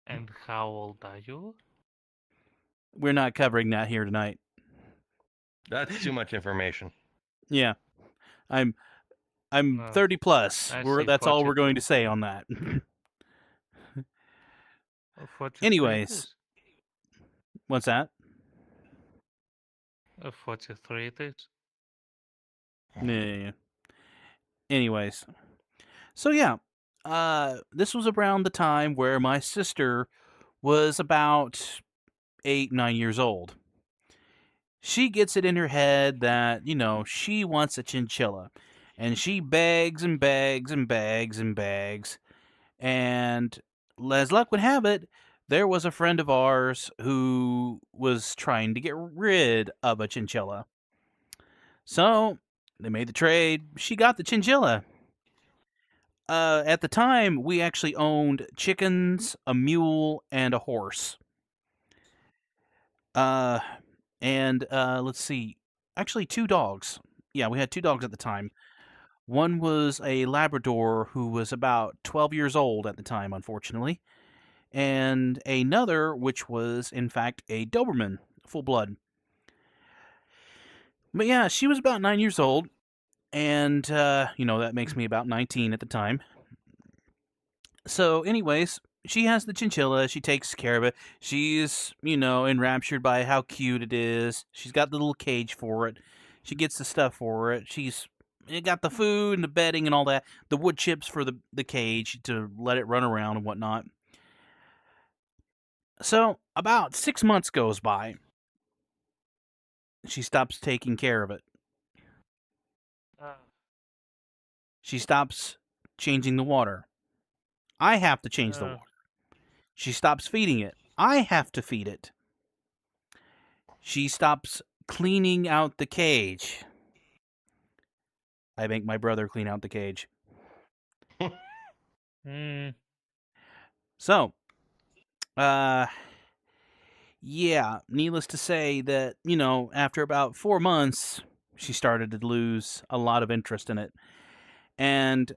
And how old are you? We're not covering that here tonight. that's too much information. Yeah. I'm 30 plus. That's all we're going to say on that. Anyways. What's that? 43 it is. Yeah. Anyways. So yeah. This was around the time where my sister was about 8, 9 years old. She gets it in her head that, she wants a chinchilla. And she begs and begs and begs and begs. And as luck would have it, there was a friend of ours who was trying to get rid of a chinchilla. So they made the trade. She got the chinchilla. At the time, we actually owned chickens, a mule, and a horse. And let's see. Actually, 2 dogs. Yeah, we had 2 dogs at the time. One was a Labrador who was about 12 years old at the time, unfortunately. And another, which was, in fact, a Doberman, full blood. But yeah, she was about 9 years old. And, that makes me about 19 at the time. So, anyways, she has the chinchilla. She takes care of it. She's, enraptured by how cute it is. She's got the little cage for it. She gets the stuff for it. She's got the food and the bedding and all that. The wood chips for the cage to let it run around and whatnot. So, about 6 months goes by. She stops taking care of it. She stops changing the water. I have to change the water. She stops feeding it. I have to feed it. She stops cleaning out the cage. I make my brother clean out the cage. So, yeah, needless to say that, after about 4 months, she started to lose a lot of interest in it. And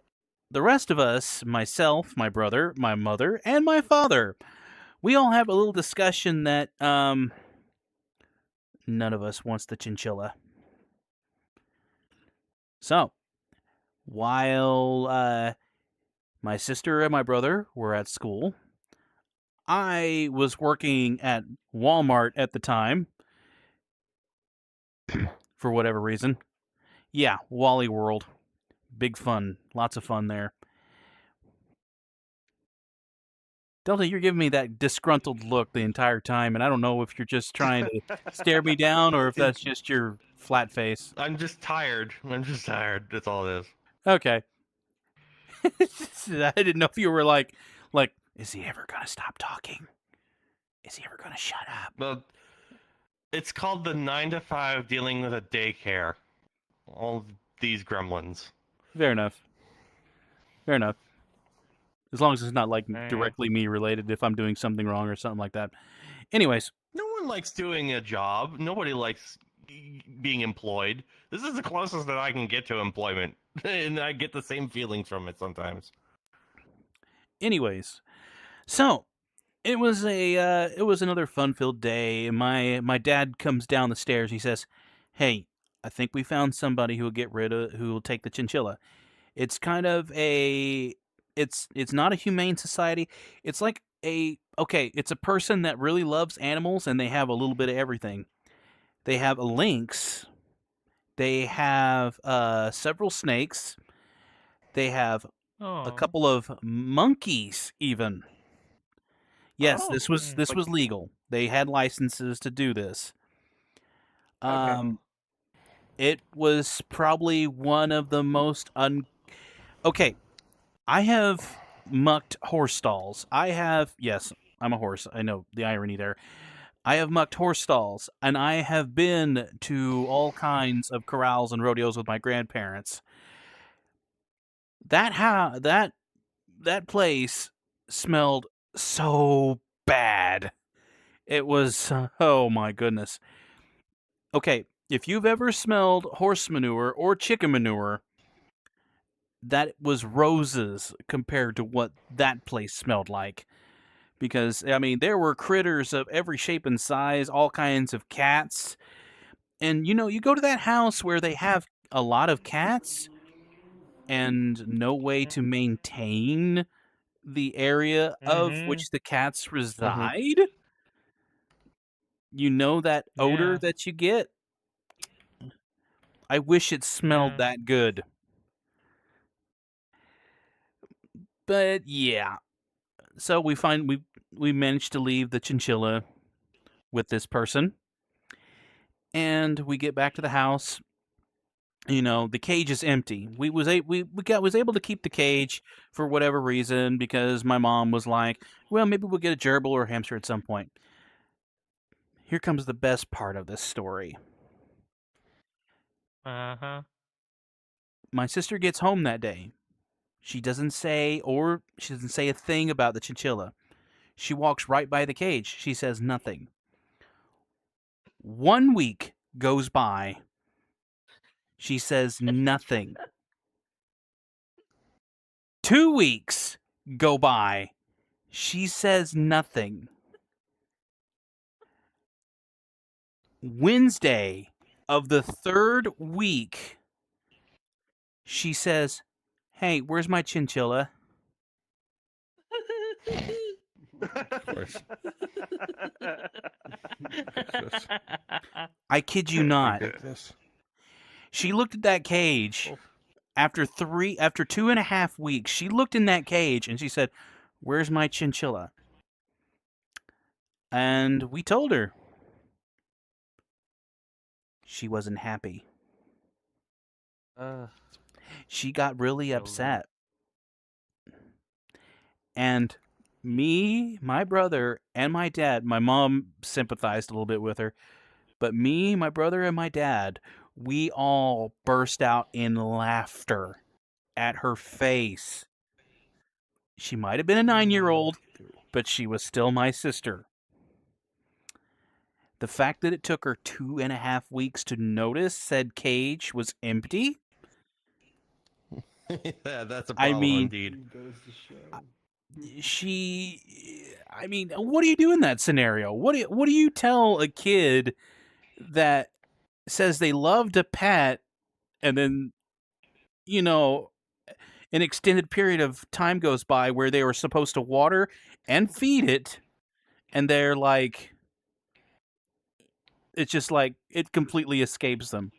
the rest of us, myself, my brother, my mother, and my father, we all have a little discussion that none of us wants the chinchilla. So, while my sister and my brother were at school, I was working at Walmart at the time, for whatever reason. Yeah, Wally World. Big fun. Lots of fun there. Delta, you're giving me that disgruntled look the entire time, and I don't know if you're just trying to stare me down or if that's just your flat face. I'm just tired. That's all it is. Okay. I didn't know if you were like, is he ever gonna stop talking? Is he ever gonna shut up? Well, it's called the 9 to 5 dealing with a daycare. All these gremlins. Fair enough. As long as it's not like directly me related if I'm doing something wrong or something like that. Anyways. No one likes doing a job. Nobody likes being employed. This is the closest that I can get to employment. And I get the same feelings from it sometimes. Anyways. So, it was another fun-filled day. My dad comes down the stairs. He says, "Hey, I think we found somebody who will take the chinchilla. It's kind of it's not a humane society. It's like it's a person that really loves animals and they have a little bit of everything. They have a lynx. They have several snakes. They have a couple of monkeys even. Yes, this was legal. They had licenses to do this. It was probably one of the most Okay, I have mucked horse stalls. Yes, I'm a horse. I know the irony there. I have mucked horse stalls, and I have been to all kinds of corrals and rodeos with my grandparents. That place smelled so bad. It was oh my goodness. Okay, if you've ever smelled horse manure or chicken manure, that was roses compared to what that place smelled like. Because, I mean, there were critters of every shape and size, all kinds of cats. And, you go to that house where they have a lot of cats and no way to maintain the area of which the cats reside. You know that odor that you get? I wish it smelled that good. But yeah. So we managed to leave the chinchilla with this person. And we get back to the house. The cage is empty. We was able to keep the cage for whatever reason because my mom was like, "Well, maybe we'll get a gerbil or a hamster at some point." Here comes the best part of this story. My sister gets home that day. She doesn't say a thing about the chinchilla. She walks right by the cage. She says nothing. 1 week goes by. She says nothing. 2 weeks go by. She says nothing. Wednesday of the 3rd week, she says, "Hey, where's my chinchilla?" Of course. I kid you not. Ridiculous. She looked at that cage after 2.5 weeks. She looked in that cage and she said, "Where's my chinchilla?" And we told her. She wasn't happy. She got really upset. And me, my brother, and my dad, my mom sympathized a little bit with her, but me, my brother, and my dad, we all burst out in laughter at her face. She might have been a 9-year-old, but she was still my sister. The fact that it took her 2.5 weeks to notice said cage was empty. Yeah, that's a problem indeed. What do you do in that scenario? What do you tell a kid that says they loved a pet and then, an extended period of time goes by where they were supposed to water and feed it, and they're like, it's just like it completely escapes them.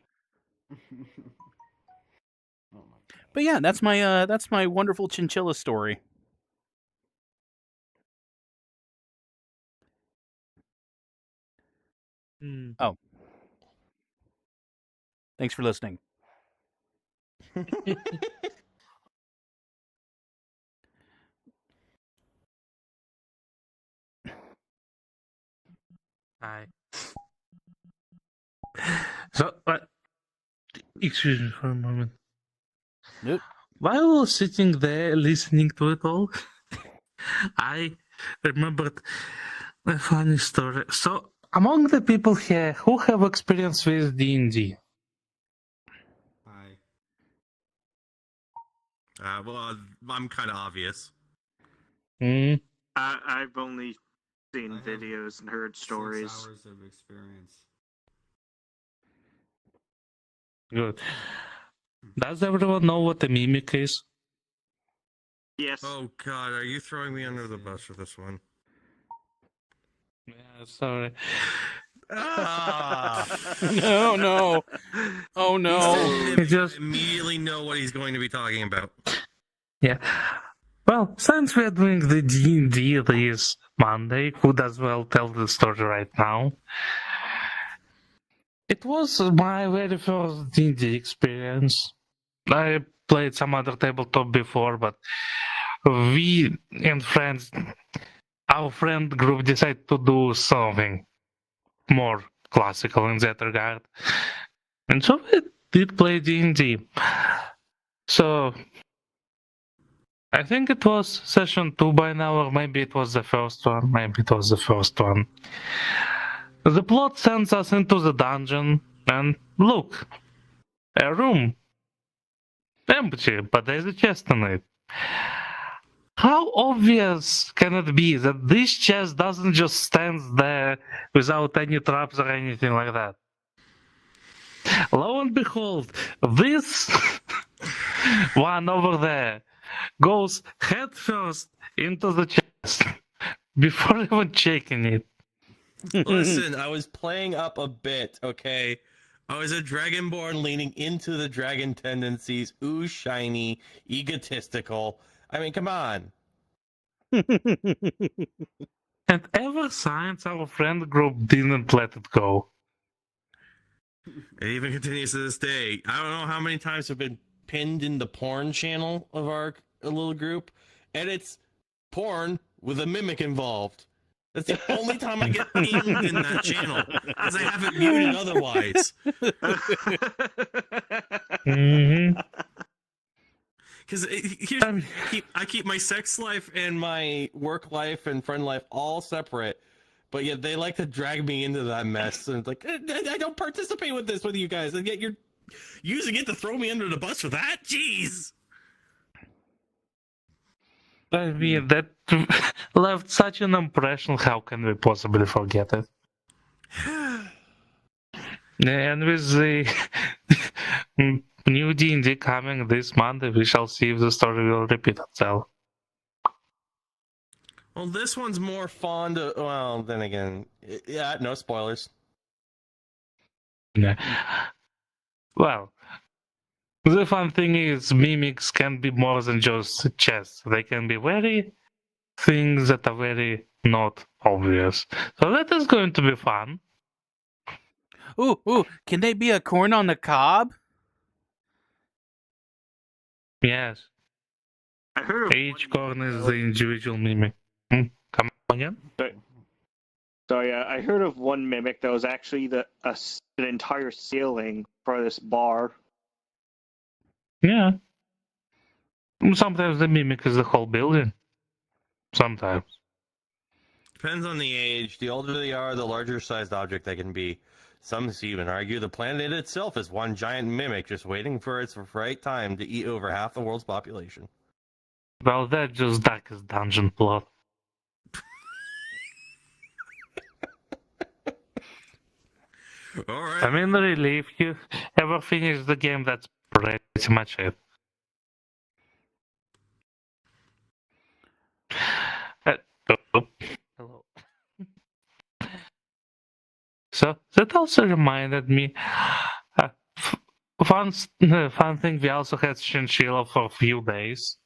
But yeah, that's my wonderful chinchilla story. Oh. Thanks for listening. Hi. So, excuse me for a moment. Nope. While I was sitting there listening to it all, I remembered a funny story. So, among the people here who have experience with D&D? Well, I'm kind of obvious. I've only seen videos and heard stories. 6 hours of experience. Good. Does everyone know what a mimic is? Yes. Oh God, are you throwing me under the bus for this one? Yeah, sorry. Ah! No, no. Oh He no. said It just- I immediately know what he's going to be talking about. Yeah. Well, since we're doing the D&D this Monday, could as well tell the story right now. It was my very first D&D experience. I played some other tabletop before, but we and friends, our friend group decided to do something more classical in that regard. And so we did play D&D. So I think it was session 2 by now, or maybe it was the first one. Maybe it was the first one. The plot sends us into the dungeon, and look, a room. Empty, but there's a chest in it. How obvious can it be that this chest doesn't just stand there without any traps or anything like that? Lo and behold, this one over there goes headfirst into the chest before even checking it. Listen, I was playing up a bit, okay? I was a dragonborn leaning into the dragon tendencies, ooh, shiny, egotistical. I mean, come on. And ever since, our friend group didn't let it go. It even continues to this day. I don't know how many times I've been pinned in the porn channel of our little group, and it's porn with a mimic involved. That's the only time I get pinged in that channel, because I have it muted otherwise. Mm-hmm. Because I keep my sex life and my work life and friend life all separate, but yet they like to drag me into that mess. And it's like, I don't participate with this with you guys, and yet you're using it to throw me under the bus for that? Jeez. I mean, that left such an impression. How can we possibly forget it? And with the new D&D coming this month, we shall see if the story will repeat itself. Well, this one's more fond of. Well, then again, yeah, no spoilers. Yeah. Well, the fun thing is mimics can be more than just chests. They can be very things that are very not obvious. So that is going to be fun. Ooh, can they be a corn on the cob? Yes. I heard of Each corn is the individual mimic. Come again? Sorry, I heard of one mimic that was actually an entire ceiling for this bar. Yeah. Sometimes the mimic is the whole building. Sometimes. Depends on the age. The older they are, the larger sized object they can be. Some even argue the planet itself is one giant mimic just waiting for its right time to eat over half the world's population. Well, that's just darkest dungeon plot. Alright. I mean, really, if you ever finish the game, that's pretty much it. Hello. So that also reminded me. Fun thing. We also had chinchilla for a few days.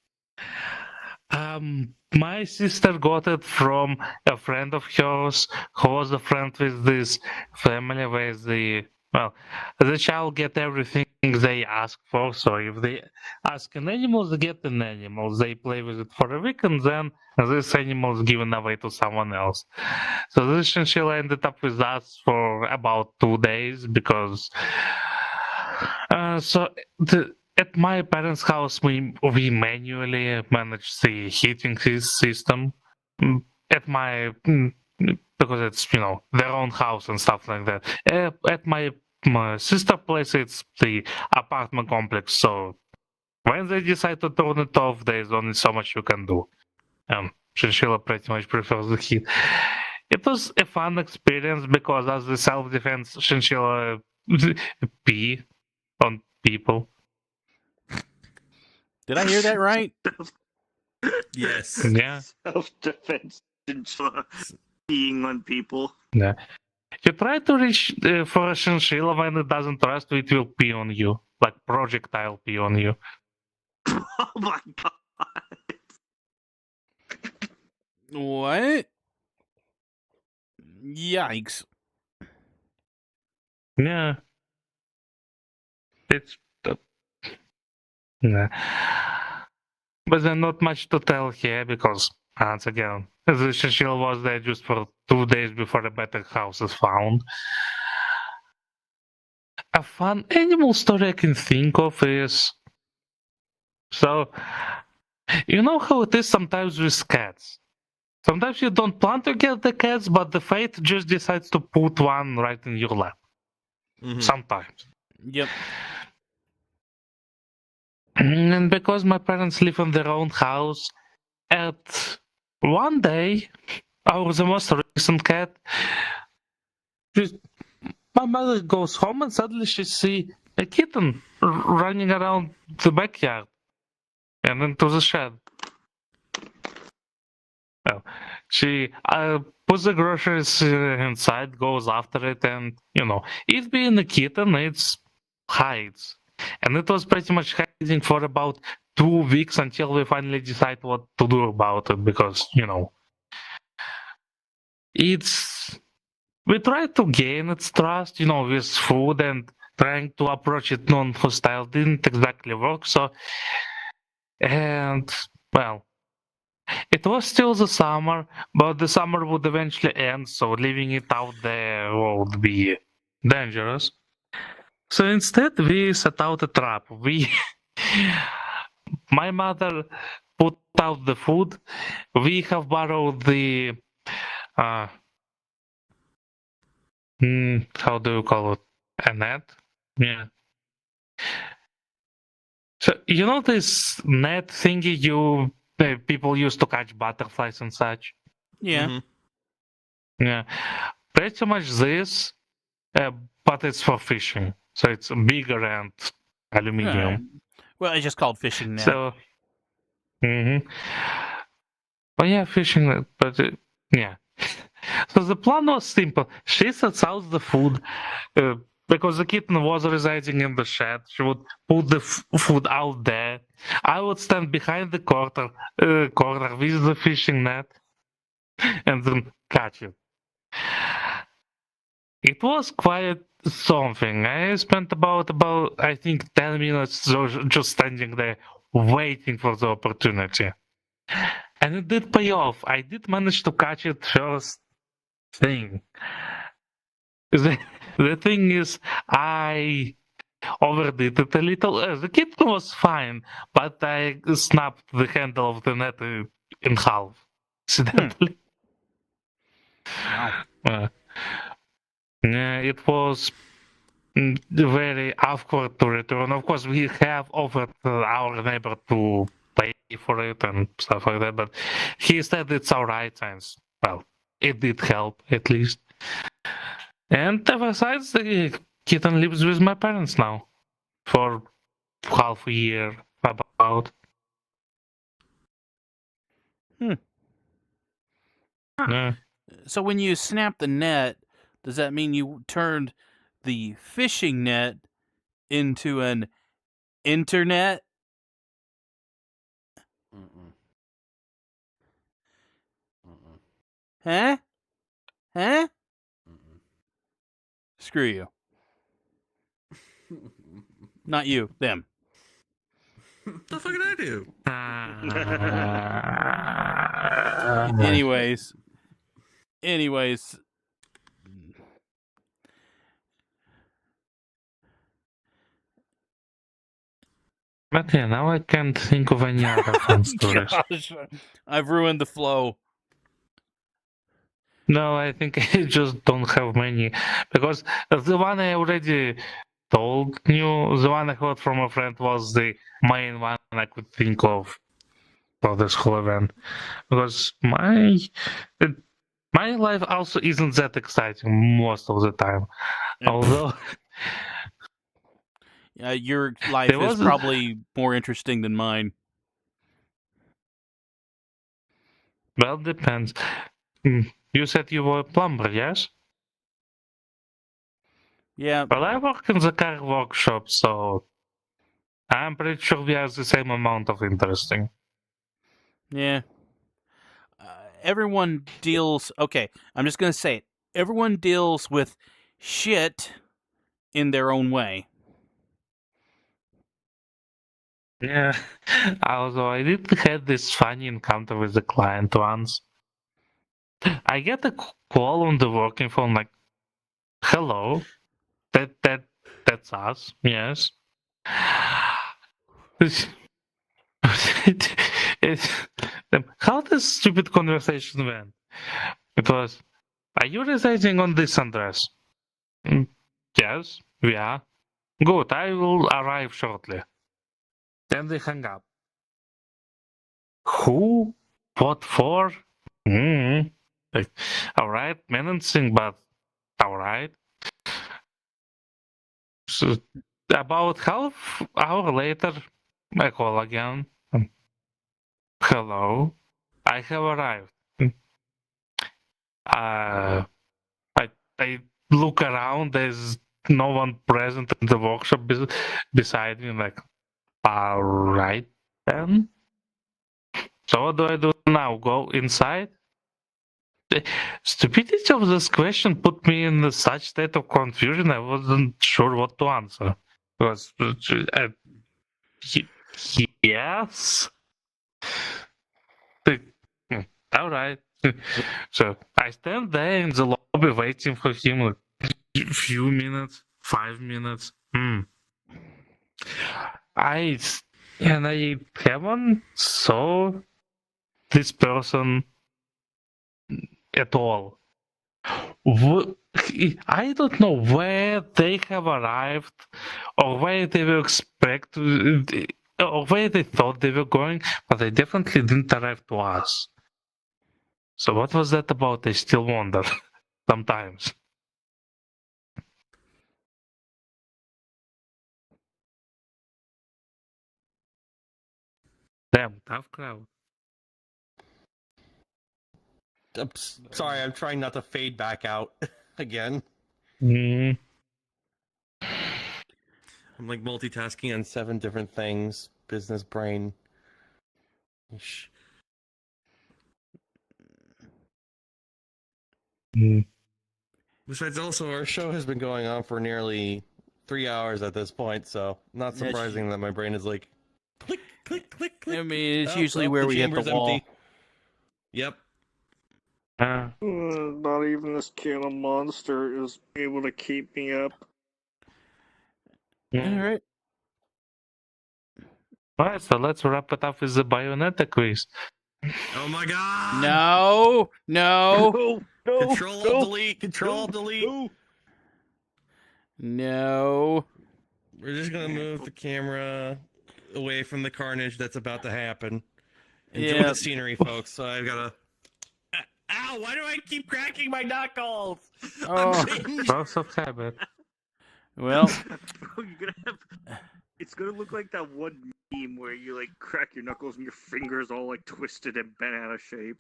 My sister got it from a friend of hers who was a friend with this family where the child get everything they ask for. So if they ask an animal, they get an animal. They play with it for a week, and then this animal is given away to someone else. So this chinchilla ended up with us for about 2 days because. At my parents' house, we manually manage the heating system. At my because it's their own house and stuff like that. At my sister place, it's the apartment complex. So when they decide to turn it off, there's only so much you can do. Chinchilla pretty much prefers the heat. It was a fun experience because as the self-defense, chinchilla pee on people. Did I hear that right? Yes. Yeah. Self-defense and peeing on people. Yeah. You try to reach for a chinchilla when it doesn't trust you, it will pee on you. Like projectile pee on you. Oh my god. What? Yikes. Yeah. It's. Yeah. But there's not much to tell here because, once again, the chinchilla was there just for 2 days before a better house is found. A fun animal story I can think of is. So, you know how it is sometimes with cats? Sometimes you don't plan to get the cats, but the fate just decides to put one right in your lap. Mhm. Sometimes. Yep. And because my parents live in their own house, at one day, the most recent cat, just, my mother goes home and suddenly she see a kitten running around the backyard and into the shed. Well, she puts the groceries inside, goes after it, and it being a kitten, it's hides. And it was pretty much hiding for about 2 weeks until we finally decide what to do about it because, it's. We try to gain its trust, with food and trying to approach it non-hostile didn't exactly work. So, and well, it was still the summer, but the summer would eventually end, so leaving it out there would be dangerous. So instead, we set out a trap. My mother put out the food. We have borrowed the, how do you call it? A net? Yeah. So you know this net thingy people use to catch butterflies and such. Yeah. Mhm. Yeah, pretty much this, but it's for fishing. So it's bigger and aluminium. Alright. Well, it's just called fishing net. So, oh yeah, fishing net, but yeah. So the plan was simple. She sets out the food because the kitten was residing in the shed. She would put the food out there. I would stand behind the corner with the fishing net and then catch it. It was quite something. I spent about I think 10 minutes just standing there waiting for the opportunity. And it did pay off. I did manage to catch it first thing. The thing is, I overdid it a little. The kitten was fine, but I snapped the handle of the net in half accidentally. Wow. Yeah, it was very awkward to return. Of course, we have offered our neighbor to pay for it and stuff like that, but he said it's alright, and well, it did help at least. And besides, the kitten lives with my parents now for half a year, about. Yeah. So when you snap the net, does that mean you turned the fishing net into an internet? Mm-mm. Mm-mm. Huh? Huh? Mm-mm. Screw you. Not you, them. The fuck did I do? Anyways. But yeah, now I can't think of any other fun stories. Gosh, I've ruined the flow. No, I think I just don't have many because the one I already told you, the one I heard from a friend was the main one I could think of for this whole event. Because my life also isn't that exciting most of the time. Yep. Although Your life There is was a- probably more interesting than mine. Well, depends. You said you were a plumber, yes? Yeah, Well, I work in the car workshop, so I'm pretty sure we have the same amount of interesting. yeah. Everyone deals. Okay, I'm just gonna say it. Everyone deals with shit in their own way. Yeah. Although I did have this funny encounter with the client once. I get a call on the working phone like, "Hello, that's us, yes." How this stupid conversation went? It was, "Are you residing on this address?" Yes, we are. Good, I will arrive shortly. Then they hung up. Who? What for? Like, all right, menacing, but all right. So, about half hour later, I call again. Hello, I have arrived. Uh, I look around. There's no one present in the workshop beside me. I'm like, all right then. So what do I do now? Go inside? The stupidity of this question put me in such state of confusion. I wasn't sure what to answer. Because yes. The- all right. So I stand there in the lobby waiting for him like a few minutes, 5 minutes. I haven't saw this person at all. I don't know where they have arrived or where they were or where they thought they were going, but they definitely didn't arrive to us. So what was that about? I still wonder sometimes. Damn, tough crowd. Sorry, I'm trying not to fade back out again. Mm. I'm like multitasking on 7 different things. Business brain. Besides, also, our show has been going on for nearly 3 hours at this point, so not surprising that my brain is like, click, click, click, click. I mean, it's usually where the we hit the chamber's wall. empty. Yep. Not even this can of monster is able to keep me up. All right. Alright, so let's wrap it up with the Bayonetta quiz. Oh my god! No, no, Control Alt Delete. Control Alt Delete. no. We're just gonna move the camera away from the carnage that's about to happen. Enjoy the scenery, folks. So I've gotta. Ow! Why do I keep cracking my knuckles? Oh, Force of habit. well, You're gonna have. It's gonna look like that one meme where you like crack your knuckles and your fingers all like twisted and bent out of shape.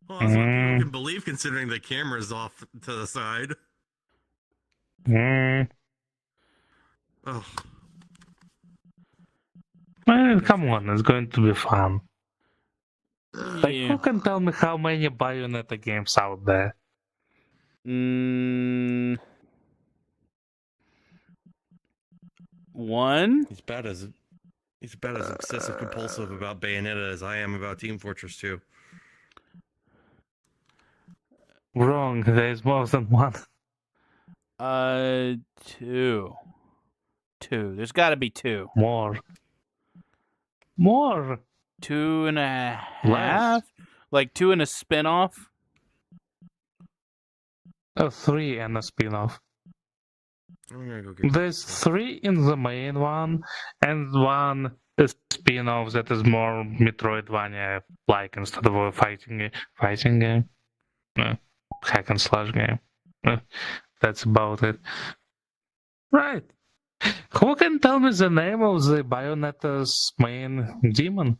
Well, that's what people can believe, considering the camera's off to the side. Oh. Well, come on, it's going to be fun. Like, yeah. who can tell me how many Bayonetta games out there? One. He's about as obsessive compulsive about Bayonetta as I am about Team Fortress 2. Wrong, there's more than one. Two. There's got to be two. More. 2.5. Like 2 and a spin-off. 3 and a spin-off. I'm gonna go get There's 3 in the main one, and one spin-off that is more Metroidvania-like instead of a fighting game. Hack and slash game. That's about it. Right. Who can tell me the name of the Bayonetta's main demon?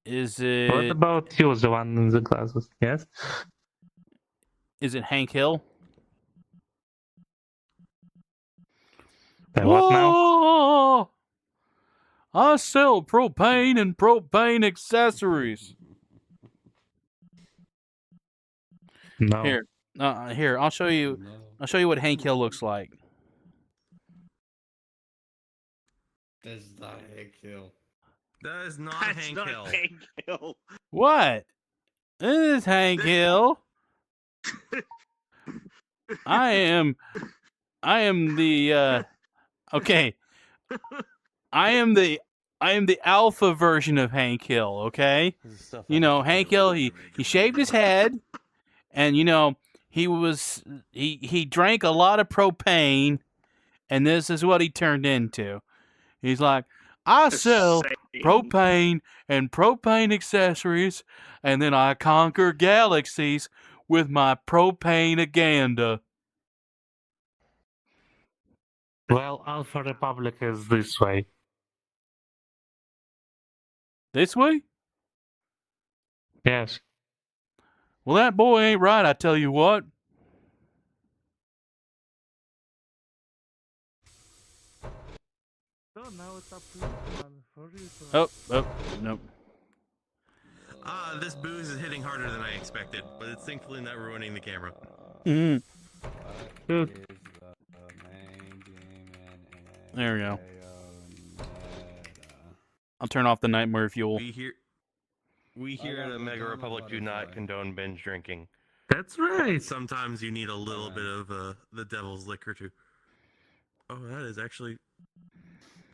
Is What it about you, the one in the glasses? Yes? Hank Hill? What now? Whoa! I sell propane and propane accessories. No. Here, I'll show you. I'll show you what Hank Hill looks like. That's not Hank Hill. That is not That's Hank not Hill. Hank Hill. What? This is Hank Hill. I am the okay. I am the alpha version of Hank Hill, okay? You know, Hank Hill, he shaved his head, and you know, he drank a lot of propane, and this is what he turned into. He's like, I sell propane and propane accessories, and then I conquer galaxies with my propane-aganda. Well, Alpha Republic is this way. This way? Yes. Well, that boy ain't right, I tell you what. So now it's up to you. Oh, nope. This booze is hitting harder than I expected, but it's thankfully not ruining the camera. Mm. What Good. is the main demon in There we go. Bayonetta? I'll turn off the nightmare fuel. We here at Omega Republic do not condone binge drinking. That's right. Sometimes you need a little bit of the devil's liquor too. Oh, that is actually.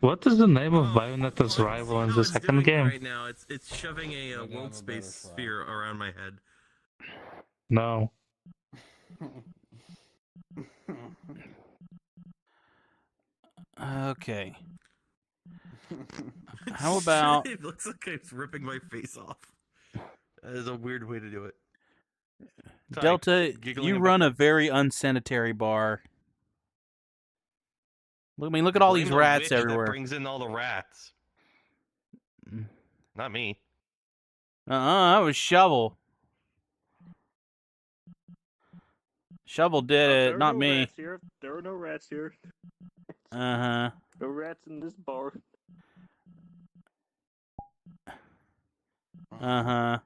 What is the name of Bayonetta's rival in the second game? Right now, it's shoving a world space sphere around my head. No. Okay. How about... It looks like it's ripping my face off. That is a weird way to do it. Delta, you run a very unsanitary bar. Look at all these rats everywhere. That brings in all the rats. Not me. That was Shovel. Shovel did it, not me. Rats here. There are no rats here. Uh-huh. No rats in this bar. Uh-huh.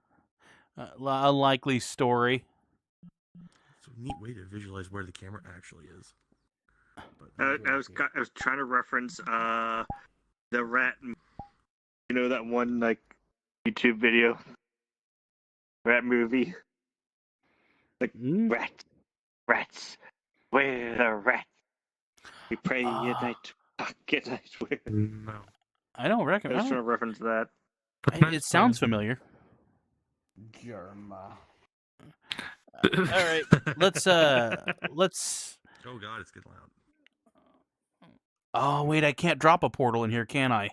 A likely story. It's a neat way to visualize where the camera actually is. I was trying to reference the rat. You know that one like YouTube video, rat movie. Like rats, where the rats? We pray at night, at night. No. I don't I was trying recognize. to reference that. It sounds familiar. Germa. All right, let's. Oh God, it's getting loud. Oh wait, I can't drop a portal in here, can I?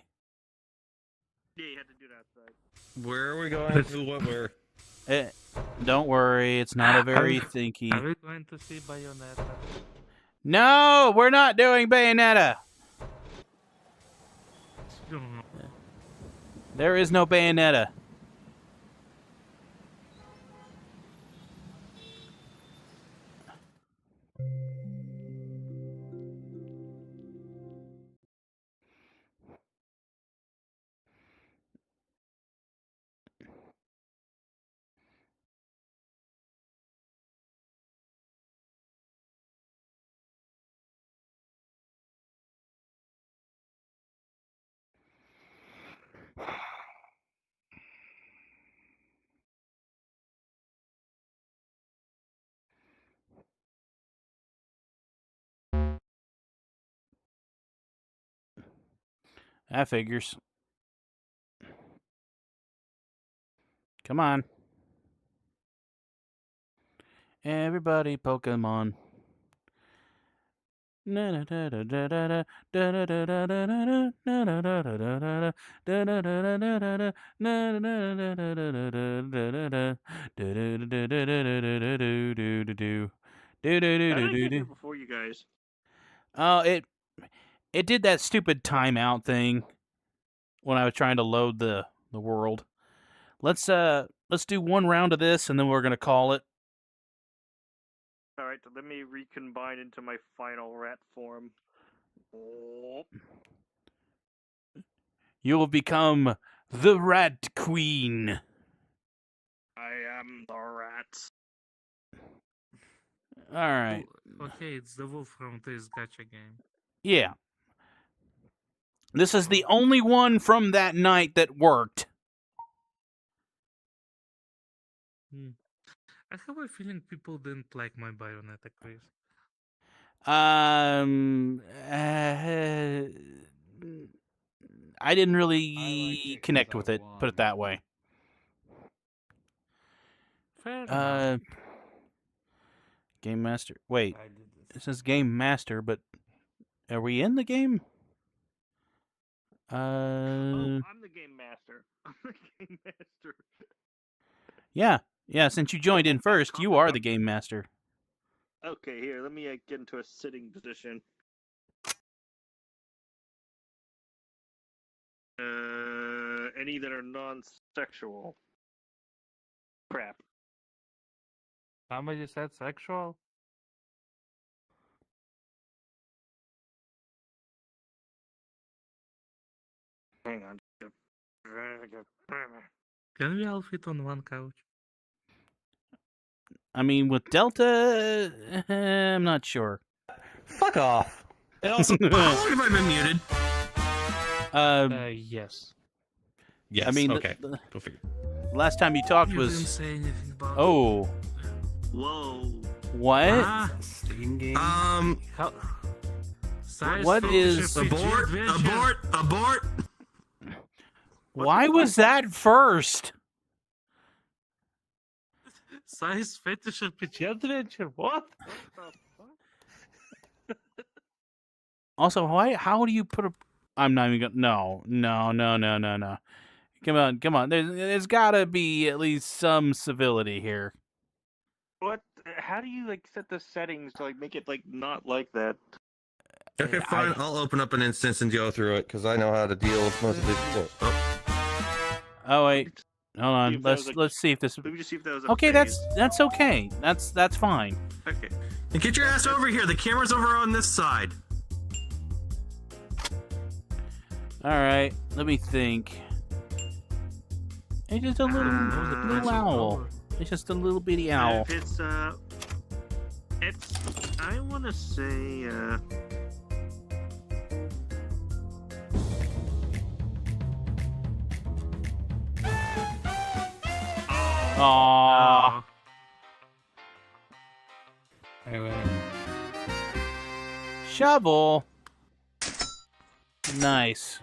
Yeah, you had to do that outside. Where are we going? Who? What? Where? Don't worry, it's not a very thinky. Are we going to see Bayonetta? No, we're not doing Bayonetta. There is no Bayonetta. That figures. Come on. Everybody Pokemon. Do do do How do did I do get here do. before you guys? Oh, it did that stupid timeout thing when I was trying to load the world. Let's do one round of this and then we're gonna call it. All right, let me recombine into my final rat form. Oh. You will become the Rat Queen. I am the rat. All right. Okay, it's the wolf from this gacha game. Yeah. This is the only one from that night that worked. I have a feeling people didn't like my Bayonetta quiz. I didn't really connect with it. Put it that way. Fair enough. Game Master. Wait, I did it says Game Master, but are we in the game? Oh, I'm the game master. I'm the game master. Yeah. Since you joined in first, you are the Game Master. Okay, here, let me get into a sitting position. Any that are non-sexual. Crap. Somebody said sexual? Hang on. Can we all fit on one couch? I mean, with Delta, I'm not sure. Fuck off. And also, how long have I been muted? Yes. Yes. I mean, okay. the Go figure. last time you talked You didn't was. say anything about Oh, Whoa. what? Ah, Steam game. how... Size What fetish is- RPG Abort! adventure? Abort! Why was that first? Size fetish RPG adventure? What? Also, why? How do you put a? I'm not even gonna. No. Come on. There's gotta be at least some civility here. What? How do you like set the settings to like make it like not like that? Okay, fine. I'll open up an instance and go through it because I know how to deal with most of these things. Oh wait, hold See on. if that was a- Let's see if this. Let me just see if that was a Okay, phase. that's okay. That's fine. Okay. And get your ass over here. The camera's over on this side. All right, let me think. It's just a little owl. It's just a little bitty owl. If it's I want to say Aww. Anyway, Shovel. Nice.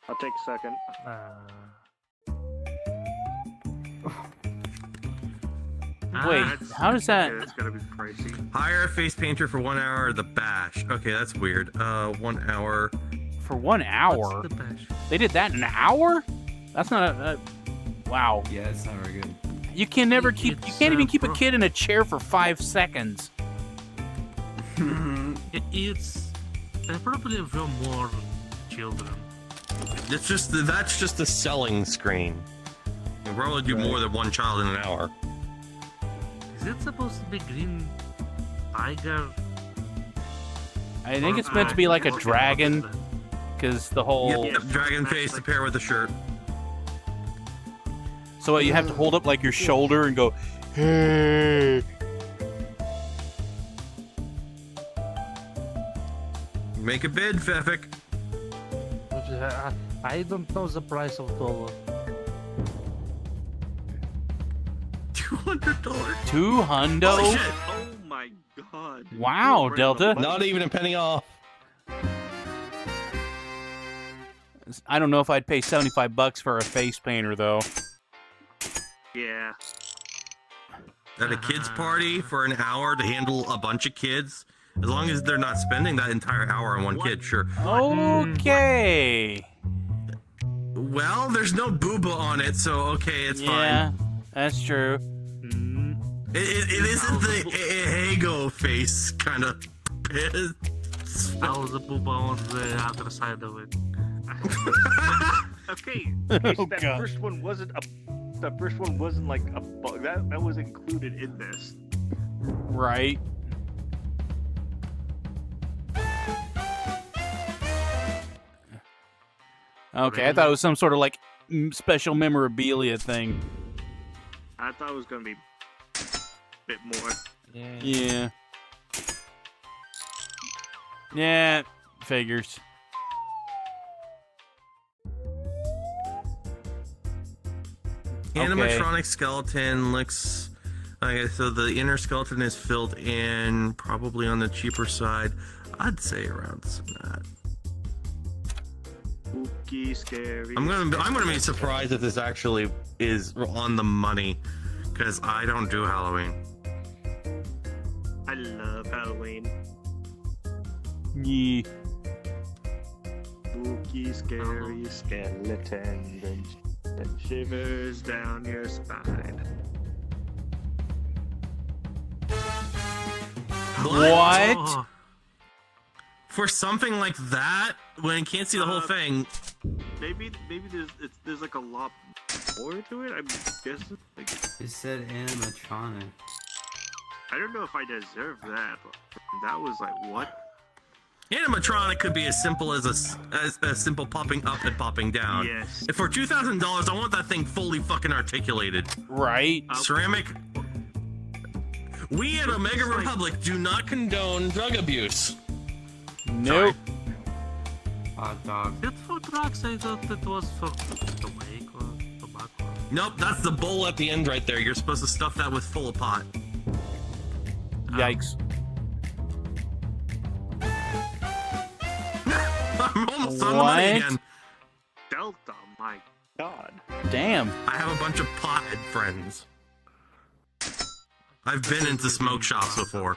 I'll take a second. Wait, how does that? Yeah, it's gotta be pricey. Hire a face painter for 1 hour of the bash. Okay, that's weird. 1 hour. For 1 hour? What's the bash? They did that in an hour? That's not a. Wow. yeah, it's not very good. You can never keep. You It's, can't even keep a pro- kid in a chair for 5 seconds. It's... They probably have more children. That's just the selling screen. We'll probably do more than one child in an hour. Is it supposed to be green tiger? I think it's meant to be like a Okay, dragon, what's that? because the whole. Yep, dragon face to pair with the shirt. So you have to hold up like your shoulder and go, hey. Make a bid, Fefik. I don't know the price of dollar. $200. 200. Holy shit! Oh my god. Wow, You're Delta. bringing the Not even a penny off. I don't know if I'd pay $75 for a face painter though. Yeah. At a kids' party for an hour to handle a bunch of kids, as long as they're not spending that entire hour on one kid, sure. Okay. Well, there's no booba on it, so okay, it's Yeah. fine. That's true. It isn't the ego face kind of. I was a booba on the other side of it. Okay, Oh, so God. first one wasn't a. The first one wasn't like a bug. That was included in this. Right. Okay, I thought it was some sort of like special memorabilia thing. I thought it was gonna be a bit more. Yeah. Yeah, figures. Animatronic skeleton looks. Okay, so the inner skeleton is filled in, probably on the cheaper side. I'd say around that. Spooky, scary. I'm gonna be surprised if this actually is on the money, because I don't do Halloween. I love Halloween. Yeah. Spooky, scary skeleton and shivers down your spine. What? Oh, For something like that, when you can't see the whole thing, Maybe there's like a lot more to it. I'm guessing. Like, It said animatronic. I don't know if I deserve that. That was like what? animatronic could be as simple as a simple popping up and popping down. Yes. If for $2,000, I want that thing fully fucking articulated. Right. Ceramic. We at Omega Republic do not condone drug abuse. Nope. Hot dog. That for drugs, I thought that was for tobacco. Nope, that's the bowl at the end right there. You're supposed to stuff that with full of pot. Yikes. I'm almost on the money What? again. Delta, my god. Damn. I have a bunch of pothead friends. I've been into smoke shops before.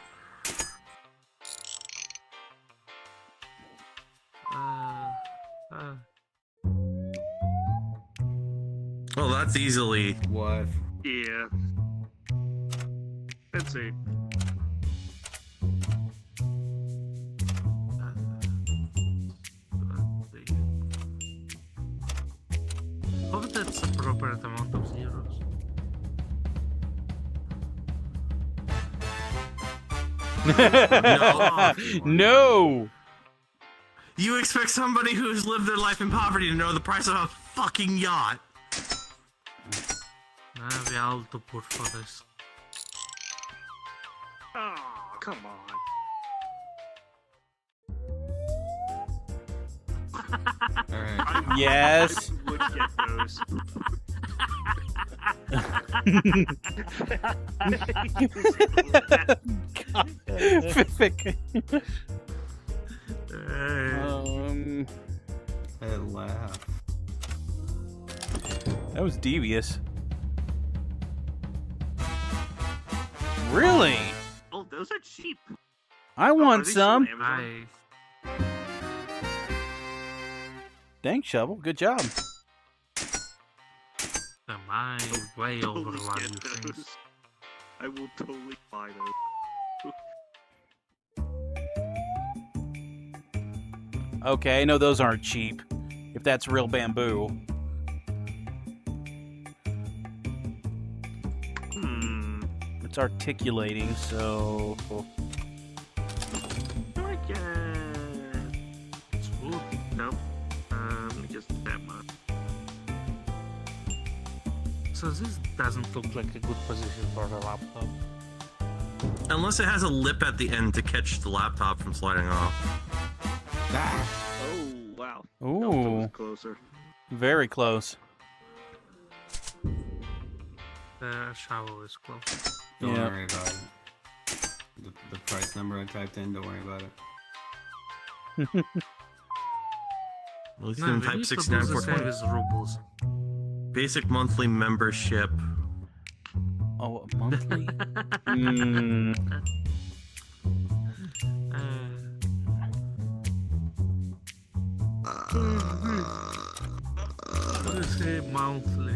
Well, that's easily. What? Yeah. Let's see. Hope that's appropriate amount of zeros. No. No. You expect somebody who's lived their life in poverty to know the price of a fucking yacht? We are all too poor for this. Oh, come on. Alright. Yes. I would get those. I laugh. That was devious. Really? Oh, those are cheap. I Are want these still some. Amazon? Thanks, Shovel. Good job. Am I way Totally overvaluing get things? those. I will totally buy those. Okay, no, those aren't cheap. If that's real bamboo. It's articulating, so... I guess. It's wood. Nope. Just that much. So this doesn't look like a good position for a laptop. Unless it has a lip at the end to catch the laptop from sliding off. Oh, wow. That Ooh, was closer. very close. The shovel is close. Don't Yeah. worry about it. The price number I typed in, don't worry about it. At least No, in we type need to do 69 the same 420. with rubles. Basic monthly membership. Oh, a monthly? Hmm. Let's say monthly.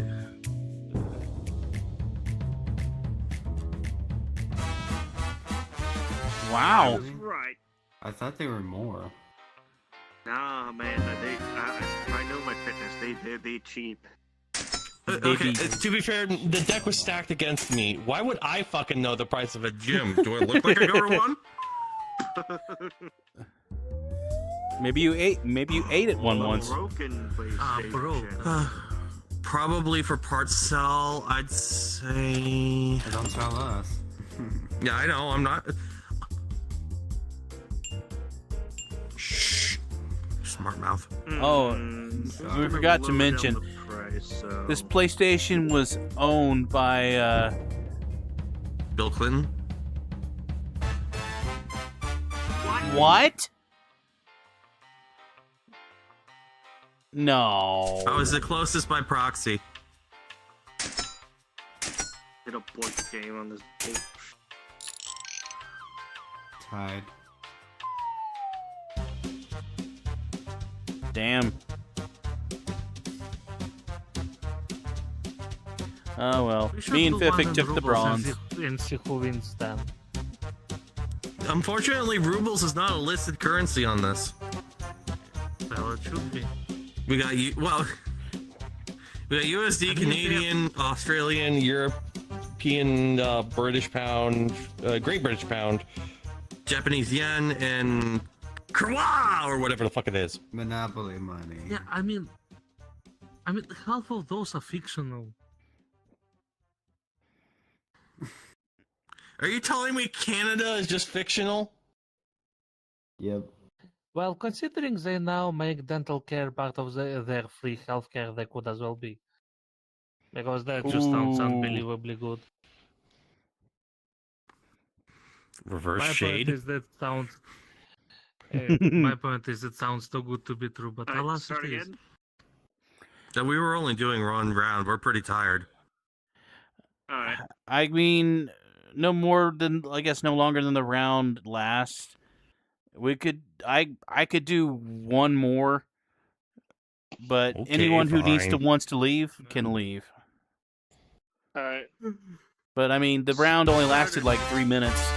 Wow. That's right. I thought they were more. Nah, man. I know my fitness. They cheap. Okay, to be fair, the deck was stacked against me. Why would I fucking know the price of a gym? Do I look like I go to one? Maybe you ate it once. Broken PlayStation. Probably for parts sell, I'd say. Don't tell us. Yeah, I know. I'm not. Shh. Smart mouth. Oh, we forgot to mention this PlayStation was owned by Bill Clinton. What? No. I was the closest by proxy. Get a board game on this bullshit. Tied. Damn. Oh well. Me and Fiffic took the bronze. And see who wins then. Unfortunately, rubles is not a listed currency on this. Well, it should be. We got we got USD, Canadian, Australian, European, British pound, Great British pound, Japanese yen, and Kroa or whatever the fuck it is. Monopoly money. Yeah, I mean, half of those are fictional. Are you telling me Canada is just fictional? Yep. Well, considering they now make dental care part of their free healthcare, they could as well be. Because that just sounds unbelievably good. Reverse My shade. point is that sounds. My point is it sounds too good to be true, but alas, it is. That we were only doing one round. We're pretty tired. Alright. I mean, no more than I guess no longer than the round lasts. We could I could do one more, but Okay, anyone who fine. wants to leave can leave. Alright. But I mean, the round only lasted like 3 minutes.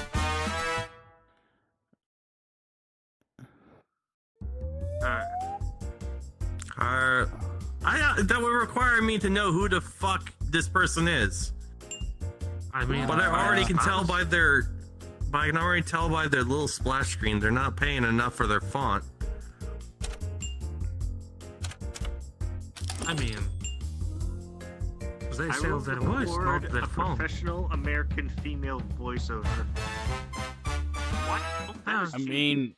That would require me to know who the fuck this person is. I mean, But I already can tell by their. But I can already tell by their little splash screen they're not paying enough for their font. I mean, they sell their voice, not their phone. Professional American female voiceover. What? I mean,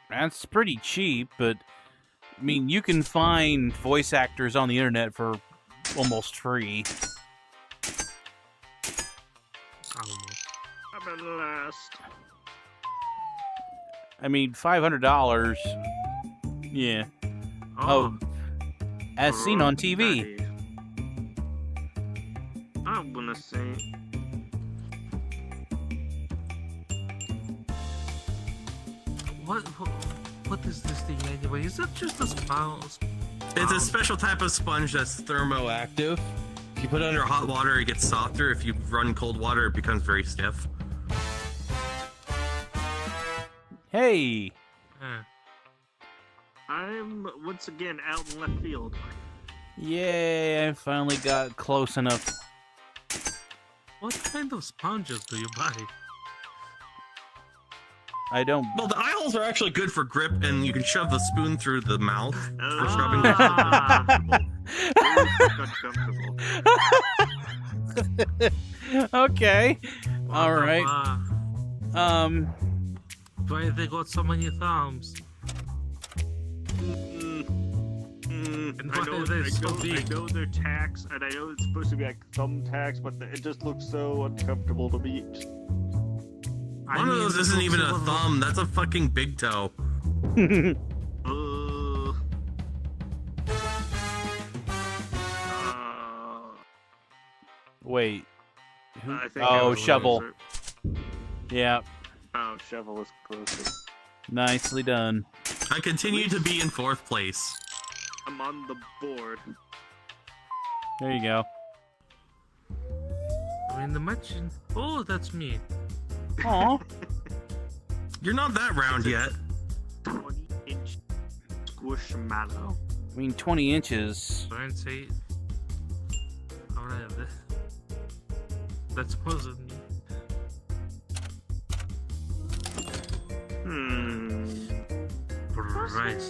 that's pretty cheap, but I mean, you can find voice actors on the internet for almost free. I'm at last. I mean, $500. Yeah. Oh, as seen on TV. I'm gonna say. What is this thing anyway? Is that just a sponge? It's a special type of sponge that's thermoactive. If you put it under hot water, it gets softer. If you run cold water, it becomes very stiff. Hey! I'm once again out in left field. Yay, I finally got close enough. What kind of sponges do you buy? I don't. Well, the aisles are actually good for grip, and you can shove the spoon through the mouth for shoving. Okay. All right. Why they got so many thumbs? And why are they so big? I know they're tax, and I know it's supposed to be like thumbtacks, but it just looks so uncomfortable to me. One of those isn't even a thumb. That's a fucking big toe. Wait. I think Oh, shovel. Yeah. Oh, shovel is closer. Nicely done. I continue to be in 4th place. I'm on the board. There you go. I mean, imagine. Oh, that's me. Aw. You're not that round yet. 20-inch squishmallow. I mean, 20 inches. Don't say. Alright, that's puzzling me. Priceless.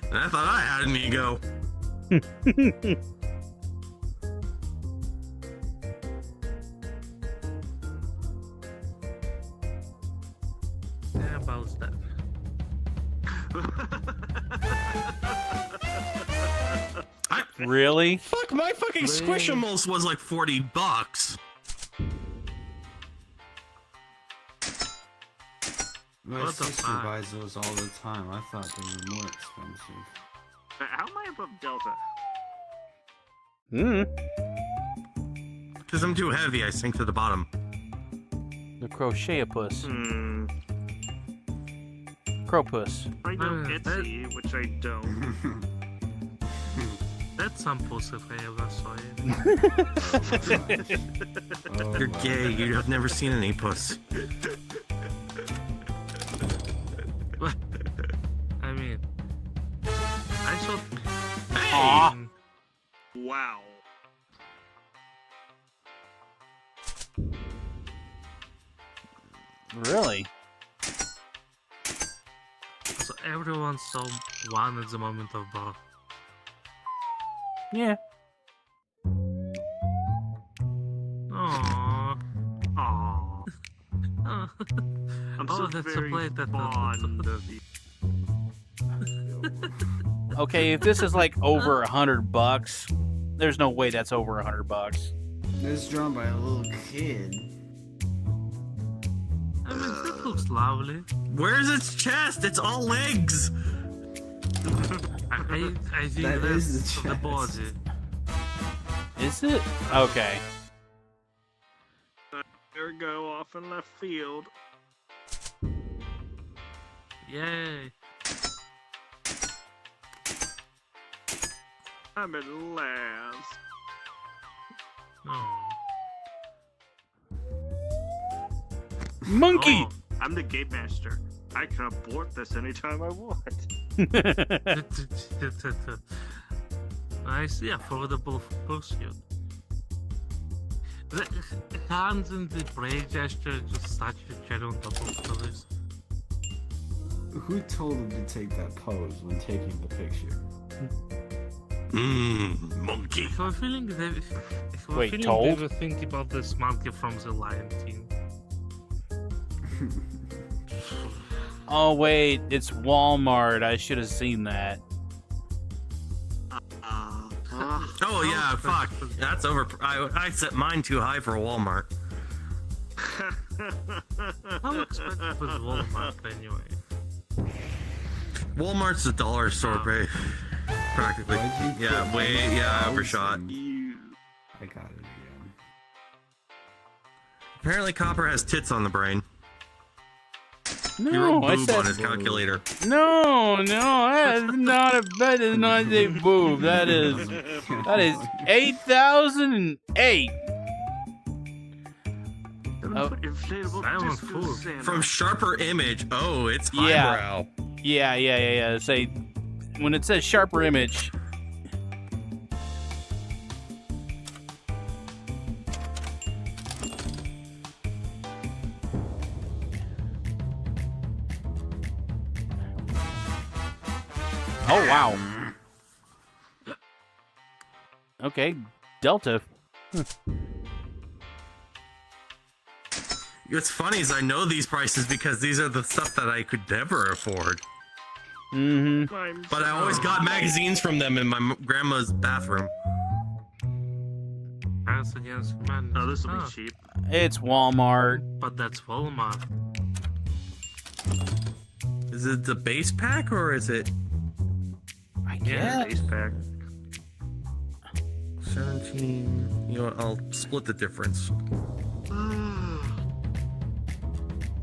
And I thought I had an ego. Yeah, about that. Really? Fuck, my fucking Squishimals was like $40. My What the sister fuck? buys those all the time. I thought they were more expensive. How am I above Delta? Because I'm too heavy, I sink to the bottom. The crochet-a-puss. Crowpuss. I know Uh, Etsy, which I don't. That's some pussy if I ever saw it. Oh, You're wow. gay, you have never seen an puss. I mean, I saw. Aw. Wow. Really? So everyone saw one at the moment of birth. Yeah. Aww. Aww. Oh, I'm so that's very a plate that fond of you. Okay, if this is like over $100, there's no way that's over $100. It's drawn by a little kid. I mean, that looks lovely. Where's its chest? It's all legs. I think That that's is the the chest. body. Is it? Okay. There we go, off in left field. Yay. I'm in last. Oh. Monkey! Oh. I'm the game master. I can abort this anytime I want. I see affordable pursuit. The hands in the brave gesture just such a general double colors. Who told him to take that pose when taking the picture? Monkey. If we're feeling they, Wait, told? they were thinking about this monkey from the Lion King. Oh, wait. It's Walmart. I should have seen that. Oh yeah, fuck. That's over. I set mine too high for a Walmart. How expensive is Walmart anyway? Walmart's the dollar store, babe. Practically. Why'd you Yeah, put way, these yeah, balls overshot. in? I got it again. Apparently, Copper has tits on the brain. He No, wrote I boob on his said calculator. no. That is not a boob. That is 8,008. Oh. Silent food. From Sharper Image. Oh, it's Yeah. highbrow. Yeah. Say when it says sharper image. Oh wow. Okay, Delta. What's funny is I know these prices because these are the stuff that I could never afford. Mm-hmm. But I always got magazines from them in my grandma's bathroom. Hands Against Humanity. Oh, this will Ah, be cheap. It's Walmart. But that's Walmart. Is it the base pack or is it I Yeah, guess. Base pack. 17? You know what? I'll split the difference.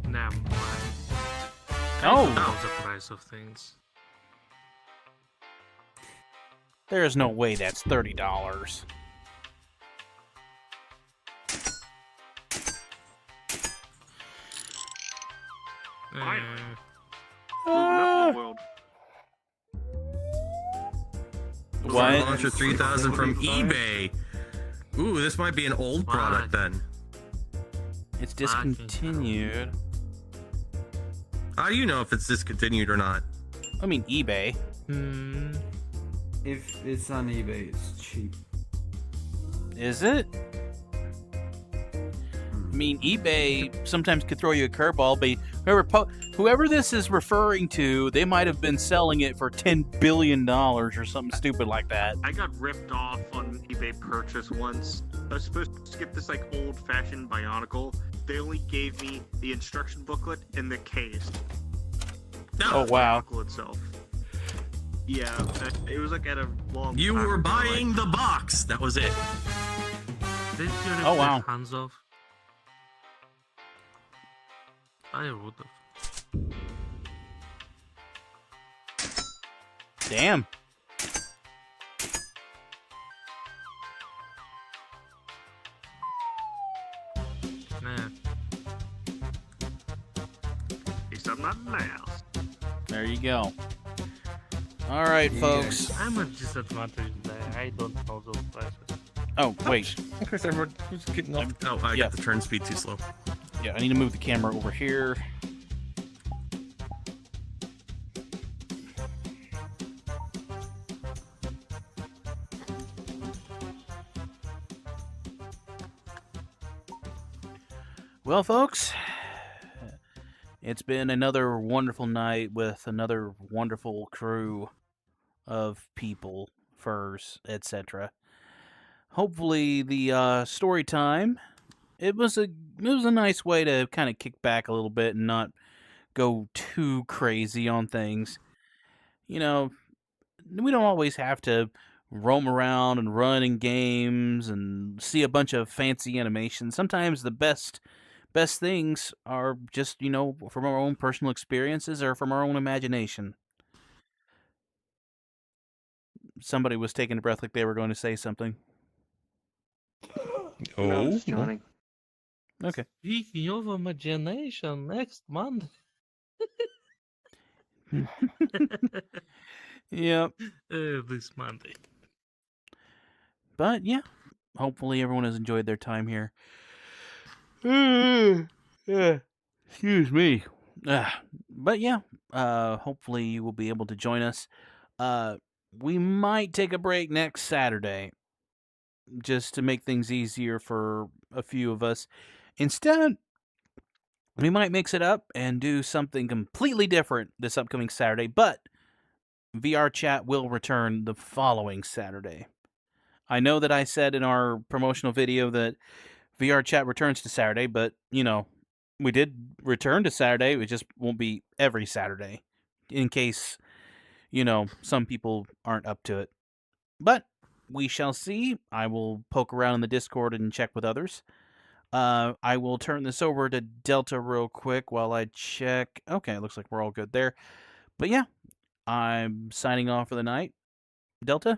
Never mind. Oh, Knows the price of things. there's no way that's $30. Finally. Moving up in the world. What? Launcher 3000 from eBay. Ooh, this might be an old product then. It's discontinued. How do you know if it's discontinued or not? I mean, eBay. If it's on eBay, it's cheap. Is it? I mean, eBay sometimes could throw you a curveball, but whoever this is referring to, they might have been selling it for $10 billion or something stupid like that. I got ripped off on eBay purchase once. I was supposed to get this like old-fashioned Bionicle. They only gave me the instruction booklet and the case. Oh wow! Bionicle itself. Yeah, it was like at a long. You time were ago, buying like, the box. That was it. Did you rip Oh, wow. your hands off? I would have. Damn. Man. At least I'm not an ass. There you go. All right, folks. I'm a disadvantage there. I don't know those prices. Oh, wait. Who's getting off? Oh, I Yeah. got the turn speed too slow. Yeah, I need to move the camera over here. Well, folks, it's been another wonderful night with another wonderful crew of people, furs, etc. Hopefully, the story time. It was a nice way to kind of kick back a little bit and not go too crazy on things. You know, we don't always have to roam around and run in games and see a bunch of fancy animations. Sometimes the best things are just, from our own personal experiences or from our own imagination. Somebody was taking a breath like they were going to say something. No, it's Johnny. Okay. Speaking of imagination, next month. Yep. This Monday. But yeah, hopefully everyone has enjoyed their time here. Excuse me. But yeah, hopefully you will be able to join us. We might take a break next Saturday just to make things easier for a few of us. Instead, we might mix it up and do something completely different this upcoming Saturday, but VRChat will return the following Saturday. I know that I said in our promotional video that VRChat returns to Saturday, but, we did return to Saturday. It just won't be every Saturday in case, some people aren't up to it. But we shall see. I will poke around in the Discord and check with others. I will turn this over to Delta real quick while I check. Okay, it looks like we're all good there. But yeah, I'm signing off for the night. Delta?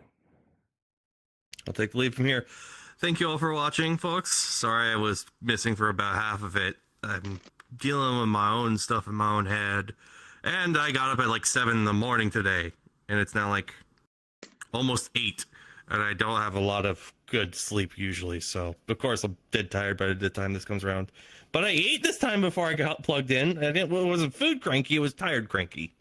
I'll take the lead from here. Thank you all for watching, folks. Sorry I was missing for about half of it. I'm dealing with my own stuff in my own head. And I got up at like 7 in the morning today. And it's now like almost 8. And I don't have a lot of good sleep usually. So, of course, I'm dead tired by the time this comes around. But I ate this time before I got plugged in. And it wasn't food cranky, it was tired cranky.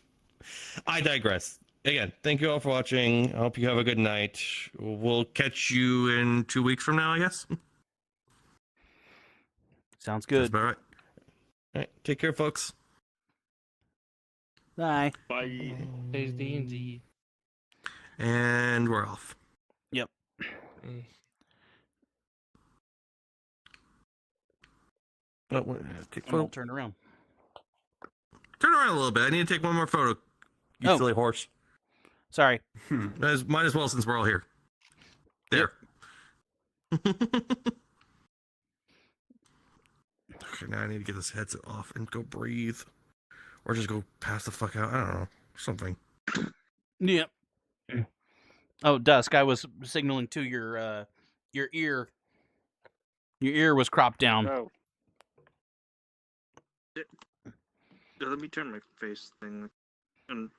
I digress. Again, thank you all for watching. I hope you have a good night. We'll catch you in 2 weeks from now, I guess. Sounds good. That's about right. All right, take care, folks. Bye. Bye. There's D&D. And we're off. Yep. Oh, I'm gonna turn around. Turn around a little bit. I need to take one more photo. You silly horse. Sorry. Might as well since we're all here. There. Yep. Okay, now I need to get this headset off and go breathe. Or just go pass the fuck out. I don't know. Something. Yep. Oh, Dusk, I was signaling to your ear. Your ear was cropped down. Oh. Let me turn my face thing. And